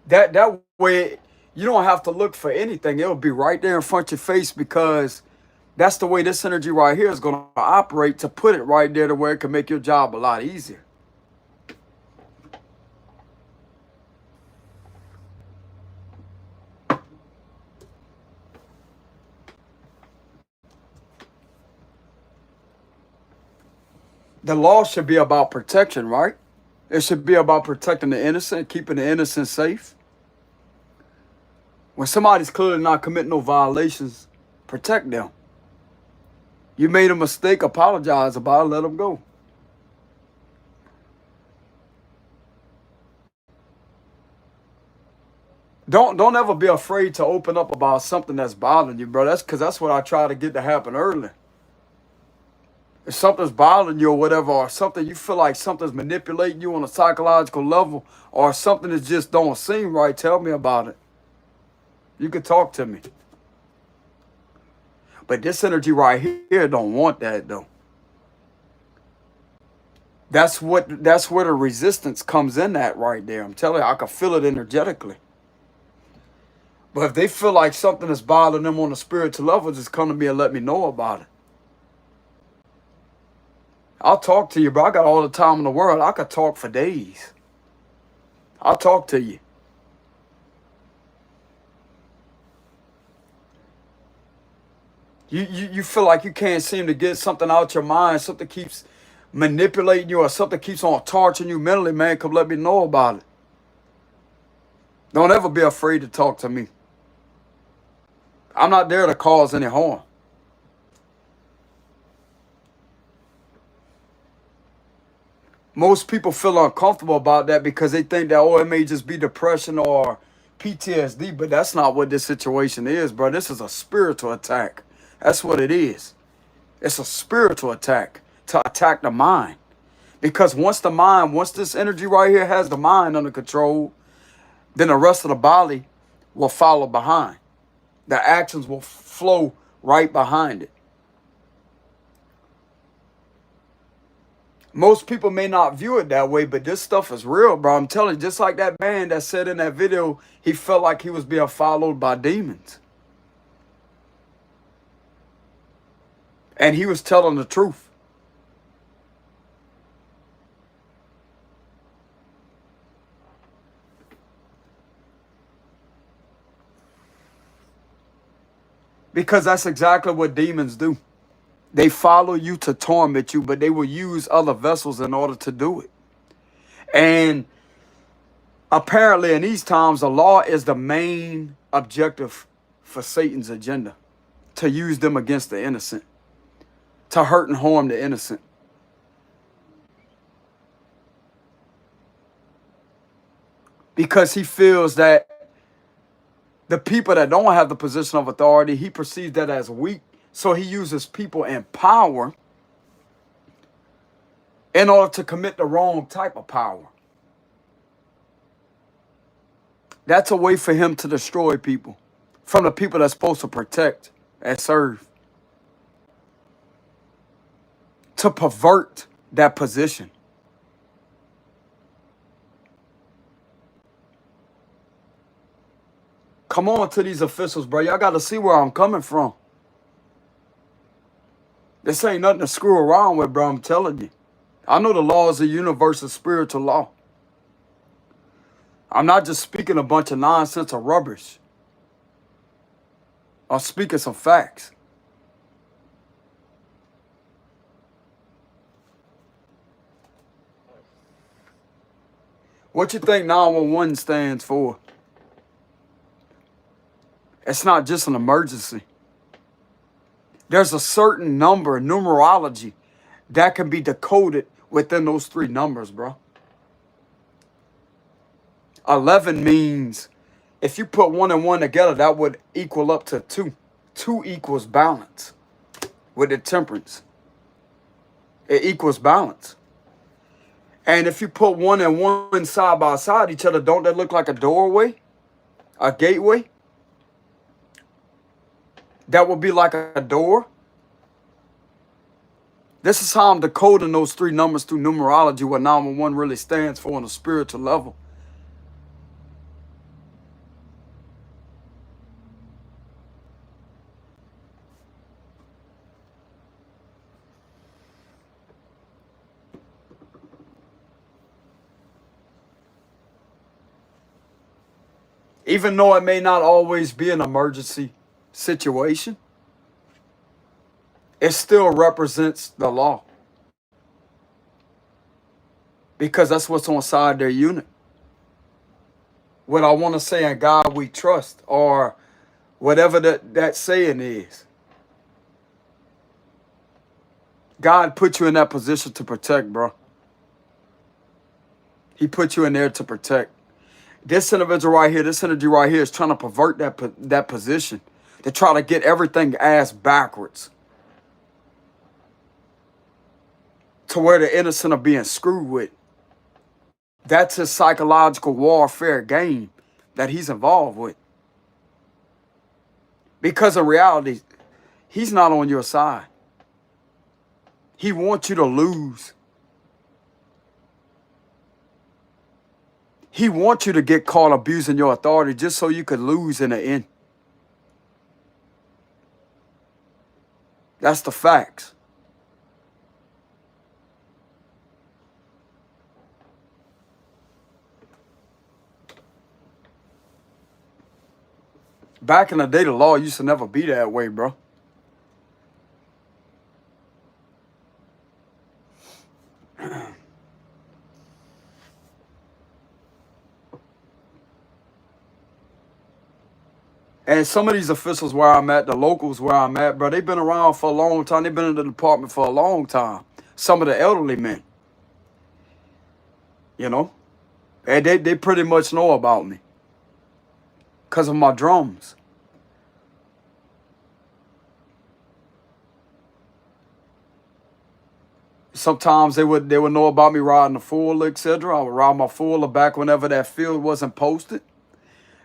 That way you don't have to look for anything. It'll be right there in front of your face, because that's the way this energy right here is going to operate, to put it right there to where it can make your job a lot easier. The law should be about protection, right? It should be about protecting the innocent, keeping the innocent safe. When somebody's clearly not committing no violations, protect them. You made a mistake, apologize about it, let them go. Don't ever be afraid to open up about something that's bothering you, bro. That's because that's what I try to get to happen early. If something's bothering you or whatever, or something you feel like something's manipulating you on a psychological level, or something that just don't seem right, tell me about it. You can talk to me. But this energy right here don't want that, though. That's where the resistance comes in at right there. I'm telling you, I can feel it energetically. But if they feel like something is bothering them on a spiritual level, just come to me and let me know about it. I'll talk to you, bro. I got all the time in the world. I could talk for days. I'll talk to you. You feel like you can't seem to get something out your mind, something keeps manipulating you, or something keeps on torturing you mentally, man, come let me know about it. Don't ever be afraid to talk to me. I'm not there to cause any harm. Most people feel uncomfortable about that because they think that, oh, it may just be depression or PTSD, but that's not what this situation is, bro. This is a spiritual attack. That's what it is. It's a spiritual attack to attack the mind. Because once this energy right here has the mind under control, then the rest of the body will follow behind. The actions will flow right behind it. Most people may not view it that way, but this stuff is real, bro. I'm telling you, just like that man that said in that video, he felt like he was being followed by demons. And he was telling the truth. Because that's exactly what demons do. They follow you to torment you, but they will use other vessels in order to do it. And Apparently, in these times, the law is the main objective for Satan's agenda, to use them against the innocent, to hurt and harm the innocent. Because he feels that the people that don't have the position of authority, he perceives that as weak. So he uses people in power in order to commit the wrong type of power. That's a way for him to destroy people from the people that's supposed to protect and serve. To pervert that position. Come on to these officials, bro. Y'all got to see where I'm coming from. This ain't nothing to screw around with, bro. I'm telling you. I know the law is a universal spiritual law. I'm not just speaking a bunch of nonsense or rubbish. I'm speaking some facts. What you think 911 stands for? It's not just an emergency. There's a certain number, numerology, that can be decoded within those 3 numbers, bro. 11 means if you put 1 and 1 together, that would equal up to 2. 2 equals balance with the temperance. It equals balance. And if you put 1 and 1 side by side each other, don't they look like a doorway? A gateway? That would be like a door. This is how I'm decoding those 3 numbers through numerology, what 911 really stands for on a spiritual level. Even though it may not always be an emergency situation, it still represents the law. Because that's what's on side their unit. What I want to say, in God we trust, or whatever that saying is. God put you in that position to protect, bro. He put you in there to protect. This individual right here, this energy right here is trying to pervert that position. To try to get everything ass backwards. To where the innocent are being screwed with. That's his psychological warfare game that he's involved with. Because in reality, he's not on your side. He wants you to lose. He wants you to get caught abusing your authority just so you could lose in the end. That's the facts. Back in the day, the law used to never be that way, bro. And some of these officials where I'm at, the locals where I'm at, bro, they've been around for a long time. They've been in the department for a long time. Some of the elderly men. You know? And they pretty much know about me. Because of my drums. Sometimes they would know about me riding the full, etc. I would ride my full back whenever that field wasn't posted.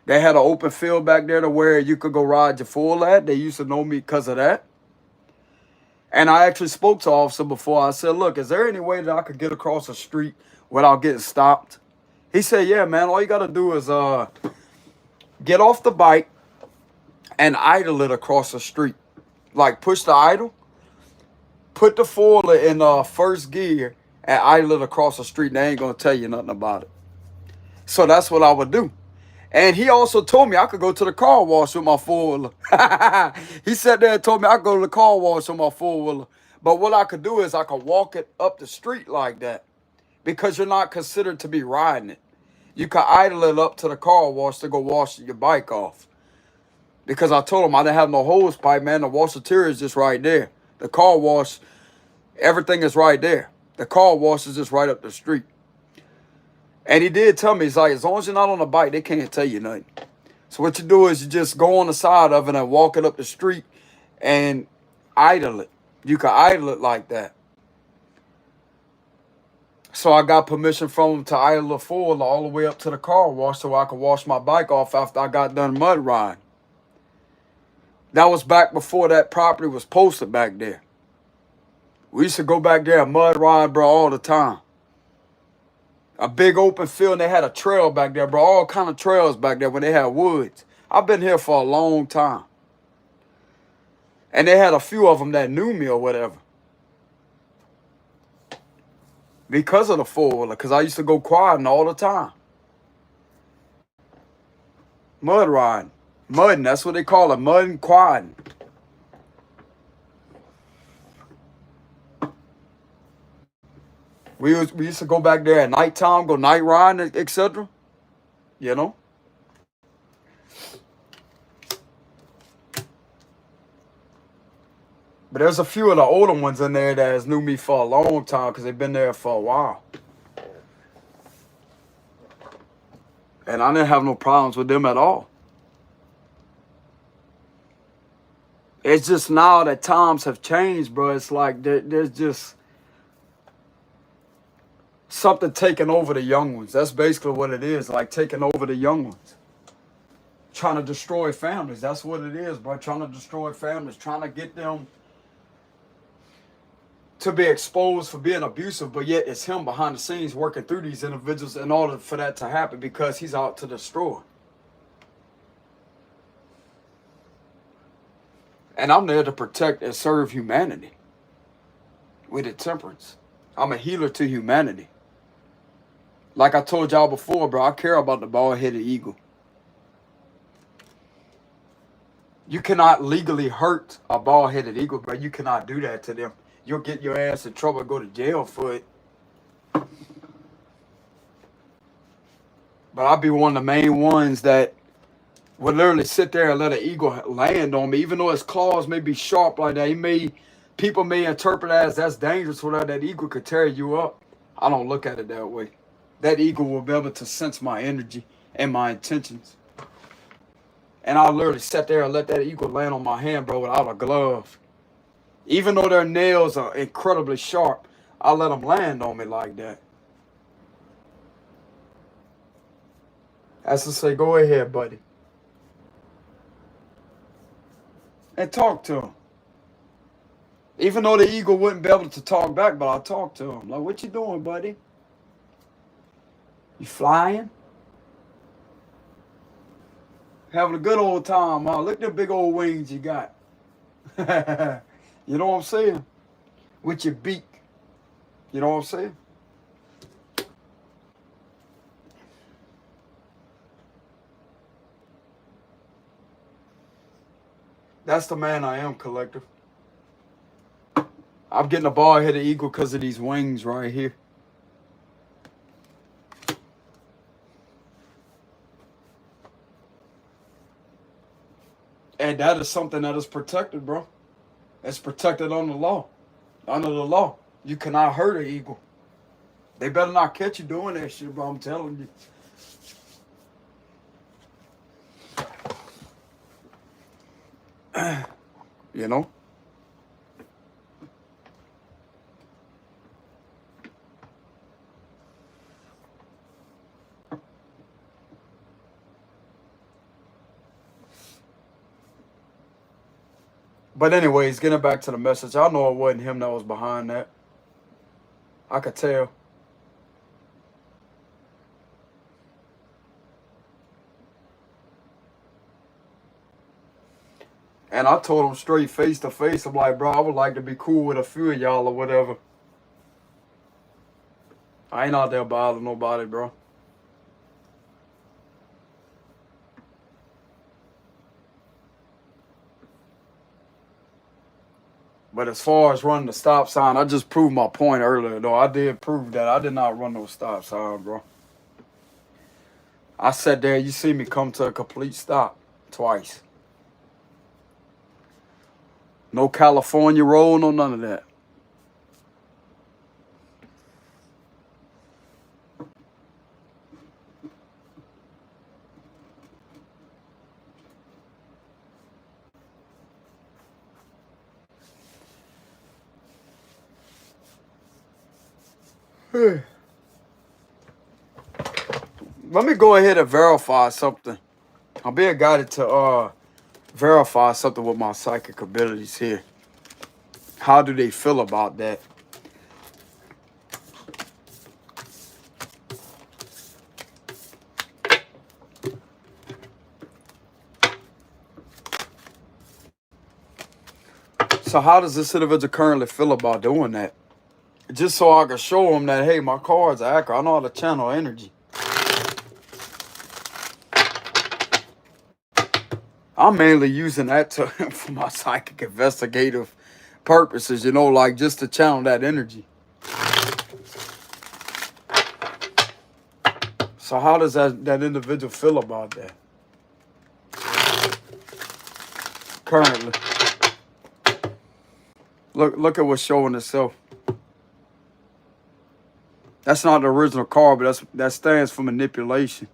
They had an open field back there to where you could go ride your full at. They used to know me because of that. And I actually spoke to an officer before. I said, look, is there any way that I could get across the street without getting stopped? He said, yeah, man, all you got to do is get off the bike and idle it across the street. Like push the idle, put the full in first gear and idle it across the street. And they ain't going to tell you nothing about it. So that's what I would do. And he also told me I could go to the car wash with my four-wheeler. He sat there and told me I could go to the car wash with my four-wheeler. But what I could do is I could walk it up the street like that. Because you're not considered to be riding it. You can idle it up to the car wash to go wash your bike off. Because I told him I didn't have no hose pipe, man. The washateer is just right there. The car wash, everything is right there. The car wash is just right up the street. And he did tell me, he's like, as long as you're not on the bike, they can't tell you nothing. So what you do is you just go on the side of it and walk it up the street and idle it. You can idle it like that. So I got permission from him to idle the four-wheeler all the way up to the car wash so I could wash my bike off after I got done mud riding. That was back before that property was posted back there. We used to go back there and mud ride, bro, all the time. A big open field, and they had a trail back there, bro. All kind of trails back there when they had woods. I've been here for a long time. And they had a few of them that knew me or whatever. Because of the four-wheeler, because I used to go quadding all the time. Mud riding. Mudding, that's what they call it, mudding, quadding. We used to go back there at nighttime, go night riding, etc. You know? But there's a few of the older ones in there that has knew me for a long time because they've been there for a while. And I didn't have no problems with them at all. It's just now that times have changed, bro. It's like there's just something taking over the young ones. That's basically what it is, like taking over the young ones. Trying to destroy families. That's what it is, bro. Trying to destroy families. Trying to get them to be exposed for being abusive, but yet it's him behind the scenes working through these individuals in order for that to happen because he's out to destroy. And I'm there to protect and serve humanity with a temperance. I'm a healer to humanity. Like I told y'all before, bro, I care about the bald-headed eagle. You cannot legally hurt a bald-headed eagle, bro. You cannot do that to them. You'll get your ass in trouble and go to jail for it. But I'll be one of the main ones that would literally sit there and let an eagle land on me, even though its claws may be sharp like that. People may interpret it as that's dangerous for that eagle could tear you up. I don't look at it that way. That eagle will be able to sense my energy and my intentions. And I'll literally sit there and let that eagle land on my hand, bro, without a glove. Even though their nails are incredibly sharp, I'll let them land on me like that. As to say, go ahead, buddy. And talk to him. Even though the eagle wouldn't be able to talk back, but I'll talk to him. Like, what you doing, buddy? You flying? Having a good old time, huh? Look at the big old wings you got. You know what I'm saying? With your beak. You know what I'm saying? That's the man I am, collective. I'm getting a bald-headed eagle because of these wings right here. And that is something that is protected, bro. It's protected under the law. Under the law. You cannot hurt an eagle. They better not catch you doing that shit, bro. I'm telling you. You know? But anyways, getting back to the message, I know it wasn't him that was behind that. I could tell. And I told him straight face to face, I'm like, bro, I would like to be cool with a few of y'all or whatever. I ain't out there bothering nobody, bro. But as far as running the stop sign, I just proved my point earlier, though. I did prove that. I did not run no stop sign, bro. I sat there, you see me come to a complete stop twice. No California roll, no none of that. Let me go ahead and verify something. I'm being guided to verify something with my psychic abilities here. How do they feel about that? So how does this individual currently feel about doing that? Just so I can show them that, hey, my cards are accurate. I know how to channel energy. I'm mainly using that to for my psychic investigative purposes, you know, like just to channel that energy. So how does that individual feel about that currently? Look at what's showing itself. That's not the original card, but that stands for manipulation.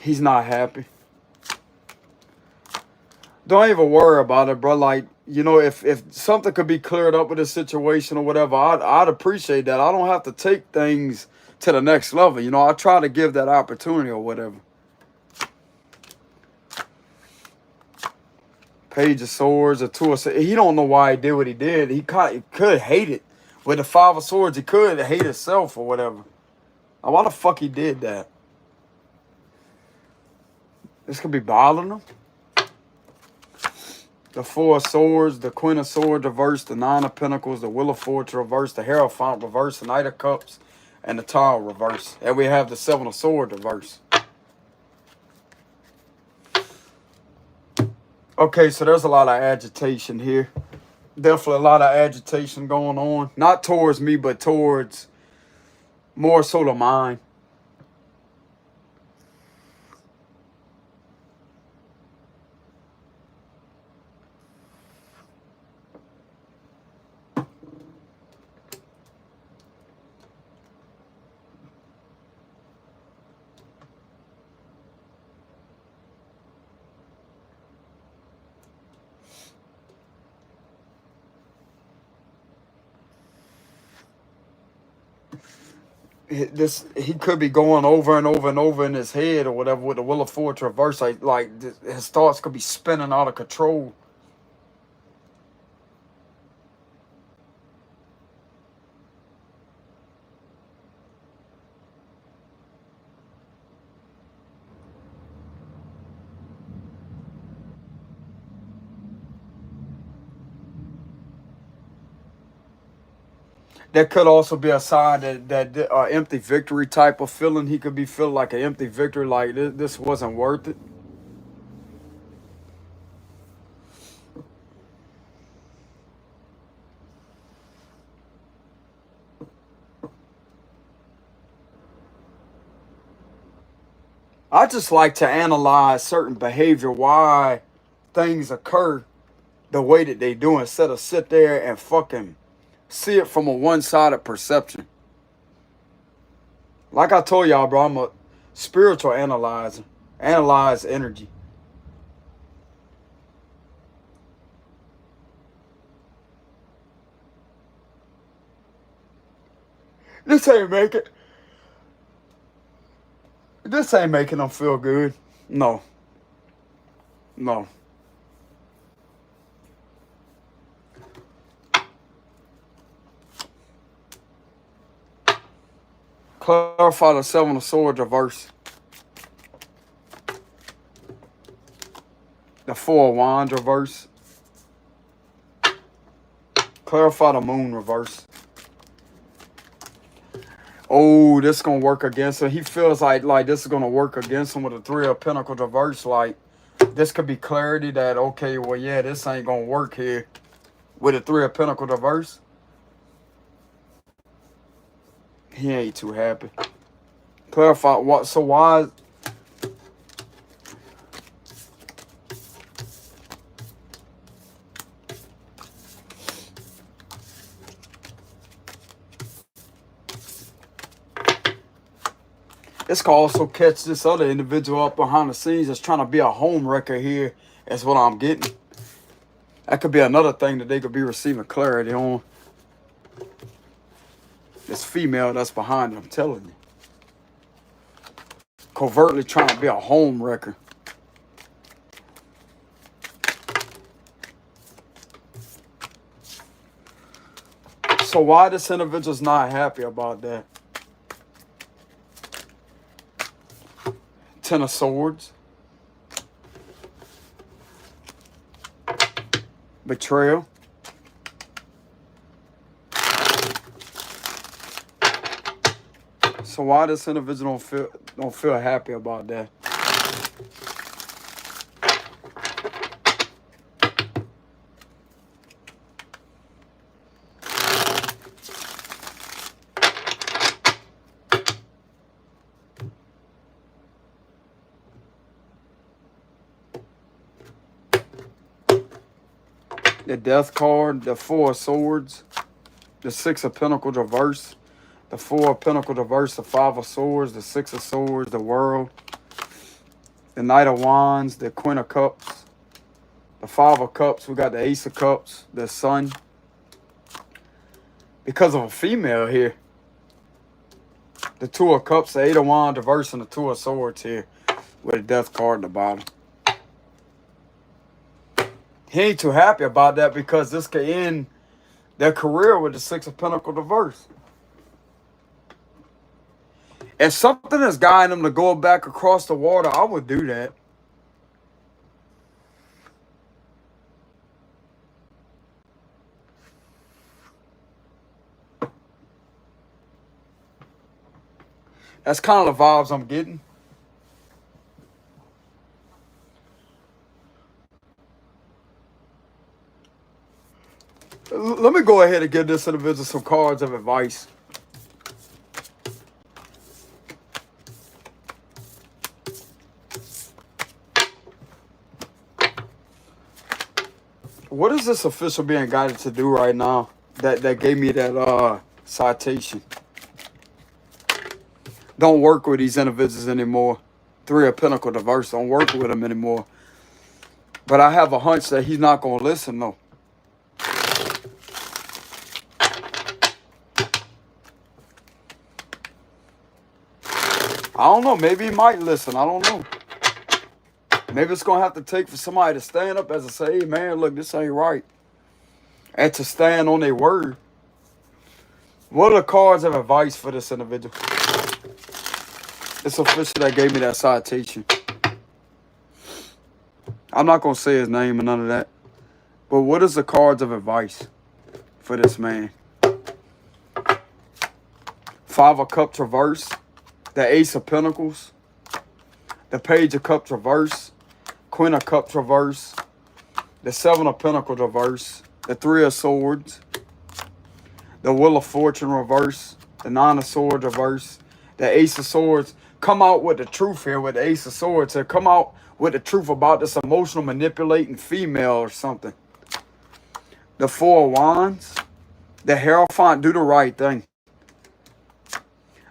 He's not happy. Don't even worry about it, bro. Like, you know, if something could be cleared up with this situation or whatever, I'd appreciate that. I don't have to take things to the next level. You know, I try to give that opportunity or whatever. Page of Swords, or Two of Swords. He don't know why he did what he did. He could hate it. With the Five of Swords, he could hate himself or whatever. Now, why the fuck he did that? This could be bothering him. The Four of Swords, the Queen of Swords reversed, the Nine of Pentacles, the Wheel of Fortune reversed, the Hierophant reversed, the Knight of Cups, and the Tower reversed. And we have the Seven of Swords reversed. Okay, so there's a lot of agitation here. Definitely a lot of agitation going on. Not towards me, but towards more so the mind. He could be going over and over and over in his head or whatever with the Wheel of Fortune reverse. Like his thoughts could be spinning out of control. That could also be a sign that empty victory type of feeling. He could be feeling like an empty victory, like this wasn't worth it. I just like to analyze certain behavior, why things occur the way that they do, instead of sit there and fucking see it from a one-sided perception. Like I told y'all, bro, I'm a spiritual analyzer. Analyze energy. This ain't making them feel good. No. No. Clarify the Seven of Swords reverse. The Four of Wands reverse. Clarify the Moon reverse. Oh, this is gonna work against him. He feels like this is gonna work against him with the Three of Pentacles reverse. Like this could be clarity that, okay, well, yeah, this ain't gonna work here with the Three of Pentacles reverse. He ain't too happy. Clarify what, so why? This could also catch this other individual up behind the scenes that's trying to be a home wrecker here. That's what I'm getting. That could be another thing that they could be receiving clarity on. This female that's behind it, I'm telling you. Covertly trying to be a home wrecker. So why this individual's not happy about that? Ten of Swords. Betrayal. So why this individual don't feel happy about that? The Death card, the Four of Swords, the Six of Pentacles reverse, the Four of Pentacles reverse, the Five of Swords, the Six of Swords, the World, the Knight of Wands, the Queen of Cups, the Five of Cups, we got the Ace of Cups, the Sun. Because of a female here. The Two of Cups, the Eight of Wands reverse, and the Two of Swords here with a Death card at the bottom. He ain't too happy about that because this could end their career with the Six of Pentacles reverse. If something is guiding them to go back across the water, I would do that. That's kind of the vibes I'm getting. Let me go ahead and give this individual some cards of advice. What is this official being guided to do right now that gave me that citation? Don't work with these individuals anymore. Three of Pentacles reverse. Don't work with them anymore. But I have a hunch that he's not going to listen, though. I don't know. Maybe he might listen. I don't know. Maybe it's going to have to take for somebody to stand up as a say, hey, man, look, this ain't right. And to stand on their word. What are the cards of advice for this individual? It's official that gave me that citation. I'm not going to say his name and none of that. But what is the cards of advice for this man? Five of Cups reverse. The Ace of Pentacles. The Page of Cups reverse. Queen of Cups reverse. The Seven of Pentacles reverse. The Three of Swords. The Wheel of Fortune reverse. The Nine of Swords reverse. The Ace of Swords. Come out with the truth here with the Ace of Swords. To come out with the truth about this emotional manipulating female or something. The Four of Wands. The Hierophant, do the right thing.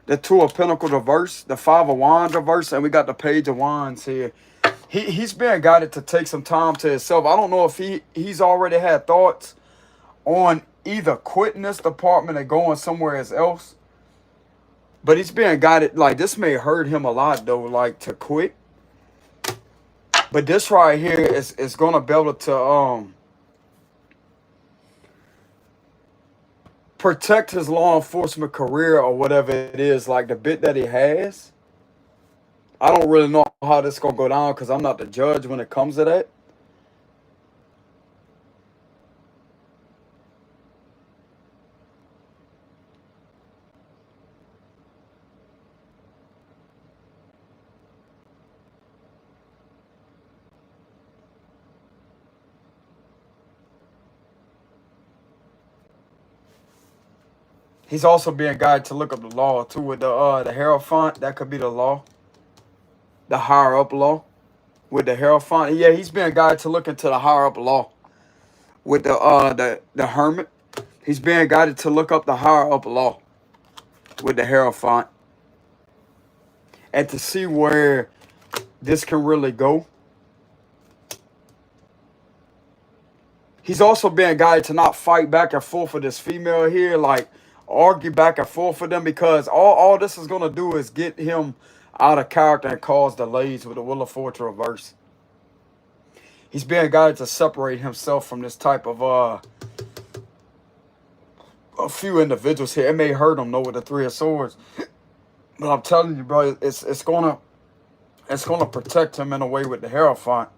The Two of Pentacles reverse. The Five of Wands reverse. And we got the Page of Wands here. He's being guided to take some time to himself. I don't know if he's already had thoughts on either quitting this department and going somewhere else. But he's being guided, like, this may hurt him a lot, though, like, to quit. But this right here is going to be able to protect his law enforcement career or whatever it is, like the bit that he has. I don't really know how this is going to go down because I'm not the judge when it comes to that. He's also being guided to look up the law too with the Hierophant. That could be the law, the higher up law with the Hierophant. Yeah, he's being guided to look into the higher up law with the Hermit. He's being guided to look up the higher up law with the Hierophant and to see where this can really go. He's also being guided to not fight back and forth with this female here, like argue back and forth with them, because all this is going to do is get him out of character and cause delays with the Wheel of Fortune reverse. He's being guided to separate himself from this type of a few individuals here. It may hurt him though with the Three of Swords, but I'm telling you, bro, it's gonna protect him in a way with the Hierophant.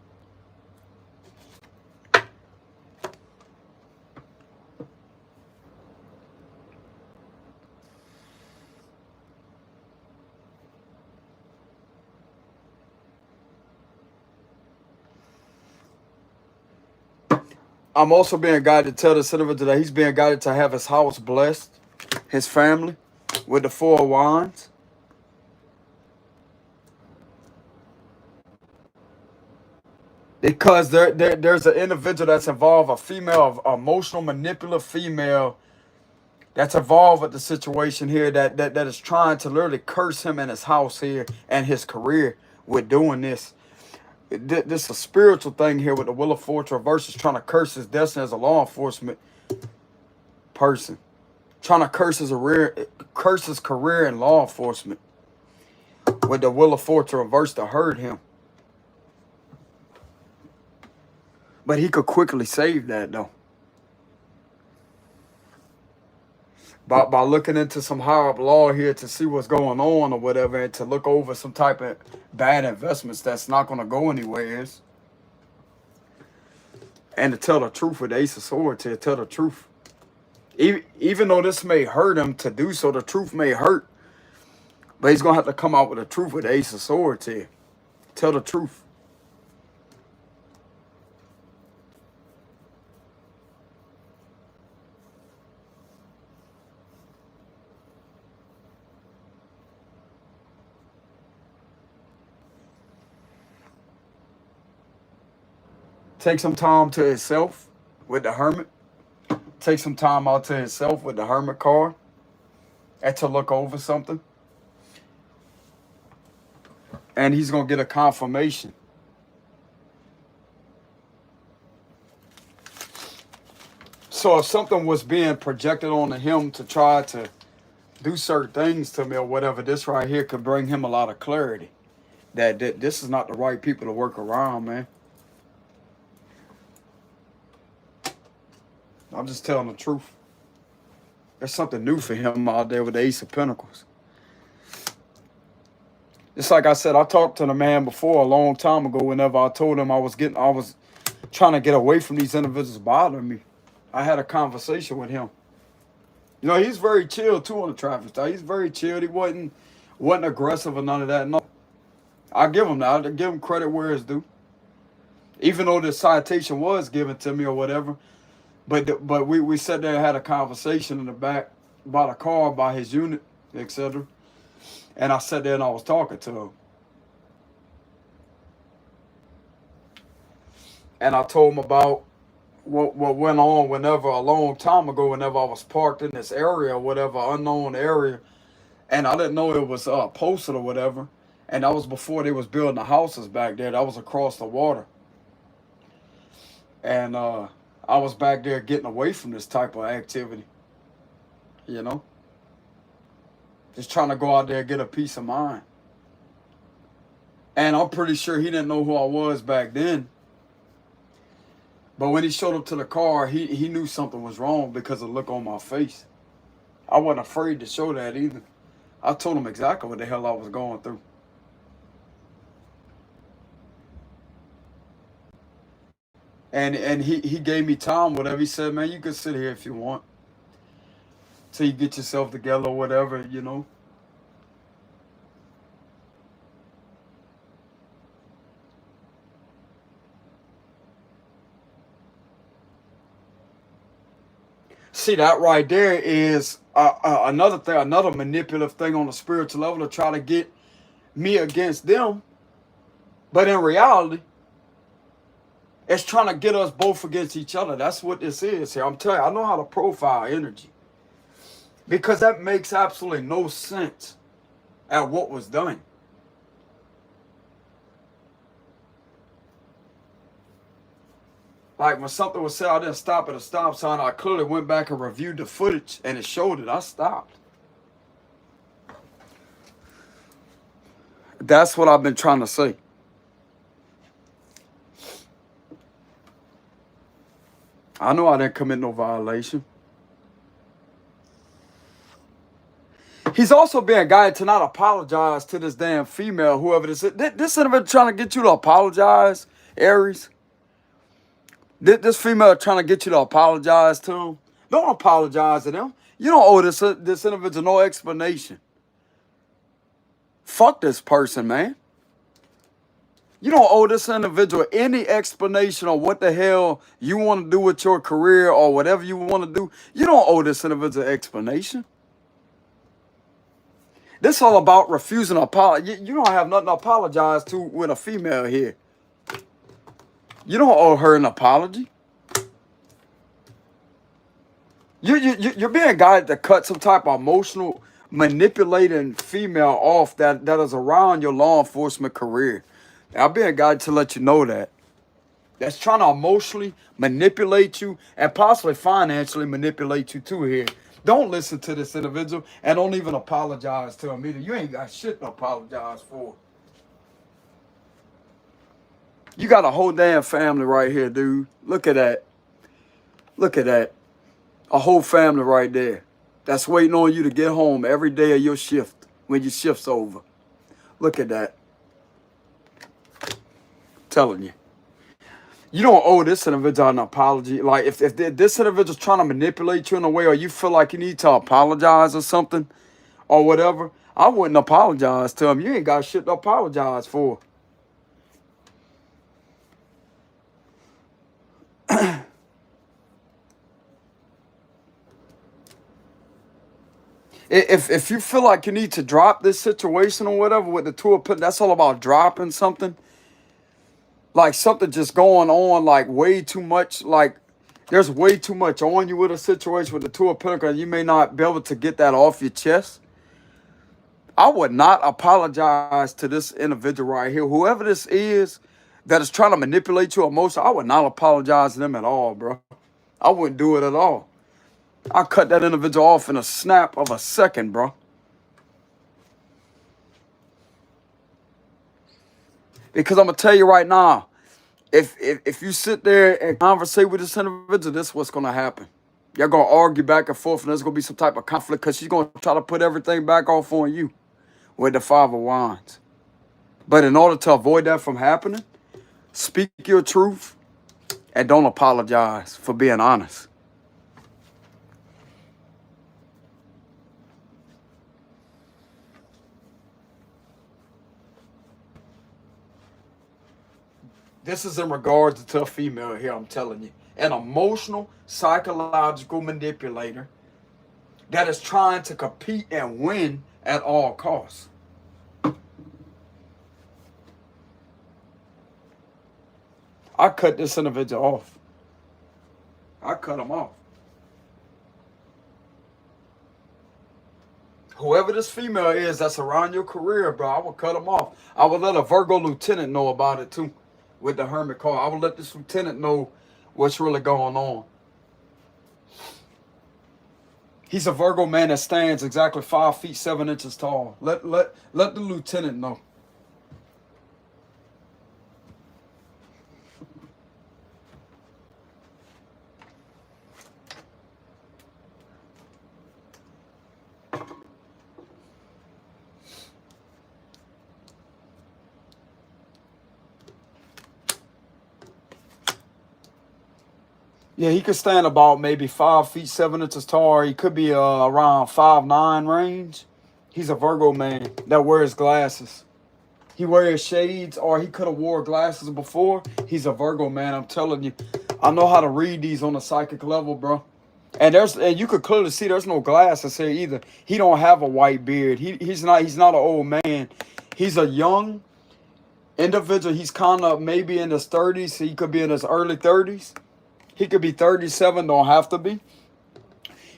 I'm also being guided to tell this individual that he's being guided to have his house blessed, his family, with the Four of Wands. Because there's an individual that's involved, a female, emotional, manipulative female that's involved with the situation here that is trying to literally curse him and his house here and his career with doing this. This is a spiritual thing here with the Wheel of Fortune reverse, is trying to curse his destiny as a law enforcement person. Trying to curse his career in law enforcement with the Wheel of Fortune reverse to hurt him. But he could quickly save that though. By looking into some higher up law here to see what's going on or whatever, and to look over some type of bad investments that's not going to go anywhere. And to tell the truth with the Ace of Swords, to tell the truth. Even though this may hurt him to do so, the truth may hurt. But he's going to have to come out with the truth with the Ace of Swords here. Tell the truth. Take some time to himself with the Hermit. Take some time out to himself with the Hermit card. And to look over something. And he's going to get a confirmation. So if something was being projected onto him to try to do certain things to me or whatever, this right here could bring him a lot of clarity. That this is not the right people to work around, man. I'm just telling the truth. There's something new for him out there with the Ace of Pentacles. Just like I said, I talked to the man before a long time ago. Whenever I told him I was trying to get away from these individuals bothering me. I had a conversation with him. You know, he's very chill too on the traffic stop. He's very chilled. He wasn't aggressive or none of that. No, I give him that. I give him credit where it's due. Even though the citation was given to me or whatever. But we sat there and had a conversation in the back by the car, by his unit, etc. And I sat there and I was talking to him. And I told him about what went on whenever a long time ago, whenever I was parked in this area, whatever, unknown area. And I didn't know it was posted or whatever. And that was before they was building the houses back there. That was across the water. And I was back there getting away from this type of activity, you know, just trying to go out there and get a peace of mind. And I'm pretty sure he didn't know who I was back then. But when he showed up to the car, he knew something was wrong because of the look on my face. I wasn't afraid to show that either. I told him exactly what the hell I was going through. And he gave me time, whatever. He said, man, you can sit here if you want. Till you get yourself together or whatever, you know. See, that right there is another thing, another manipulative thing on the spiritual level to try to get me against them. But in reality, it's trying to get us both against each other. That's what this is here. I'm telling you, I know how to profile energy. Because that makes absolutely no sense at what was done. Like when something was said, I didn't stop at a stop sign. I clearly went back and reviewed the footage and it showed it. I stopped. That's what I've been trying to say. I know I didn't commit no violation. He's also being guided to not apologize to this damn female, whoever this is. This individual trying to get you to apologize, Aries. This female trying to get you to apologize to him. Don't apologize to them. You don't owe this individual no explanation. Fuck this person, man. You don't owe this individual any explanation on what the hell you want to do with your career or whatever you want to do. You don't owe this individual explanation. This all about refusing to apologize. You don't have nothing to apologize to with a female here. You don't owe her an apology. You're being guided to cut some type of emotional manipulating female off that is around your law enforcement career. I'm being guided to let you know that. That's trying to emotionally manipulate you and possibly financially manipulate you too here. Don't listen to this individual and don't even apologize to him either. You ain't got shit to apologize for. You got a whole damn family right here, dude. Look at that. Look at that. A whole family right there. That's waiting on you to get home every day of your shift when your shift's over. Look at that. Telling you. You don't owe this individual an apology. Like, if this individual's trying to manipulate you in a way or you feel like you need to apologize or something or whatever, I wouldn't apologize to him. You ain't got shit to apologize for. If you feel like you need to drop this situation or whatever with the two of Pentacles, that's all about dropping something. Like something just going on like way too much. Like there's way too much on you with a situation with the Two of Pentacles and you may not be able to get that off your chest. I would not apologize to this individual right here. Whoever this is that is trying to manipulate your emotion, I would not apologize to them at all, bro. I wouldn't do it at all. I cut that individual off in a snap of a second, bro. Because I'm going to tell you right now, if you sit there and conversate with this individual, this is what's going to happen. You're going to argue back and forth, and there's going to be some type of conflict because she's going to try to put everything back off on you with the Five of Wands. But in order to avoid that from happening, speak your truth and don't apologize for being honest. This is in regards to a female here, I'm telling you. An emotional, psychological manipulator that is trying to compete and win at all costs. I cut this individual off. I cut him off. Whoever this female is that's around your career, bro, I would cut him off. I would let a Virgo lieutenant know about it too. With the Hermit card, I would let this lieutenant know what's really going on. He's a Virgo man that stands exactly 5 feet 7 inches tall. Let the lieutenant know. Yeah, he could stand about maybe 5 feet 7 inches tall. He could be around 5'9" range. He's a Virgo man that wears glasses. He wears shades, or he could have wore glasses before. He's a Virgo man, I'm telling you. I know how to read these on a psychic level, bro. And you could clearly see there's no glasses here either. He don't have a white beard. He's not an old man. He's a young individual. He's kind of maybe in his 30s. He could be in his early 30s. He could be 37, don't have to be.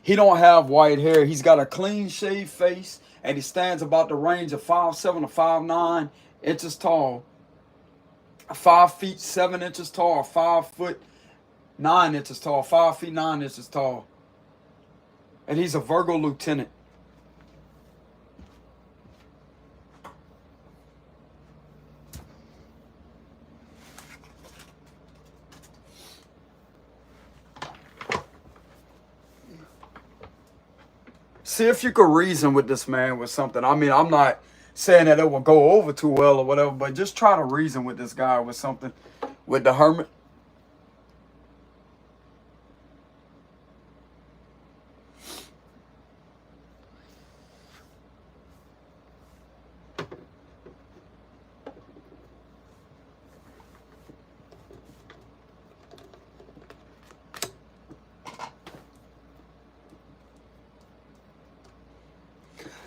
He don't have white hair. He's got a clean shaved face, and he stands about the range of 5'7" to 5'9" inches tall. 5 feet 7 inches tall, 5 foot 9 inches tall, 5 feet 9 inches tall. And he's a Virgo lieutenant. See if you could reason with this man with something. I mean, I'm not saying that it will go over too well or whatever, but just try to reason with this guy with something. With the hermit.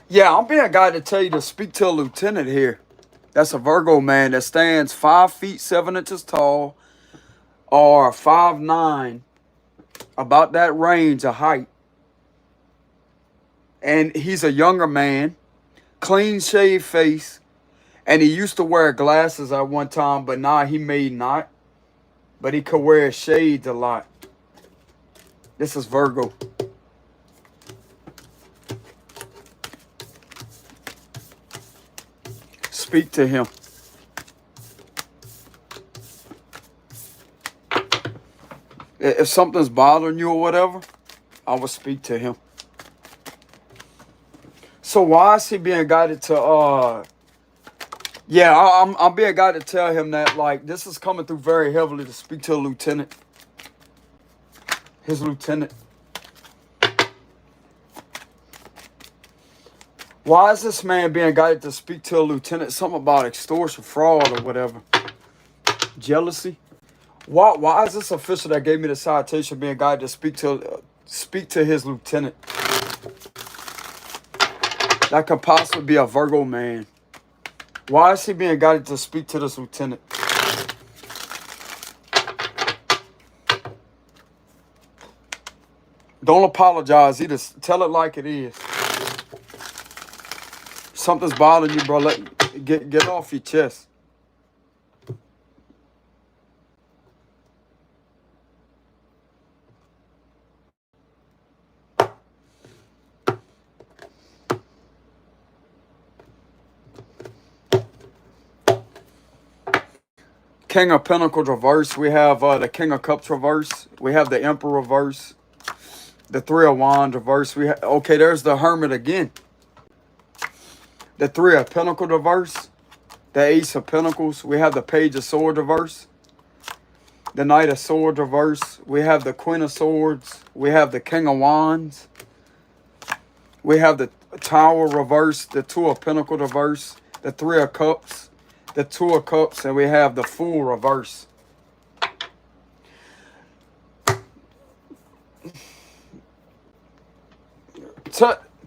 Yeah, I'm being guided to tell you to speak to a lieutenant here. That's a Virgo man that stands 5 feet 7 inches tall or 5'9", about that range of height. And he's a younger man, clean shaved face, and he used to wear glasses at one time, but now he may not. But he could wear shades a lot. This is Virgo. Speak to him. If something's bothering you or whatever, I will speak to him. So why is he being guided to yeah, I'm being guided to tell him that like this is coming through very heavily to speak to a lieutenant. His lieutenant. Why is this man being guided to speak to a lieutenant? Something about extortion, fraud, or whatever. Jealousy. Why is this official that gave me the citation being guided to speak to his lieutenant? That could possibly be a Virgo man. Why is he being guided to speak to this lieutenant? Don't apologize either. Tell it like it is. Something's bothering you, bro. Get off your chest. King of Pentacles reverse. We have the King of Cups reverse. We have the Emperor reverse. The Three of Wands reverse. Okay, there's the Hermit again. The Three of Pentacles reverse. The Ace of Pentacles. We have the Page of Swords reverse. The Knight of Swords reverse. We have the Queen of Swords. We have the King of Wands. We have the Tower reverse. The Two of Pentacles reverse. The Three of Cups. The Two of Cups. And we have the Fool reverse.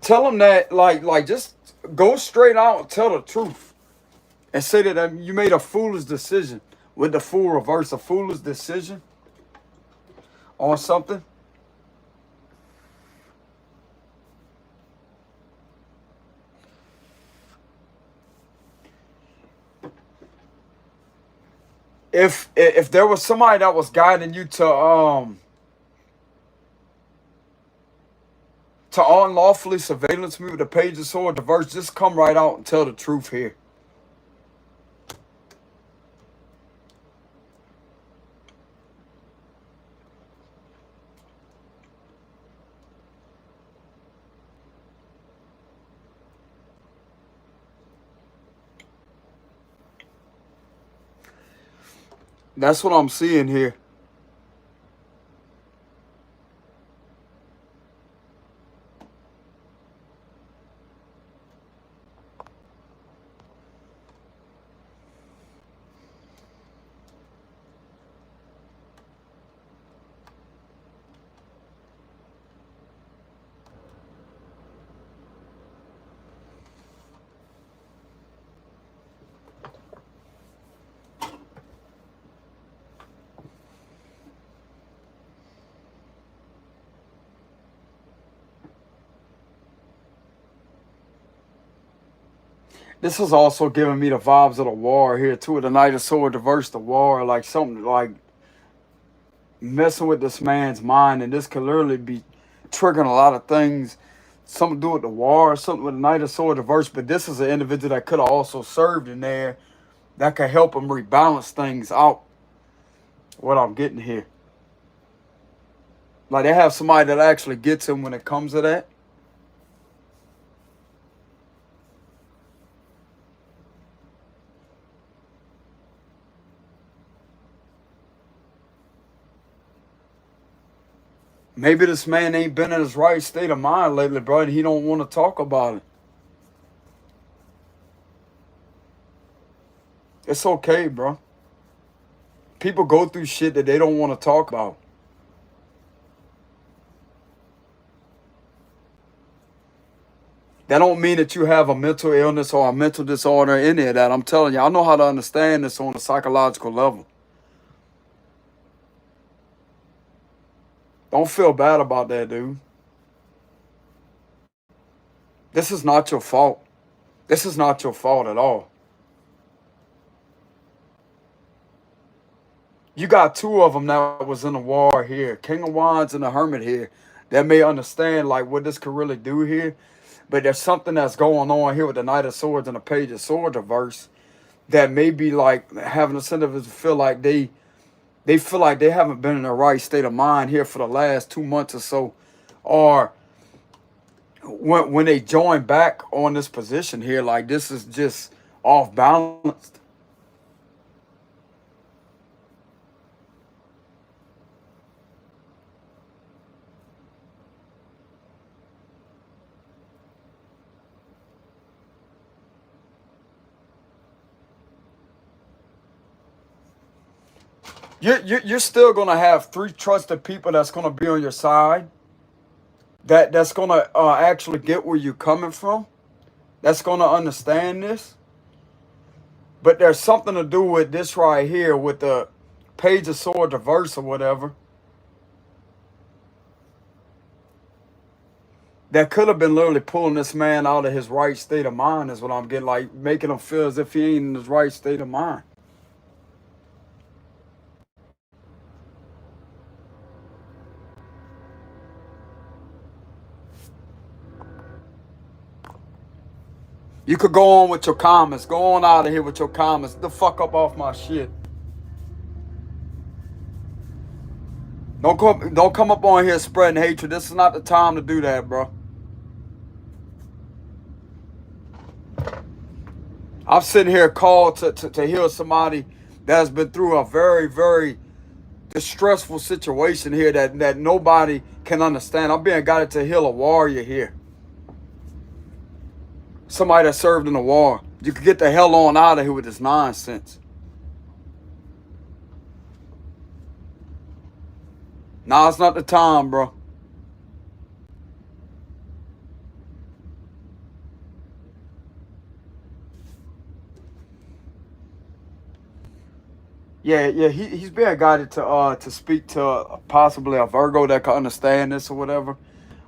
Tell him that, like, just go straight out and tell the truth. And say that you made a foolish decision with the Fool reverse, a foolish decision on something. If there was somebody that was guiding you to unlawfully surveillance me with the Page of Swords reverse, just come right out and tell the truth here. That's what I'm seeing here. This is also giving me the vibes of the war here too. The Knight of Swords reverse the war, like something like messing with this man's mind, and this could literally be triggering a lot of things. Something to do with the war, something with the Knight of Swords reverse. But this is an individual that could have also served in there that could help him rebalance things out. What I'm getting here, like they have somebody that actually gets him when it comes to that. Maybe this man ain't been in his right state of mind lately, bro, and he don't want to talk about it. It's okay, bro. People go through shit that they don't want to talk about. That don't mean that you have a mental illness or a mental disorder or any of that. I'm telling you, I know how to understand this on a psychological level. Don't feel bad about that, dude. This is not your fault. This is not your fault at all. You got two of them that was in the war here, King of Wands and the Hermit here, that may understand like what this could really do here. But there's something that's going on here with the Knight of Swords and the Page of Swords reverse that may be like having a sense of it to feel like they feel like they haven't been in the right state of mind here for the last 2 months or so, or when they join back on this position here, like this is just off balanced. You're still gonna have three trusted people that's gonna be on your side. That's gonna actually get where you're coming from. That's gonna understand this. But there's something to do with this right here with the Page of Swords reverse or whatever. That could have been literally pulling this man out of his right state of mind is what I'm getting, like making him feel as if he ain't in his right state of mind. You could go on with your comments. Go on out of here with your comments. The fuck up off my shit. Don't come up on here spreading hatred. This is not the time to do that, bro. I'm sitting here called to heal somebody that has been through a very, very distressful situation here that nobody can understand. I'm being guided to heal a warrior here. Somebody that served in the war. You could get the hell on out of here with this nonsense. Nah, it's not the time, bro. Yeah, he's being guided to speak to possibly a Virgo that can understand this or whatever.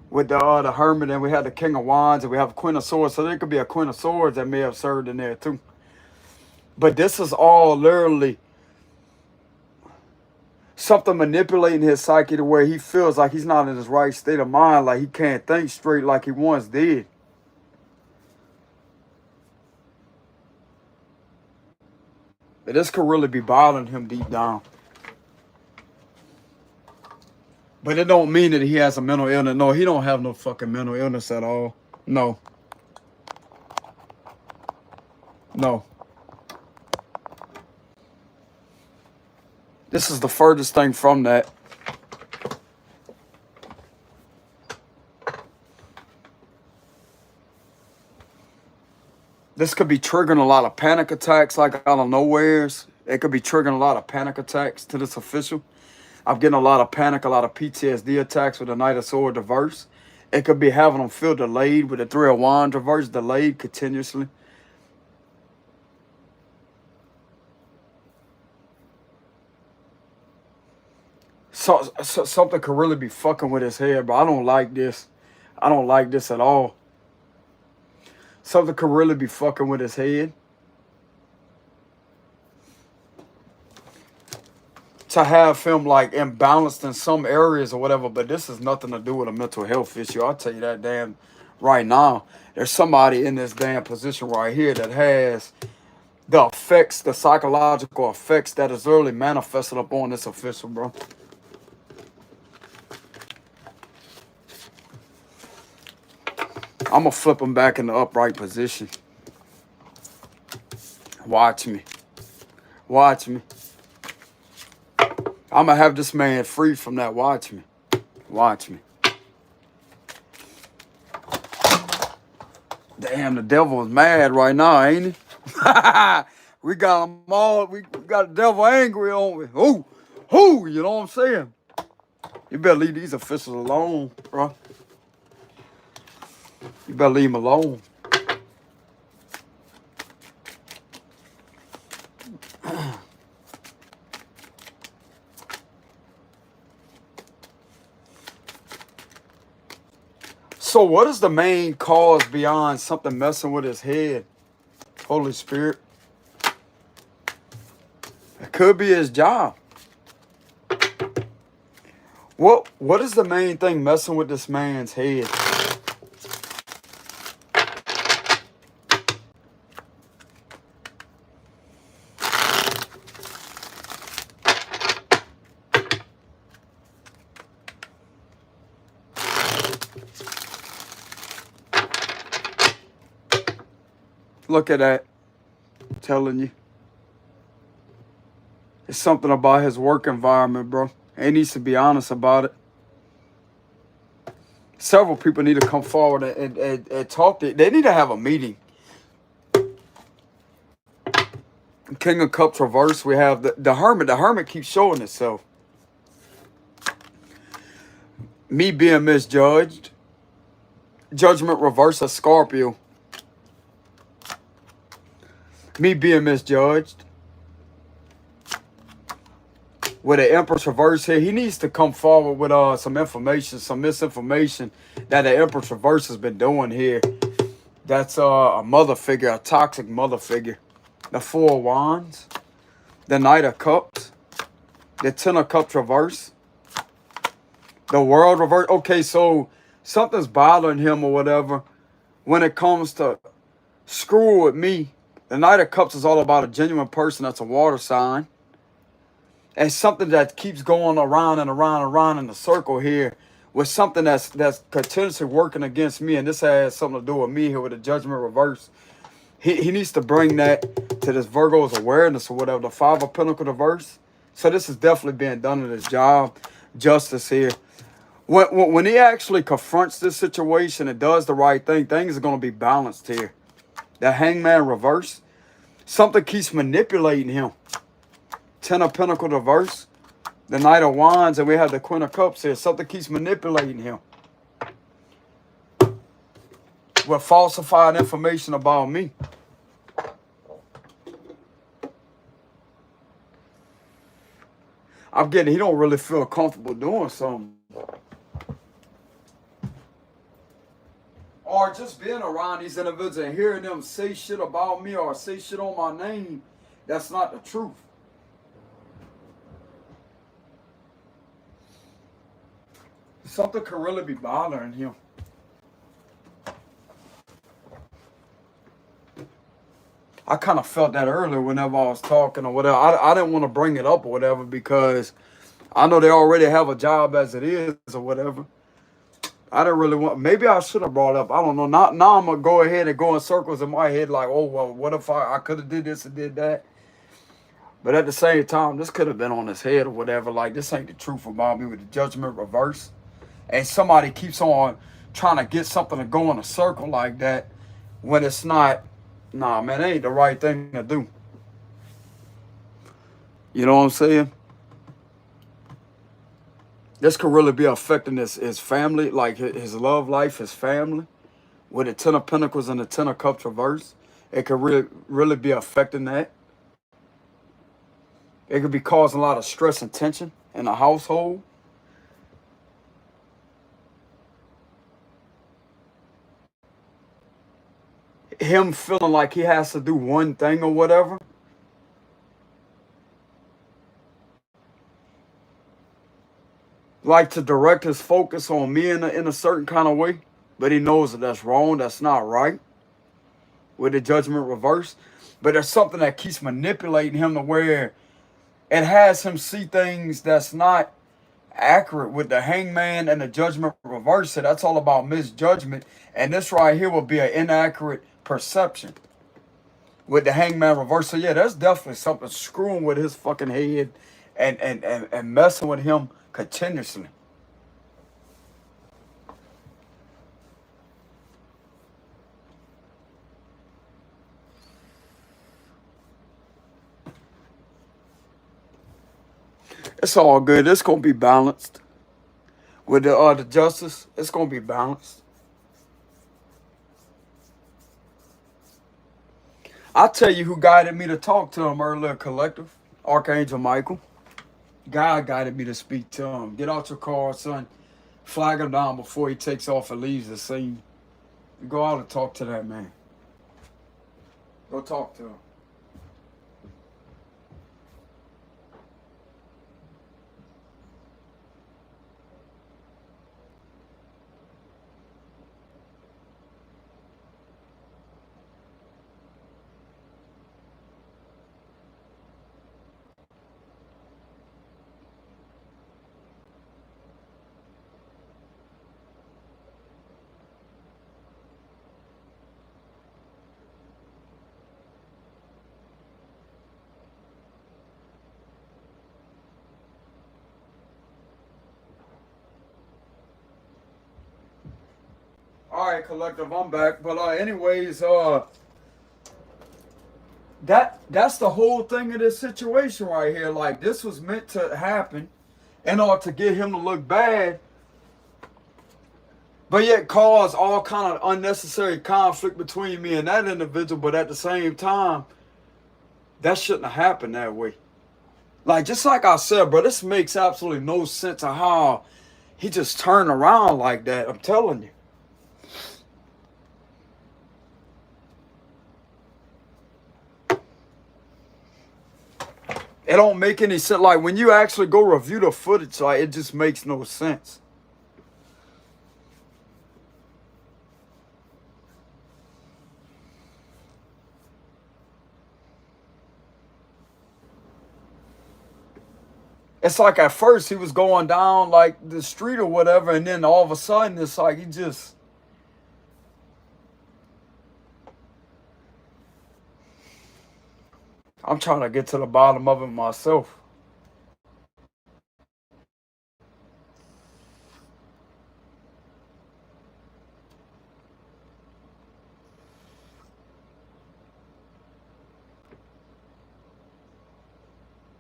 With the Hermit, and we have the King of Wands, and we have a Queen of Swords, so there could be a Queen of Swords that may have served in there too. But this is all literally something manipulating his psyche to where he feels like he's not in his right state of mind, like he can't think straight like he once did. But this could really be bothering him deep down. But it don't mean that he has a mental illness. No, he don't have no fucking mental illness at all. No. No. This is the furthest thing from that. This could be triggering a lot of panic attacks like out of nowheres. It could be triggering a lot of panic attacks to this official. I'm getting a lot of panic, a lot of PTSD attacks with the Knight of Swords reverse. It could be having them feel delayed with the Three of Wands reverse, delayed continuously. So something could really be fucking with his head, but I don't like this. I don't like this at all. Something could really be fucking with his head. To have him like imbalanced in some areas or whatever, but this has nothing to do with a mental health issue. I'll tell you that damn right now. There's somebody in this damn position right here that has the effects, the psychological effects that is literally manifested upon this official, bro. I'm gonna flip him back in the upright position. Watch me. Watch me. I'm gonna have this man free from that. Watch me. Watch me. Damn, the devil is mad right now, ain't he? We got him all. We got the devil angry on me. Who? You know what I'm saying? You better leave these officials alone, bro. You better leave them alone. So what is the main cause beyond something messing with his head? Holy Spirit. It could be his job. What is the main thing messing with this man's head? Look at that. I'm telling you. It's something about his work environment, bro. And he needs to be honest about it. Several people need to come forward and talk. They need to have a meeting. King of Cups reverse. We have the Hermit. The Hermit keeps showing itself. Me being misjudged. Judgment reverse of Scorpio. Me being misjudged. With the Empress reverse here, he needs to come forward with some information, some misinformation that the Empress reverse has been doing here. That's a mother figure, a toxic mother figure. The Four of Wands, the Knight of Cups, the Ten of Cups reverse, the World reverse. Okay, so something's bothering him or whatever when it comes to screw with me. The Knight of Cups is all about a genuine person that's a water sign. And something that keeps going around and around and around in the circle here with something that's continuously working against me. And this has something to do with me here with the Judgment reverse. He needs to bring that to this Virgo's awareness or whatever. The Five of Pentacles reverse. So this is definitely being done in his job. Justice here. When he actually confronts this situation and does the right thing, things are going to be balanced here. The Hangman reverse. Something keeps manipulating him. Ten of Pentacles reverse. The Knight of Wands. And we have the Queen of Cups here. Something keeps manipulating him. With falsified information about me. I'm getting, he don't really feel comfortable doing something. Or just being around these individuals and hearing them say shit about me or say shit on my name. That's not the truth. Something could really be bothering him. I kind of felt that earlier whenever I was talking or whatever. I didn't want to bring it up or whatever because I know they already have a job as it is or whatever. I didn't really want, maybe I should have brought it up. I don't know. Now I'm going to go ahead and go in circles in my head like, oh, well, what if I could have did this and did that? But at the same time, this could have been on his head or whatever. Like, this ain't the truth about me with the Judgment reverse. And somebody keeps on trying to get something to go in a circle like that when it's not. Nah, man, that ain't the right thing to do. You know what I'm saying? This could really be affecting his family, like his love life, his family. With the Ten of Pentacles and the Ten of Cups reverse. It could really be affecting that. It could be causing a lot of stress and tension in the household. him feeling like he has to do one thing or whatever. Like to direct his focus on me in a certain kind of way. But he knows that that's wrong, that's not right. With the judgment reversed. But there's something that keeps manipulating him to where it has him see things that's not accurate with the hangman and the judgment reverse. So that's all about misjudgment. And this right here will be an inaccurate perception with the hangman reverse. So yeah, that's definitely something screwing with his fucking head and messing with him continuously. It's all good. It's gonna be balanced with the justice. It's gonna be balanced. I'll tell you who guided me to talk to him earlier, collective. Archangel Michael. God guided me to speak to him. Get out your car, son. Flag him down before he takes off and leaves the scene. Go out and talk to that man. Go talk to him. All right, collective, I'm back. But anyways, that's the whole thing of this situation right here. Like this was meant to happen in order to get him to look bad, but yet cause all kind of unnecessary conflict between me and that individual. But at the same time, that shouldn't have happened that way. Like just like I said, bro, this makes absolutely no sense of how he just turned around like that. I'm telling you. It don't make any sense. Like when you actually go review the footage, like it just makes no sense. It's like at first he was going down like the street or whatever, and then all of a sudden it's like he just. I'm trying to get to the bottom of it myself.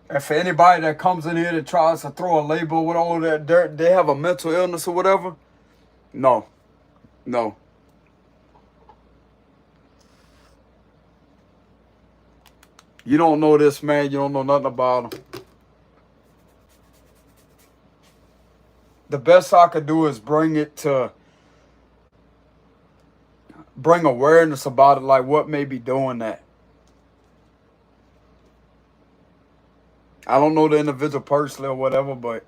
And for anybody that comes in here that tries to throw a label with all that dirt, they have a mental illness or whatever. No, no. You don't know this man. You don't know nothing about him. The best I could do is bring awareness about it, like what may be doing that. I don't know the individual personally or whatever, but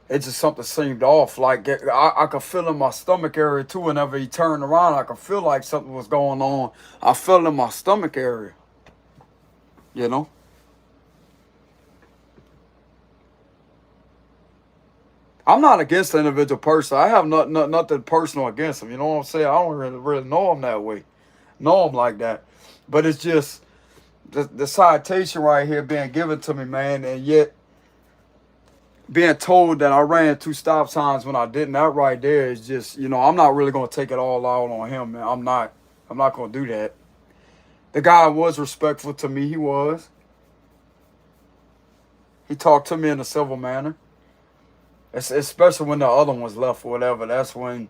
it just something seemed off. Like I could feel in my stomach area too. Whenever he turned around, I could feel like something was going on. I felt in my stomach area, you know. I'm not against the individual person. I have nothing personal against him. You know what I'm saying? I don't really know him that way. Know him like that. But it's just the citation right here being given to me, man, and yet being told that I ran 2 stop signs when I didn't. That right there is just, I'm not really gonna take it all out on him, man. I'm not gonna do that. The guy was respectful to me. He was. He talked to me in a civil manner. Especially when the other ones left or whatever. That's when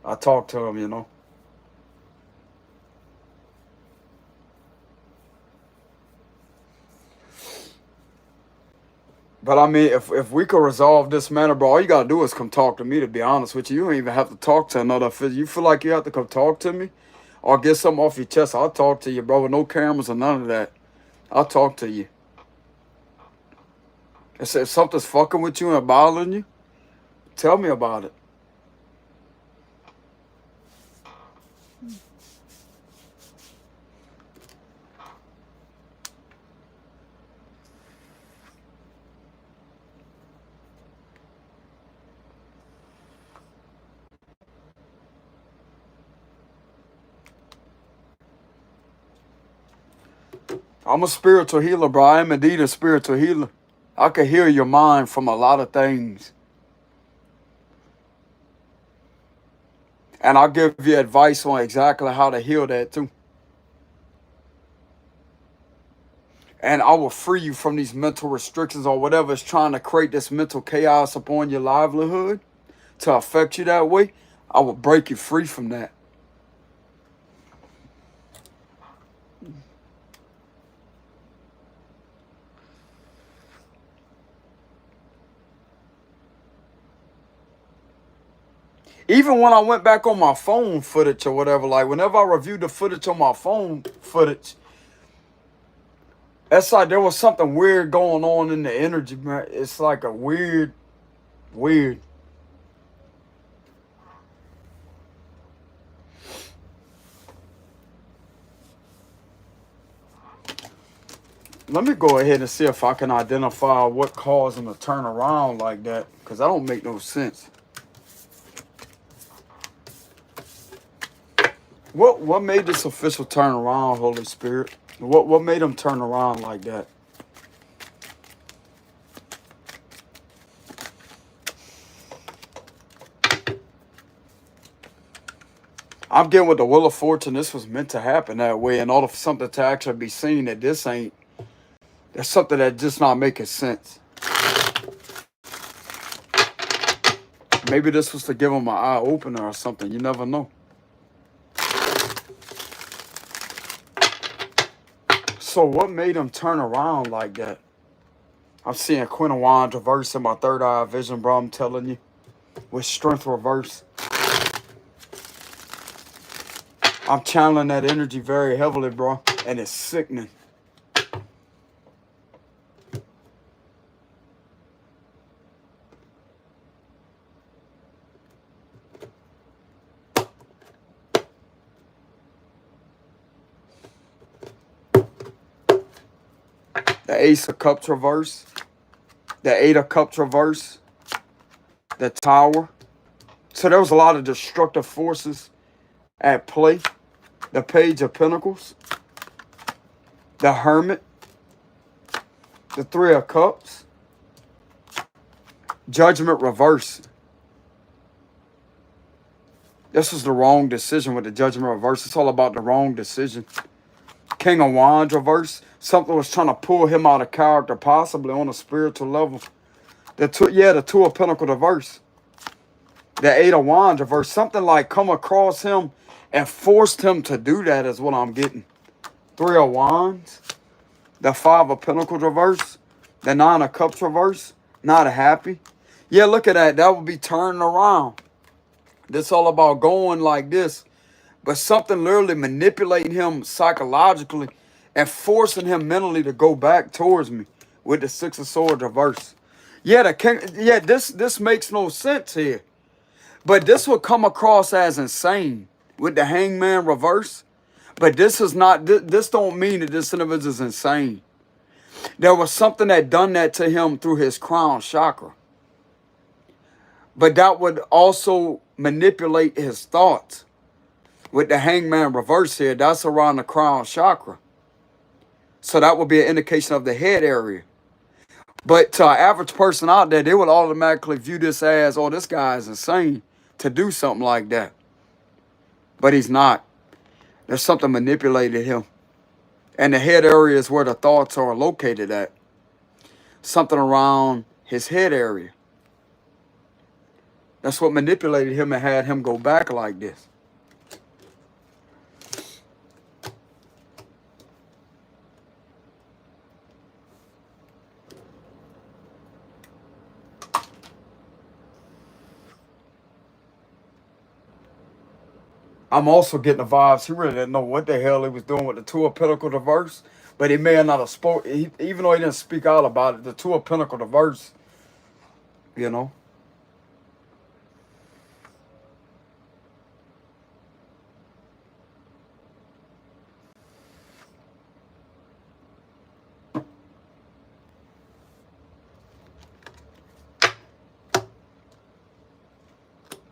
I talked to him, But I mean, if we could resolve this matter, bro, all you gotta do is come talk to me. To be honest with you, you don't even have to talk to another physician. You feel like you have to come talk to me, or get something off your chest. I'll talk to you, bro. With no cameras or none of that. I'll talk to you. If something's fucking with you and bothering you, tell me about it. I'm a spiritual healer, bro. I am indeed a spiritual healer. I can heal your mind from a lot of things. And I'll give you advice on exactly how to heal that too. And I will free you from these mental restrictions or whatever is trying to create this mental chaos upon your livelihood to affect you that way. I will break you free from that. Even when I went back on my phone footage or whatever, like whenever I reviewed the footage on my phone footage, it's like there was something weird going on in the energy, man. It's like a weird. Let me go ahead and see if I can identify what caused him to turn around like that, because that don't make no sense. What made this official turn around, Holy Spirit? What made him turn around like that? I'm getting with the Wheel of Fortune. This was meant to happen that way, in order for something to actually be seen that this ain't. There's something that just not making sense. Maybe this was to give him an eye opener or something. You never know. So what made him turn around like that? I'm seeing Queen of Wands reverse in my third eye vision, bro. I'm telling you. With strength reverse. I'm channeling that energy very heavily, bro. And it's sickening. The Ace of Cups reverse. The Eight of Cups reverse. The Tower. So there was a lot of destructive forces at play. The Page of Pentacles. The Hermit. The Three of Cups. Judgment reverse. This was the wrong decision with the Judgment reverse. It's all about the wrong decision. King of Wands reverse. Something was trying to pull him out of character, possibly on a spiritual level. The Two of Pentacles reverse. The Eight of Wands reverse. Something like come across him and forced him to do that is what I'm getting. Three of Wands. The Five of Pentacles reverse. The Nine of Cups reverse. Not happy. Yeah, look at that. That would be turning around. This all about going like this. But something literally manipulating him psychologically and forcing him mentally to go back towards me with the Six of Swords reverse. Yeah, this makes no sense here. But this will come across as insane with the Hangman reverse. But this is not, this don't mean that this individual is insane. There was something that done that to him through his crown chakra. But that would also manipulate his thoughts. With the Hangman reverse here, that's around the crown chakra. So that would be an indication of the head area. But to an average person out there, they would automatically view this as, oh, this guy is insane to do something like that. But he's not. There's something manipulated him. And the head area is where the thoughts are located at. Something around his head area. That's what manipulated him and had him go back like this. I'm also getting the vibes. He really didn't know what the hell he was doing with the Two of Pentacles reverse. But he may not have spoke, even though he didn't speak out about it, the Two of Pentacles reverse, you know.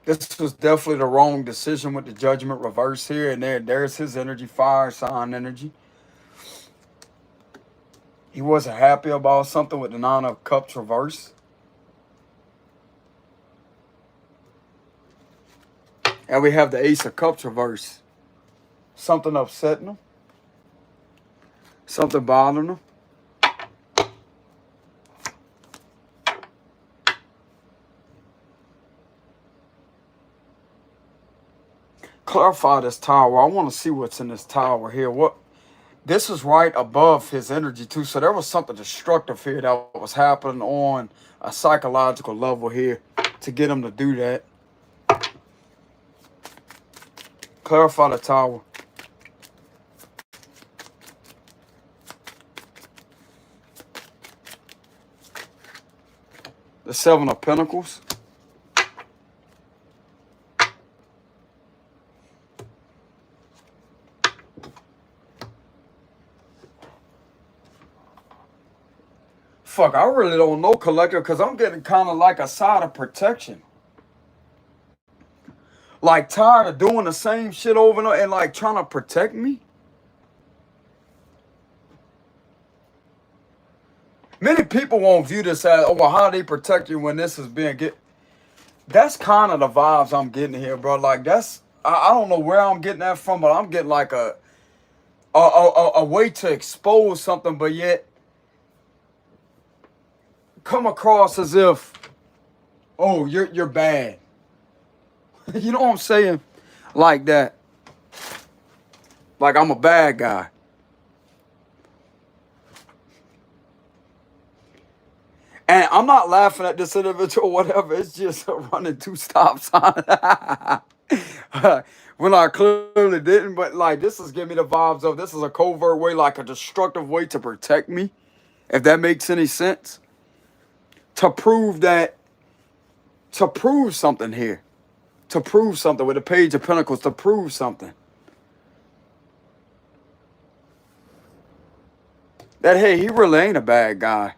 This was definitely the wrong decision with the Judgment reverse here. And there's his energy, fire sign energy. He wasn't happy about something with the Nine of Cups reverse. And we have the Ace of Cups reverse. Something upsetting him. Something bothering him. Clarify this tower. I want to see what's in this tower here. This is right above his energy too. So there was something destructive here that was happening on a psychological level here to get him to do that. Clarify the tower. The Seven of Pentacles. Fuck, I really don't know, collector, because I'm getting kind of like a side of protection. Like tired of doing the same shit over and over and like trying to protect me. Many people won't view this as, oh, well, how they protect you when this is being get. That's kind of the vibes I'm getting here, bro. Like that's, I don't know where I'm getting that from, but I'm getting like a way to expose something, but yet come across as if, oh, you're bad. You know what I'm saying? Like that. Like I'm a bad guy. And I'm not laughing at this individual or whatever. It's just running two stop signs. When I clearly didn't, but like this is giving me the vibes of this is a covert way, like a destructive way to protect me. If that makes any sense. To prove something here. To prove something with the Page of Pentacles, to prove something. That, hey, he really ain't a bad guy.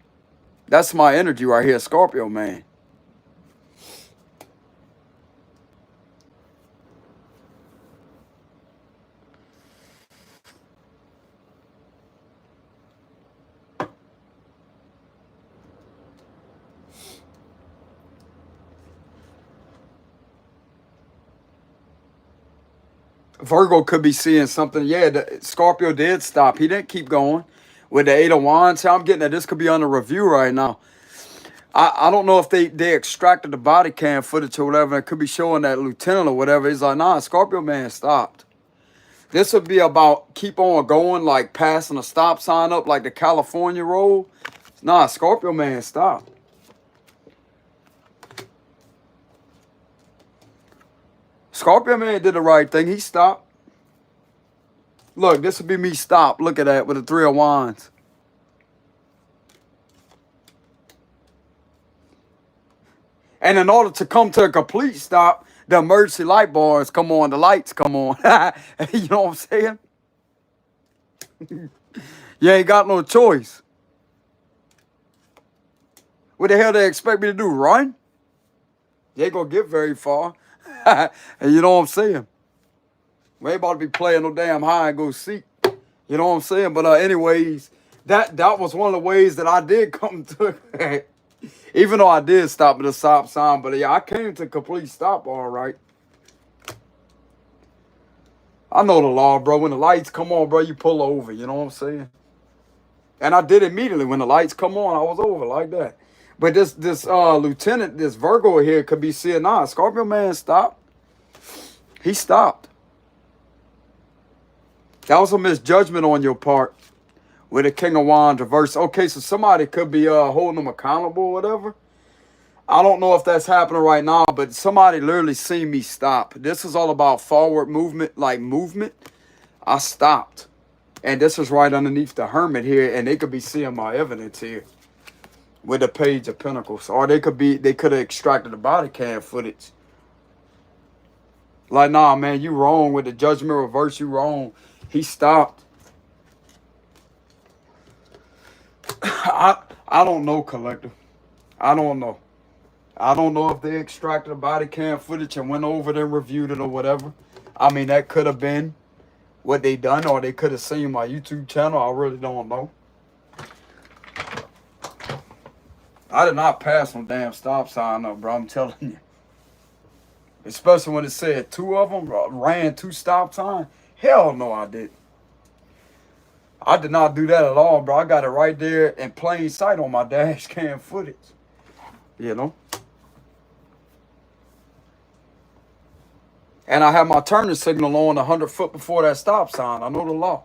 That's my energy right here, Scorpio man. Virgo could be seeing something. Yeah, Scorpio did stop. He didn't keep going. With the Eight of Wands, I'm getting that this could be under review right now. I don't know if they extracted the body cam footage or whatever. It could be showing that lieutenant or whatever. He's like, nah, Scorpio man stopped. This would be about keep on going, like passing a stop sign up like the California road. Nah, Scorpio man stopped. Scorpio man did the right thing. He stopped. Look, this would be me stop. Look at that with the Three of Wands. And in order to come to a complete stop, the emergency light bars come on, the lights come on. You know what I'm saying? You ain't got no choice. What the hell they expect me to do, run? You ain't gonna get very far. You know what I'm saying? We ain't about to be playing no damn hide and go seek. You know what I'm saying? But anyways, that was one of the ways that I did come to it. Even though I did stop at the stop sign, but yeah, I came to complete stop all right. I know the law, bro. When the lights come on, bro, you pull over. You know what I'm saying? And I did immediately. When the lights come on, I was over like that. But this lieutenant, this Virgo here could be seeing, nah, Scorpio man stopped. He stopped. That was a misjudgment on your part with the King of Wands reverse. Okay, so somebody could be holding them accountable or whatever. I don't know if that's happening right now, but somebody literally seen me stop. This is all about forward movement, like movement. I stopped. And this is right underneath the Hermit here, and they could be seeing my evidence here with the Page of Pentacles. Or they could have extracted the body cam footage. Like, nah, man, you wrong with the Judgment reverse, you wrong. He stopped. I don't know, collective. I don't know. I don't know if they extracted the body cam footage and went over it and reviewed it or whatever. I mean, that could have been what they done, or they could have seen my YouTube channel. I really don't know. I did not pass no damn stop sign up, bro. I'm telling you. Especially when it said two of them ran two stop signs. Hell no, I didn't. I did not do that at all, bro. I got it right there in plain sight on my dash cam footage. You know? And I have my turning signal on 100 foot before that stop sign. I know the law.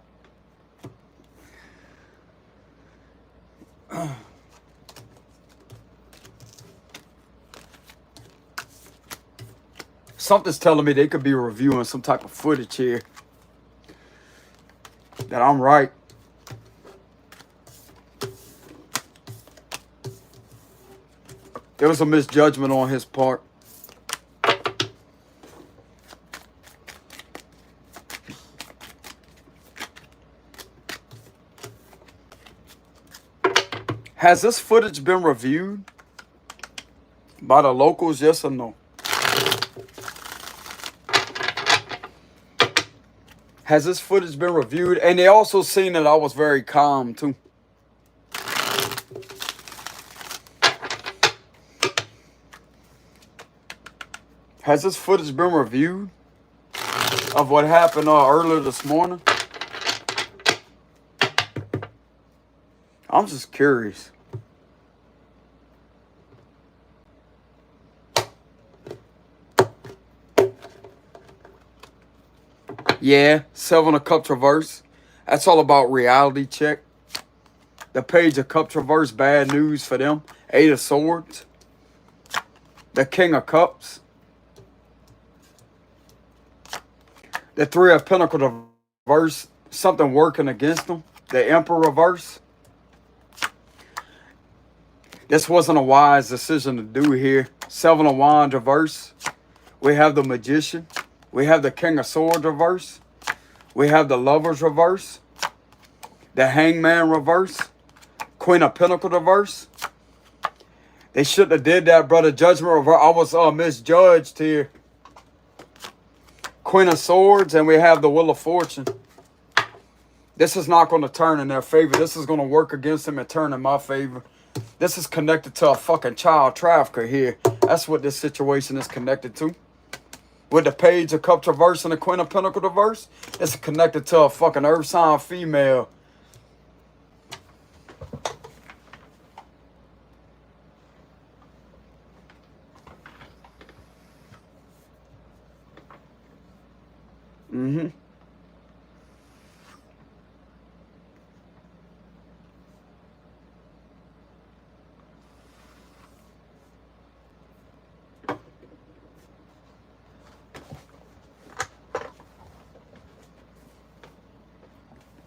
Something's telling me they could be reviewing some type of footage here. That I'm right. There was a misjudgment on his part. Has this footage been reviewed by the locals, yes or no? Has this footage been reviewed? And they also seen that I was very calm too. Has this footage been reviewed of what happened earlier this morning? I'm just curious. Yeah, Seven of Cups reverse. That's all about reality check. The Page of Cups reverse, bad news for them. Eight of Swords. The King of Cups. The Three of Pentacles reverse, something working against them. The Emperor reverse. This wasn't a wise decision to do here. Seven of Wands reverse. We have the Magician. We have the King of Swords reverse. We have the Lovers reverse. The Hangman reverse. Queen of Pentacles reverse. They shouldn't have did that, brother. Judgment reverse. I was misjudged here. Queen of Swords, and we have the Wheel of Fortune. This is not going to turn in their favor. This is going to work against them and turn in my favor. This is connected to a fucking child trafficker here. That's what this situation is connected to. With the Page of Cups reverse and the Queen of Pentacles reverse, it's connected to a fucking earth sign female.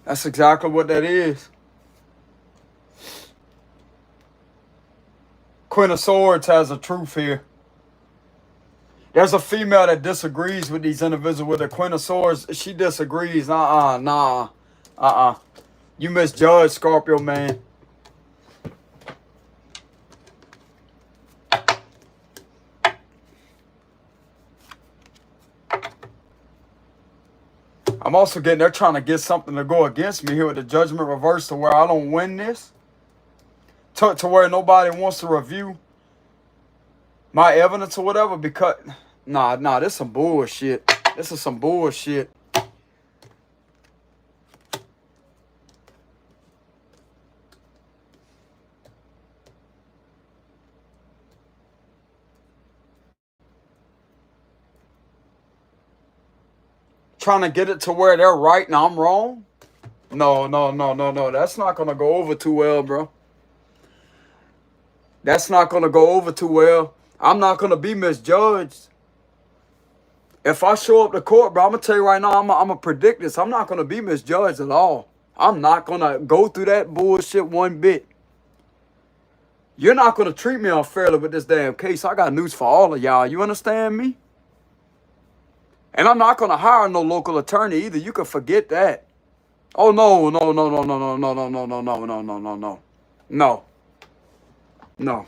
That's exactly what that is. Queen of Swords has a truth here. There's a female that disagrees with these individuals with the Queen of Swords. She disagrees. Nah. You misjudged, Scorpio, man. I'm also getting, they're trying to get something to go against me here with the Judgment reverse to where I don't win this. To where nobody wants to review my evidence or whatever because, nah, this is some bullshit. This is some bullshit. Trying to get it to where they're right and I'm wrong? No. That's not going to go over too well, bro. That's not going to go over too well. I'm not going to be misjudged. If I show up to court, bro, I'm going to tell you right now, I'm going to predict this. I'm not going to be misjudged at all. I'm not going to go through that bullshit one bit. You're not going to treat me unfairly with this damn case. I got news for all of y'all. You understand me? And I'm not going to hire no local attorney either. You can forget that. Oh, no, no, no, no, no, no, no, no, no, no, no, no, no, no, no. No. No.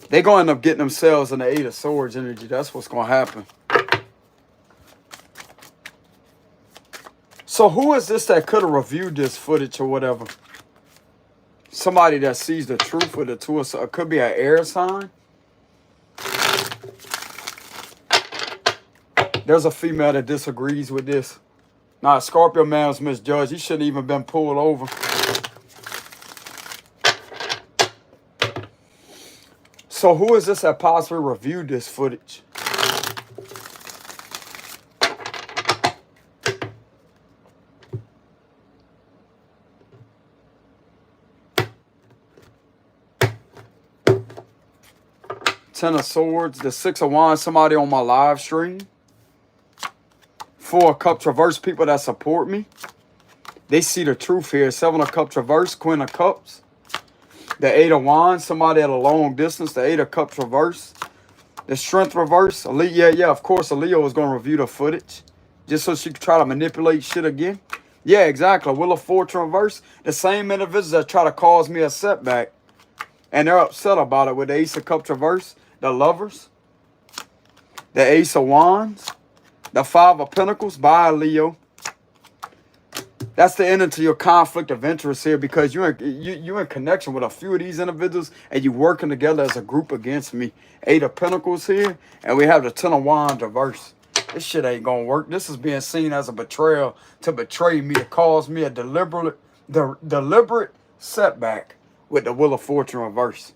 They're going to end up getting themselves in the Eight of Swords energy. That's what's going to happen. So who is this that could have reviewed this footage or whatever? Somebody that sees the truth with it too. So it could be an air sign. There's a female that disagrees with this. Nah, Scorpio man was misjudged. He shouldn't even been pulled over. So who is this that possibly reviewed this footage? Ten of Swords, the Six of Wands, somebody on my live stream. Four of Cups reverse, people that support me. They see the truth here. Seven of Cups reverse, Queen of Cups. The Eight of Wands, somebody at a long distance. The Eight of Cups reverse. The Strength reverse. Yeah, of course, Leo is going to review the footage. Just so she can try to manipulate shit again. Yeah, exactly. Wheel of Fortune reverse. The same individuals that try to cause me a setback. And they're upset about it with the Ace of Cups reverse. The Lovers. The Ace of Wands. The Five of Pentacles. Bye, Leo. That's the end to your conflict of interest here, because you're in connection with a few of these individuals and you're working together as a group against me. Eight of Pentacles here, and we have the Ten of Wands reverse. This shit ain't gonna work. This is being seen as a betrayal to betray me, to cause me a deliberate setback with the Wheel of Fortune reverse.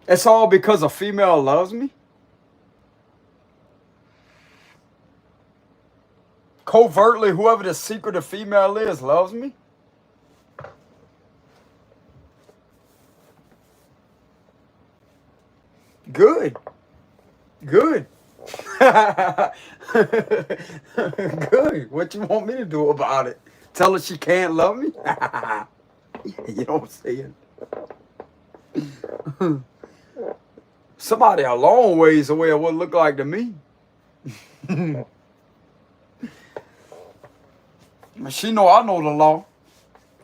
It's all because a female loves me? Covertly, whoever the secretive female is loves me? Good. Good. Good. What you want me to do about it? Tell her she can't love me? You know what I'm saying? Somebody a long ways away of what it look like to me. She know I know the law.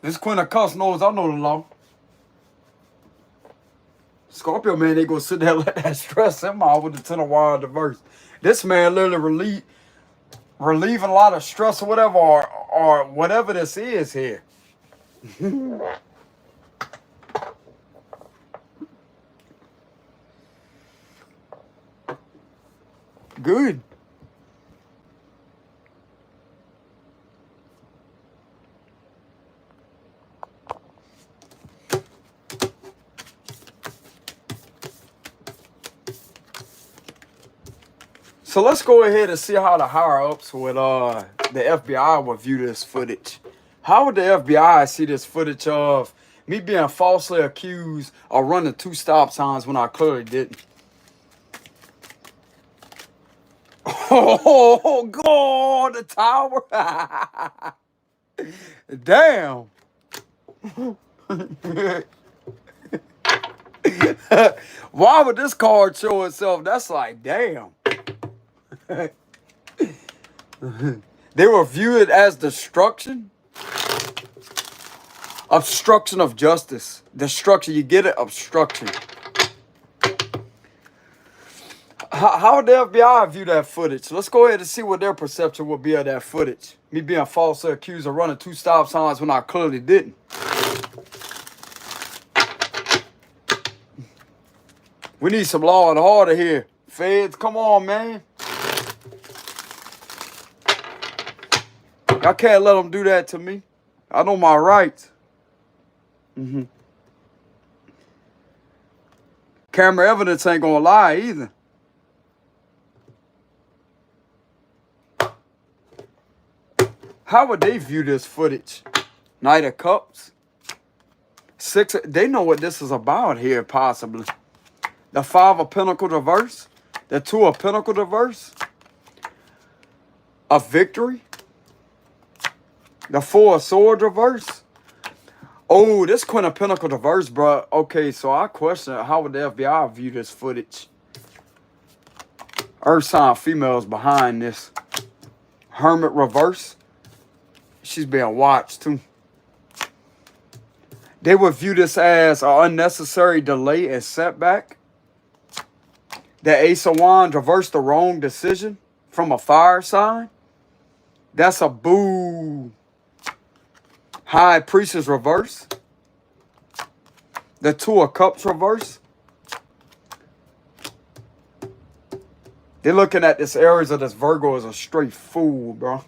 This Queen of Cups knows I know the law. Scorpio man, they gonna sit there and let that stress him out with the Ten of Wands reverse. This man literally relieving a lot of stress or whatever, or whatever this is here. Good. So let's go ahead and see how the higher-ups with the FBI will view this footage. How would the FBI see this footage of me being falsely accused of running 2 stop signs when I clearly didn't? Oh, God, the tower. Damn. Why would this card show itself? That's like, damn. They were viewed as destruction. Obstruction of justice. Destruction. You get it? Obstruction. How would the FBI view that footage? Let's go ahead and see what their perception will be of that footage. Me being falsely accused of running 2 stop signs when I clearly didn't. We need some law and order here. Feds, come on, man. I can't let them do that to me. I know my rights. Camera evidence ain't gonna lie either. How would they view this footage? Knight of Cups. They know what this is about here, possibly. The Five of Pentacles reverse. The Two of Pentacles reverse. A victory. The Four of Swords reverse. Oh, this Queen of Pentacles reverse, bro. Okay, so I question how would the FBI view this footage? Earth sign females behind this. Hermit reverse. She's being watched too. They would view this as an unnecessary delay and setback. The Ace of Wands reversed the wrong decision from a fire sign. That's a boo. High Priestess reverse. The Two of Cups reverse. They're looking at this Aries of this Virgo as a straight fool, bro.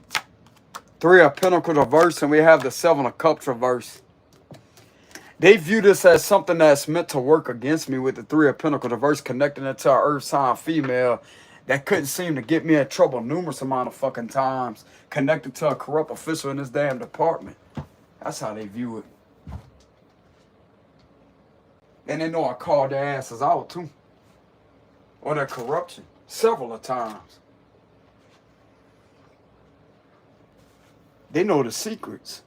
Three of Pentacles reverse, and we have the Seven of Cups reverse. They view this as something that's meant to work against me with the Three of Pentacles reverse, connecting it to an Earth sign female that couldn't seem to get me in trouble numerous amount of fucking times, connected to a corrupt official in this damn department. That's how they view it. And they know I called their asses out too. Or their corruption. Several of times. They know the secrets.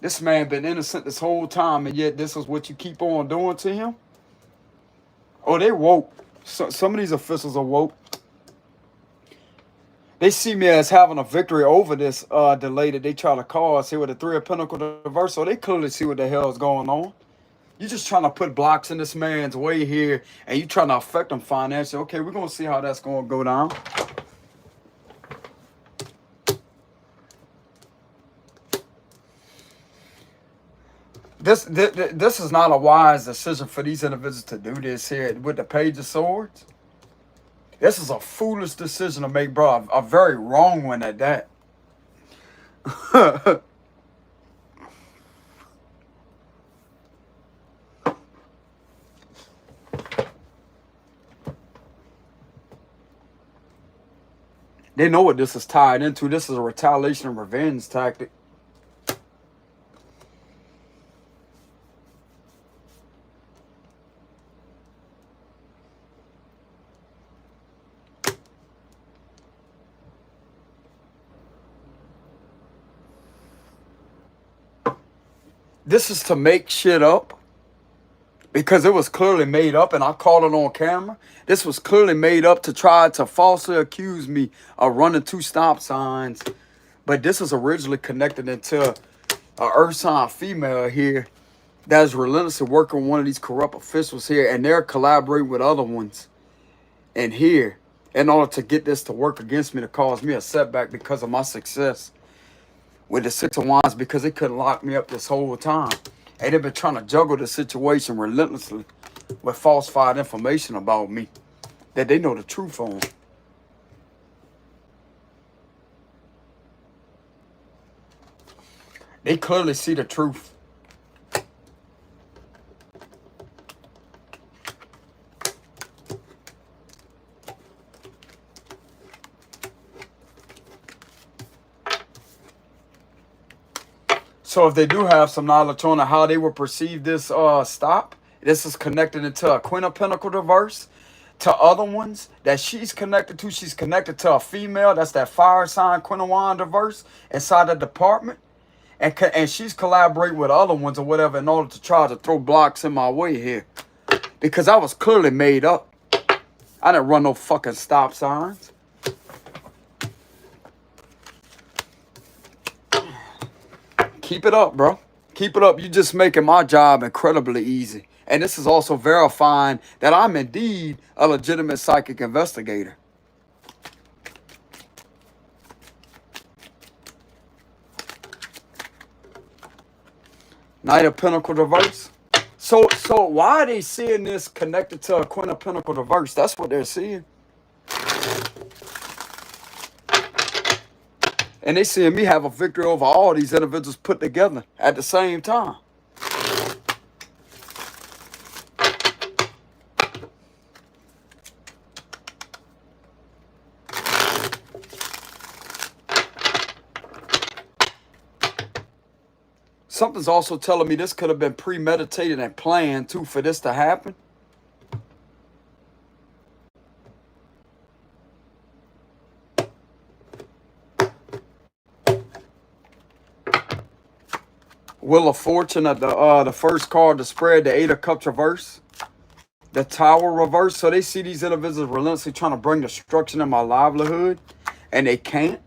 This man been innocent this whole time, and yet this is what you keep on doing to him? Oh, they woke. Some of these officials are woke. They see me as having a victory over this delay that they try to cause here with the Three of Pentacles reverse. So they clearly see what the hell is going on. You're just trying to put blocks in this man's way here, and you trying to affect him financially. Okay, we're going to see how that's going to go down. This is not a wise decision for these individuals to do this here with the Page of Swords. This is a foolish decision to make, bro. A very wrong one at that. They know what this is tied into. This is a retaliation and revenge tactic. This is to make shit up because it was clearly made up, and I called it on camera. This was clearly made up to try to falsely accuse me of running 2 stop signs. But this is originally connected into an Earth sign female here that is relentlessly working with one of these corrupt officials here, and they're collaborating with other ones in here in order to get this to work against me, to cause me a setback because of my success with the Six of Wands, because they couldn't lock me up this whole time. And they've been trying to juggle the situation relentlessly with falsified information about me that they know the truth on. They clearly see the truth. So if they do have some knowledge on how they would perceive this stop, this is connected into a Queen of Pentacles reverse, to other ones that she's connected to. She's connected to a female, that's that fire sign Queen of Wands reverse inside the department. And she's collaborating with other ones or whatever in order to try to throw blocks in my way here. Because I was clearly made up. I didn't run no fucking stop signs. Keep it up, bro. Keep it up. You're just making my job incredibly easy. And this is also verifying that I'm indeed a legitimate psychic investigator. Knight of Pentacles reverse. So why are they seeing this connected to a Queen of Pentacles reverse? That's what they're seeing. And they seeing me have a victory over all these individuals put together at the same time. Something's also telling me this could have been premeditated and planned too for this to happen. Wheel of Fortune at the first card to spread, the Eight of Cups reverse, the Tower reverse. So they see these individuals relentlessly trying to bring destruction in my livelihood, and they can't.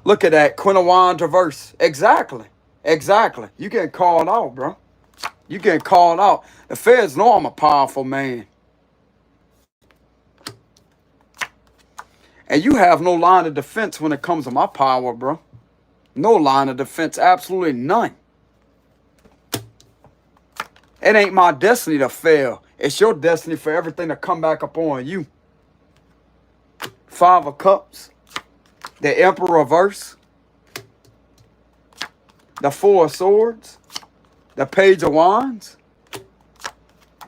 Look at that, Queen of Wands reverse. Exactly. Exactly. You getting called out, bro. You getting called out. The feds know I'm a powerful man. And you have no line of defense when it comes to my power, bro. No line of defense. Absolutely none. It ain't my destiny to fail. It's your destiny for everything to come back upon you. Five of Cups. The Emperor reverse. The Four of Swords. The Page of Wands.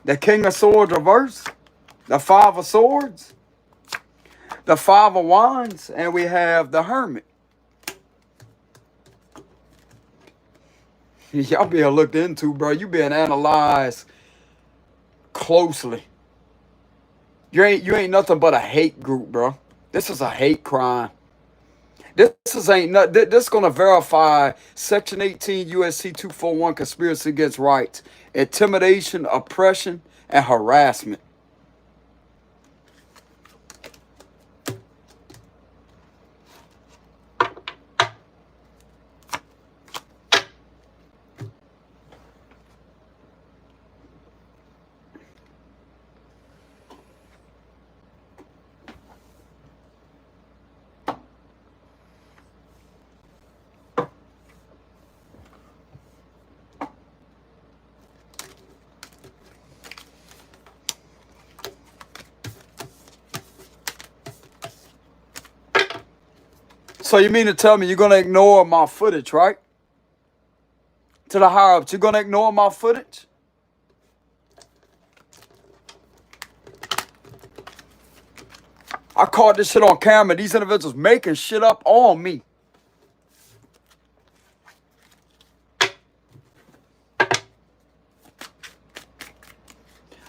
The King of Swords reverse. The Five of Swords. The Five of Wands. And we have the Hermit. Y'all being looked into, bro. You being analyzed closely. You ain't nothing but a hate group, bro. This is a hate crime. This gonna verify Section 18 USC 241 conspiracy against rights, intimidation, oppression, and harassment. So you mean to tell me you're going to ignore my footage, right? To the higher ups, you're going to ignore my footage? I caught this shit on camera. These individuals making shit up on me.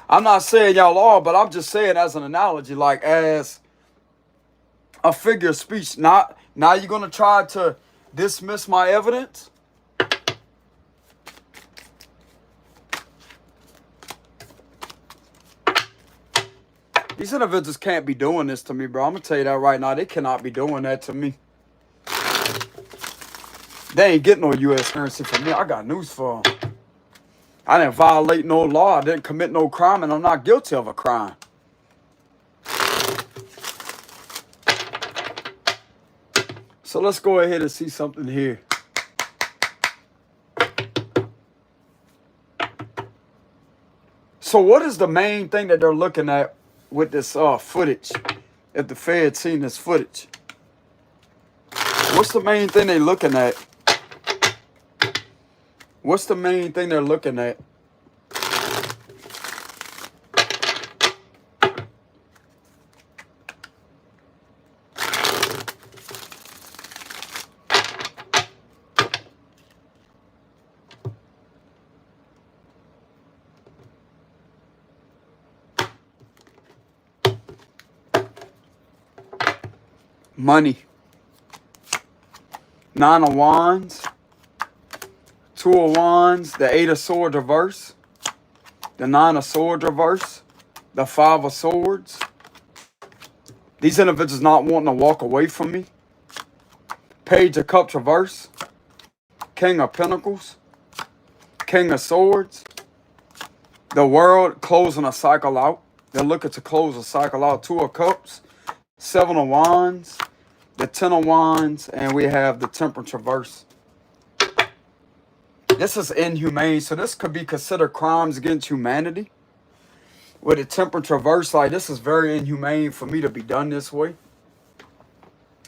I'm not saying y'all are, but I'm just saying as an analogy, like as a figure of speech. Now you're going to try to dismiss my evidence? These individuals can't be doing this to me, bro. I'm going to tell you that right now. They cannot be doing that to me. They ain't getting no U.S. currency from me. I got news for them. I didn't violate no law. I didn't commit no crime, and I'm not guilty of a crime. So let's go ahead and see something here. So what is the main thing that they're looking at with this footage? If the Fed seen this footage, what's the main thing they're looking at? What's the main thing they're looking at? Money. Nine of Wands. Two of Wands. The Eight of Swords reverse. The Nine of Swords reverse. The Five of Swords. These individuals not wanting to walk away from me. Page of Cups reverse. King of Pentacles. King of Swords. The World closing a cycle out. They're looking to close a cycle out. Two of Cups. Seven of Wands. The Ten of Wands. And we have the Temperance reverse. This is inhumane. So this could be considered crimes against humanity. With the Temperance reverse, like this is very inhumane for me to be done this way.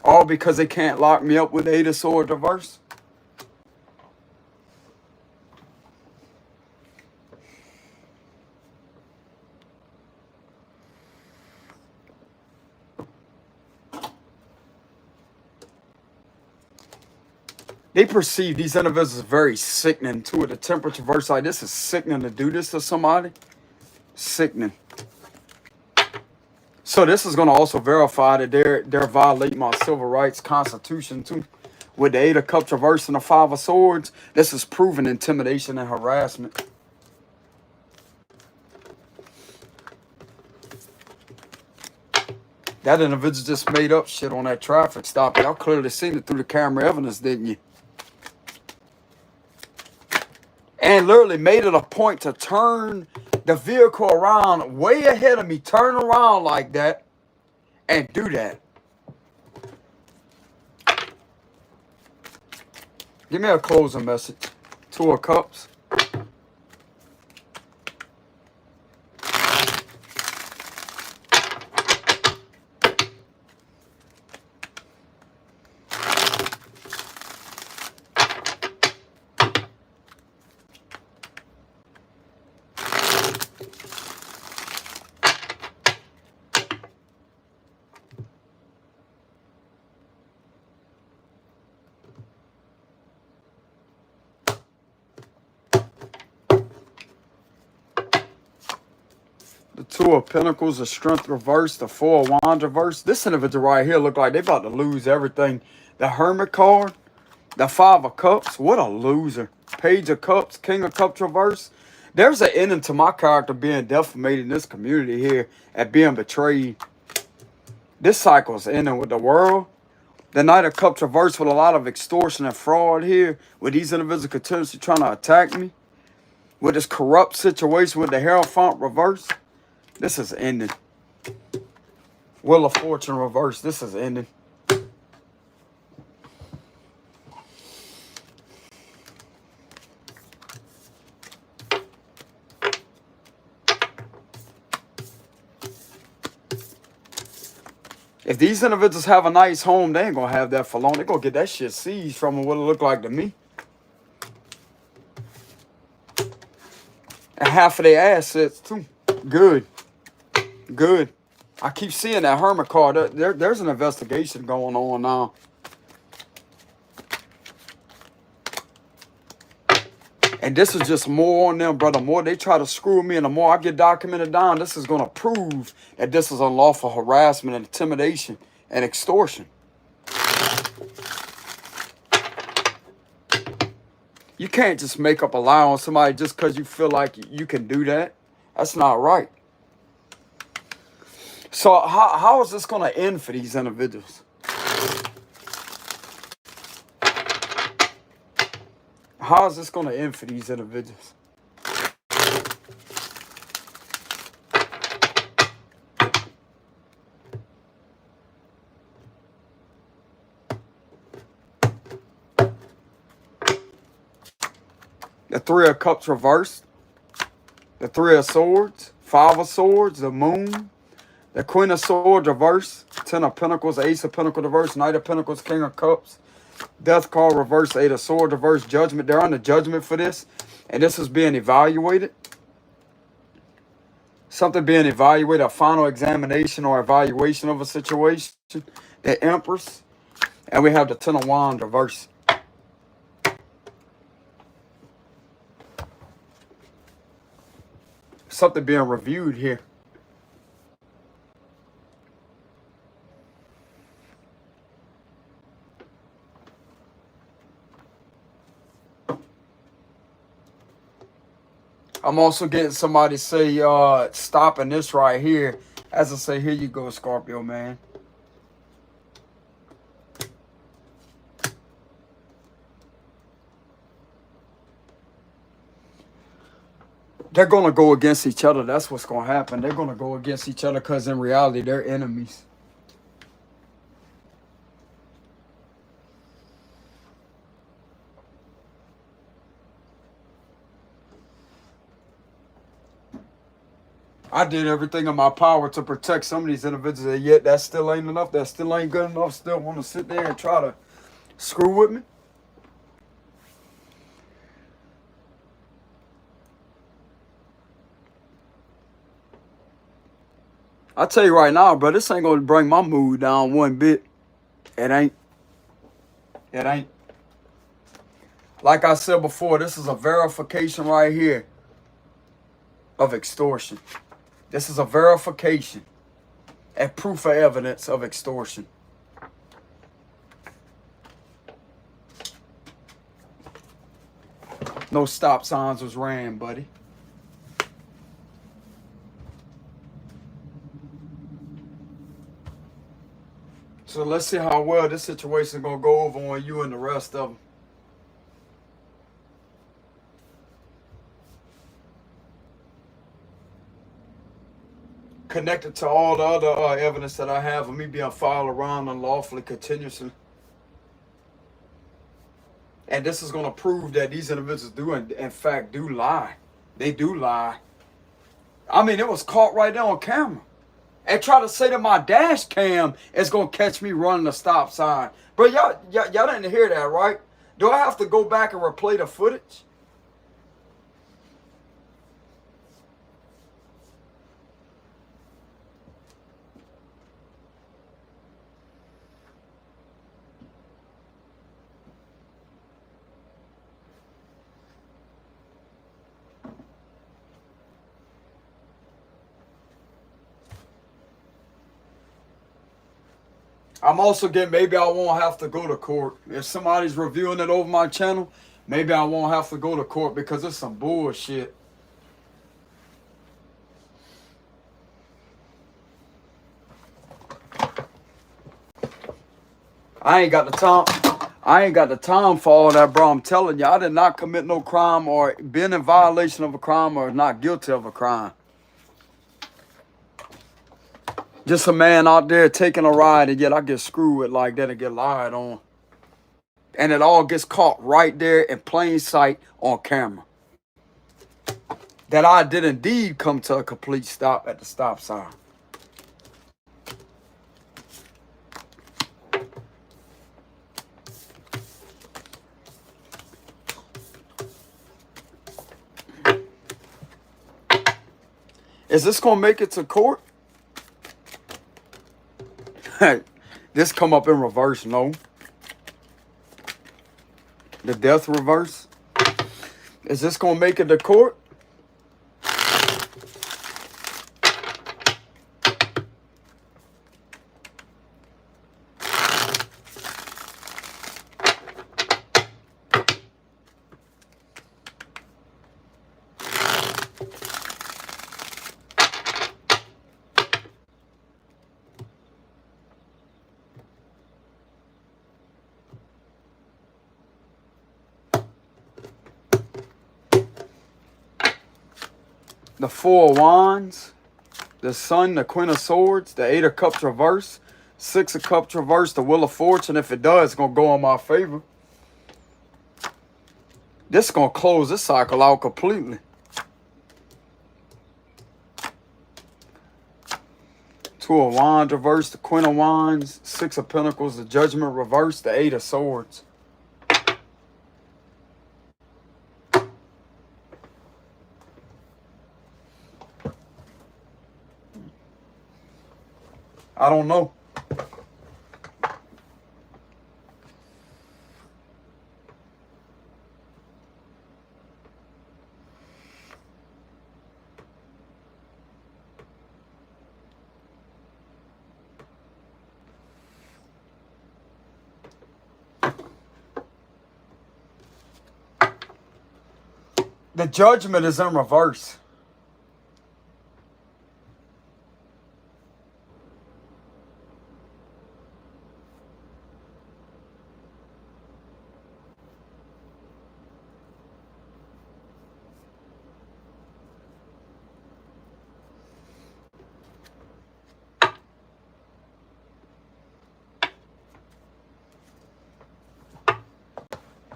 All because they can't lock me up with the 8 of Swords reverse. They perceive these individuals as very sickening too. The temperature reverse, like this is sickening to do this to somebody. Sickening. So this is going to also verify that they're violating my civil rights constitution too. With the 8 of Cups reverse and the 5 of Swords, this is proven intimidation and harassment. That individual just made up shit on that traffic stop. Y'all clearly seen it through the camera evidence, didn't you? And literally made it a point to turn the vehicle around way ahead of me, turn around like that, and do that. Give me a closing message. 2 of Cups. The 2 of Pentacles, the Strength reverse, the 4 of Wands reverse. This individual right here look like they about to lose everything. The Hermit card, the 5 of Cups. What a loser. Page of Cups, King of Cups reverse. There's an ending to my character being defamated in this community here and being betrayed. This cycle is ending with the World. The Knight of Cups reverse with a lot of extortion and fraud here. With these individuals continuously trying to attack me. With this corrupt situation with the Hierophant reverse. This is ending. Wheel of Fortune reverse. This is ending. If these individuals have a nice home, they ain't going to have that for long. They're going to get that shit seized from them, what it look like to me. And half of their assets, too. Good. Good. I keep seeing that Hermit card. There's an investigation going on now. And this is just more on them, brother. The more they try to screw me and the more I get documented down, this is going to prove that this is unlawful harassment and intimidation and extortion. You can't just make up a lie on somebody just because you feel like you can do that. That's not right. So how is this going to end for these individuals? How is this going to end for these individuals? The 3 of Cups reversed. The 3 of Swords. 5 of Swords. The Moon. The Queen of Swords reversed. 10 of Pentacles. Ace of Pentacles reversed. Knight of Pentacles. King of Cups. Death card reverse, 8 of Swords reverse, Judgment. They're under judgment for this. And this is being evaluated. Something being evaluated, a final examination or evaluation of a situation. The Empress. And we have the 10 of Wands reverse. Something being reviewed here. I'm also getting somebody say, stopping this right here. As I say, here you go, Scorpio, man. They're going to go against each other. That's what's going to happen. They're going to go against each other because in reality, they're enemies. I did everything in my power to protect some of these individuals, and yet that still ain't enough. That still ain't good enough. Still want to sit there and try to screw with me. I tell you right now, bro, this ain't gonna bring my mood down one bit. It ain't. It ain't. Like I said before, this is a verification right here of extortion. This is a verification and proof of evidence of extortion. No stop signs was ran, buddy. So let's see how well this situation is going to go over on you and the rest of them. Connected to all the other evidence that I have of me being followed around unlawfully, continuously. And this is going to prove that these individuals do, in fact, do lie. They do lie. I mean, it was caught right there on camera. And try to say that my dash cam is going to catch me running a stop sign. Bro, y'all didn't hear that, right? Do I have to go back and replay the footage? I'm also getting, maybe I won't have to go to court. If somebody's reviewing it over my channel, maybe I won't have to go to court because it's some bullshit. I ain't got the time. I ain't got the time for all that, bro. I'm telling you, I did not commit no crime or been in violation of a crime or not guilty of a crime. Just a man out there taking a ride, and yet I get screwed with like that and get lied on. And it all gets caught right there in plain sight on camera. That I did indeed come to a complete stop at the stop sign. Is this going to make it to court? This come up in reverse, no. The death reverse. Is this going to make it to court? The Four of Wands, the Sun, the Queen of Swords, the Eight of Cups reverse, Six of Cups reverse, the Wheel of Fortune. If it does, it's going to go in my favor. This is going to close this cycle out completely. Two of Wands reverse, the Queen of Wands, Six of Pentacles, the Judgment reverse, the Eight of Swords. I don't know. The Judgment is in reverse.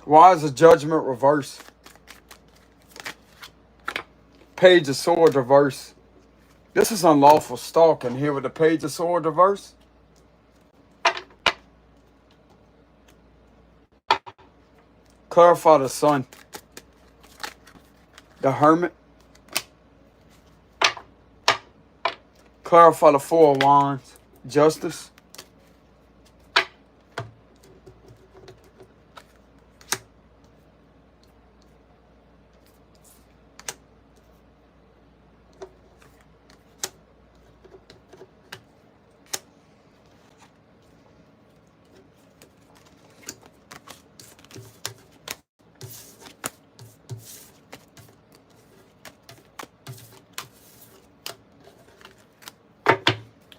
Why is the Judgment reverse? Page of Swords reverse. This is unlawful stalking here with the Page of Swords reverse. Clarify the Sun. The Hermit. Clarify the Four of Wands. Justice.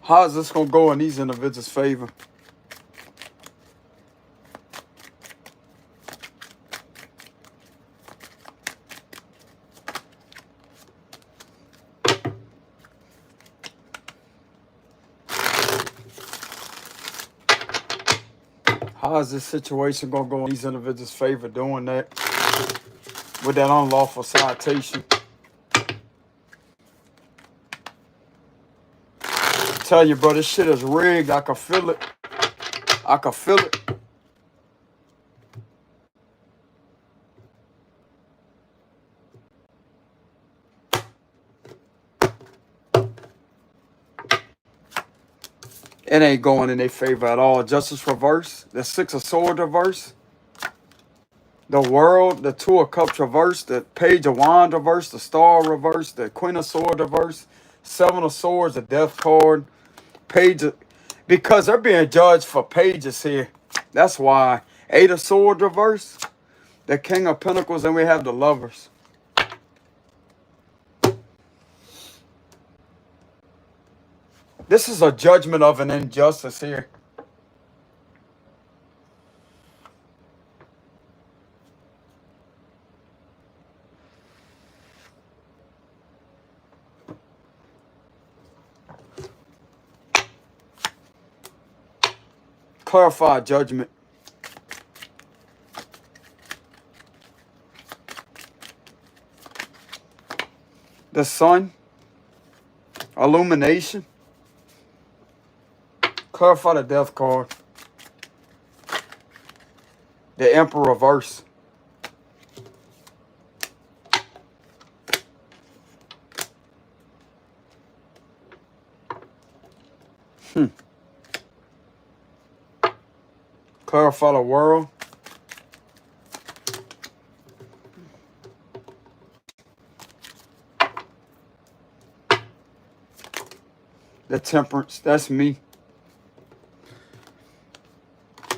How is this going to go in these individuals' favor? How is this situation going to go in these individuals' favor doing that? With that unlawful citation. Tell you, bro, this shit is rigged. I can feel it. I can feel it. It ain't going in their favor at all. Justice reverse. The Six of Swords reverse. The World. The Two of Cups reverse. The Page of Wands reverse. The Star reverse. The Queen of Swords reverse. Seven of Swords. The Death card. Page of, because they're being judged for pages here. That's why. Eight of Swords reverse. The King of Pentacles. And we have the Lovers. This is a judgment of an injustice here. Clarify judgment. The Sun. Illumination. Clarify the Death card. The Emperor reverse. Clarify the World. The Temperance. That's me.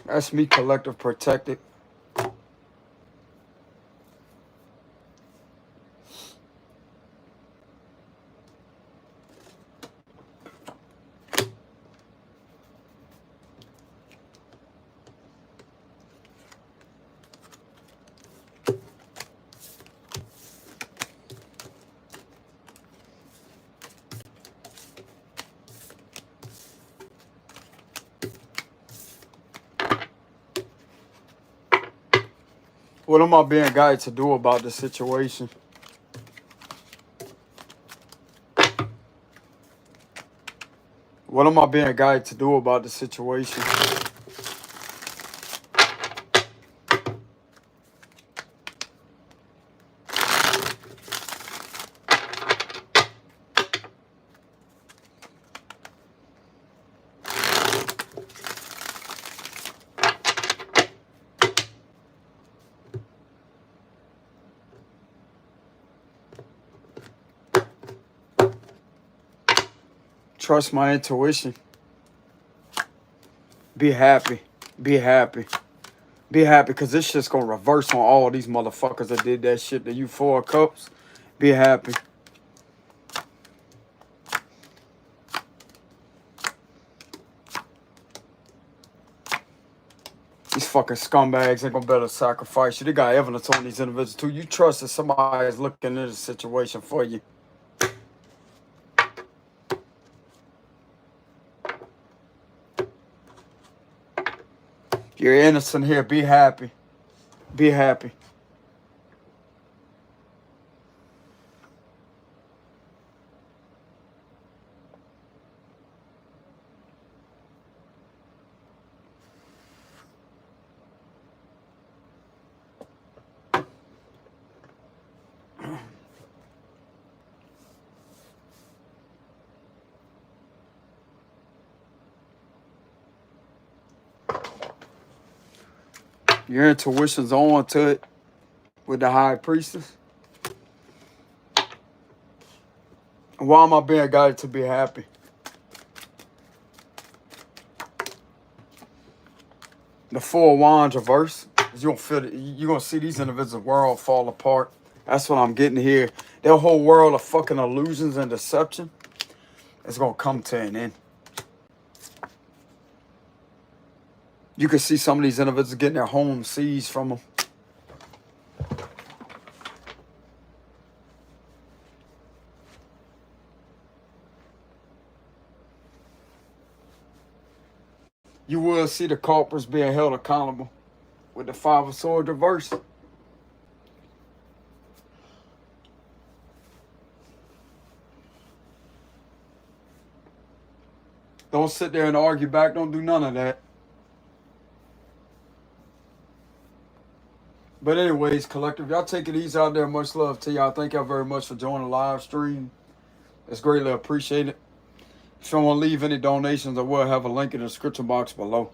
That's me, collective protected. What am I being guided to do about this situation? What am I being guided to do about the situation? Trust my intuition. Be happy. Be happy. Be happy, because this shit's going to reverse on all these motherfuckers that did that shit to you. Four of Cups. Be happy. These fucking scumbags ain't gonna better sacrifice you. They got evidence on these individuals too. You trust that somebody is looking into the situation for you. You're innocent here. Be happy. Be happy. Your intuition's on to it with the high priestess. Why am I being guided to be happy? The Four of Wands reverse. You're gonna see these individuals' world fall apart. That's what I'm getting here. Their whole world of fucking illusions and deception is gonna come to an end. You can see some of these individuals getting their homes seized from them. You will see the culprits being held accountable with the Five of Swords reverse. Don't sit there and argue back. Don't do none of that. But anyways, collective, y'all take it easy out there. Much love to y'all. Thank y'all very much for joining the live stream. It's greatly appreciated. If you want to leave any donations, I will have a link in the description box below.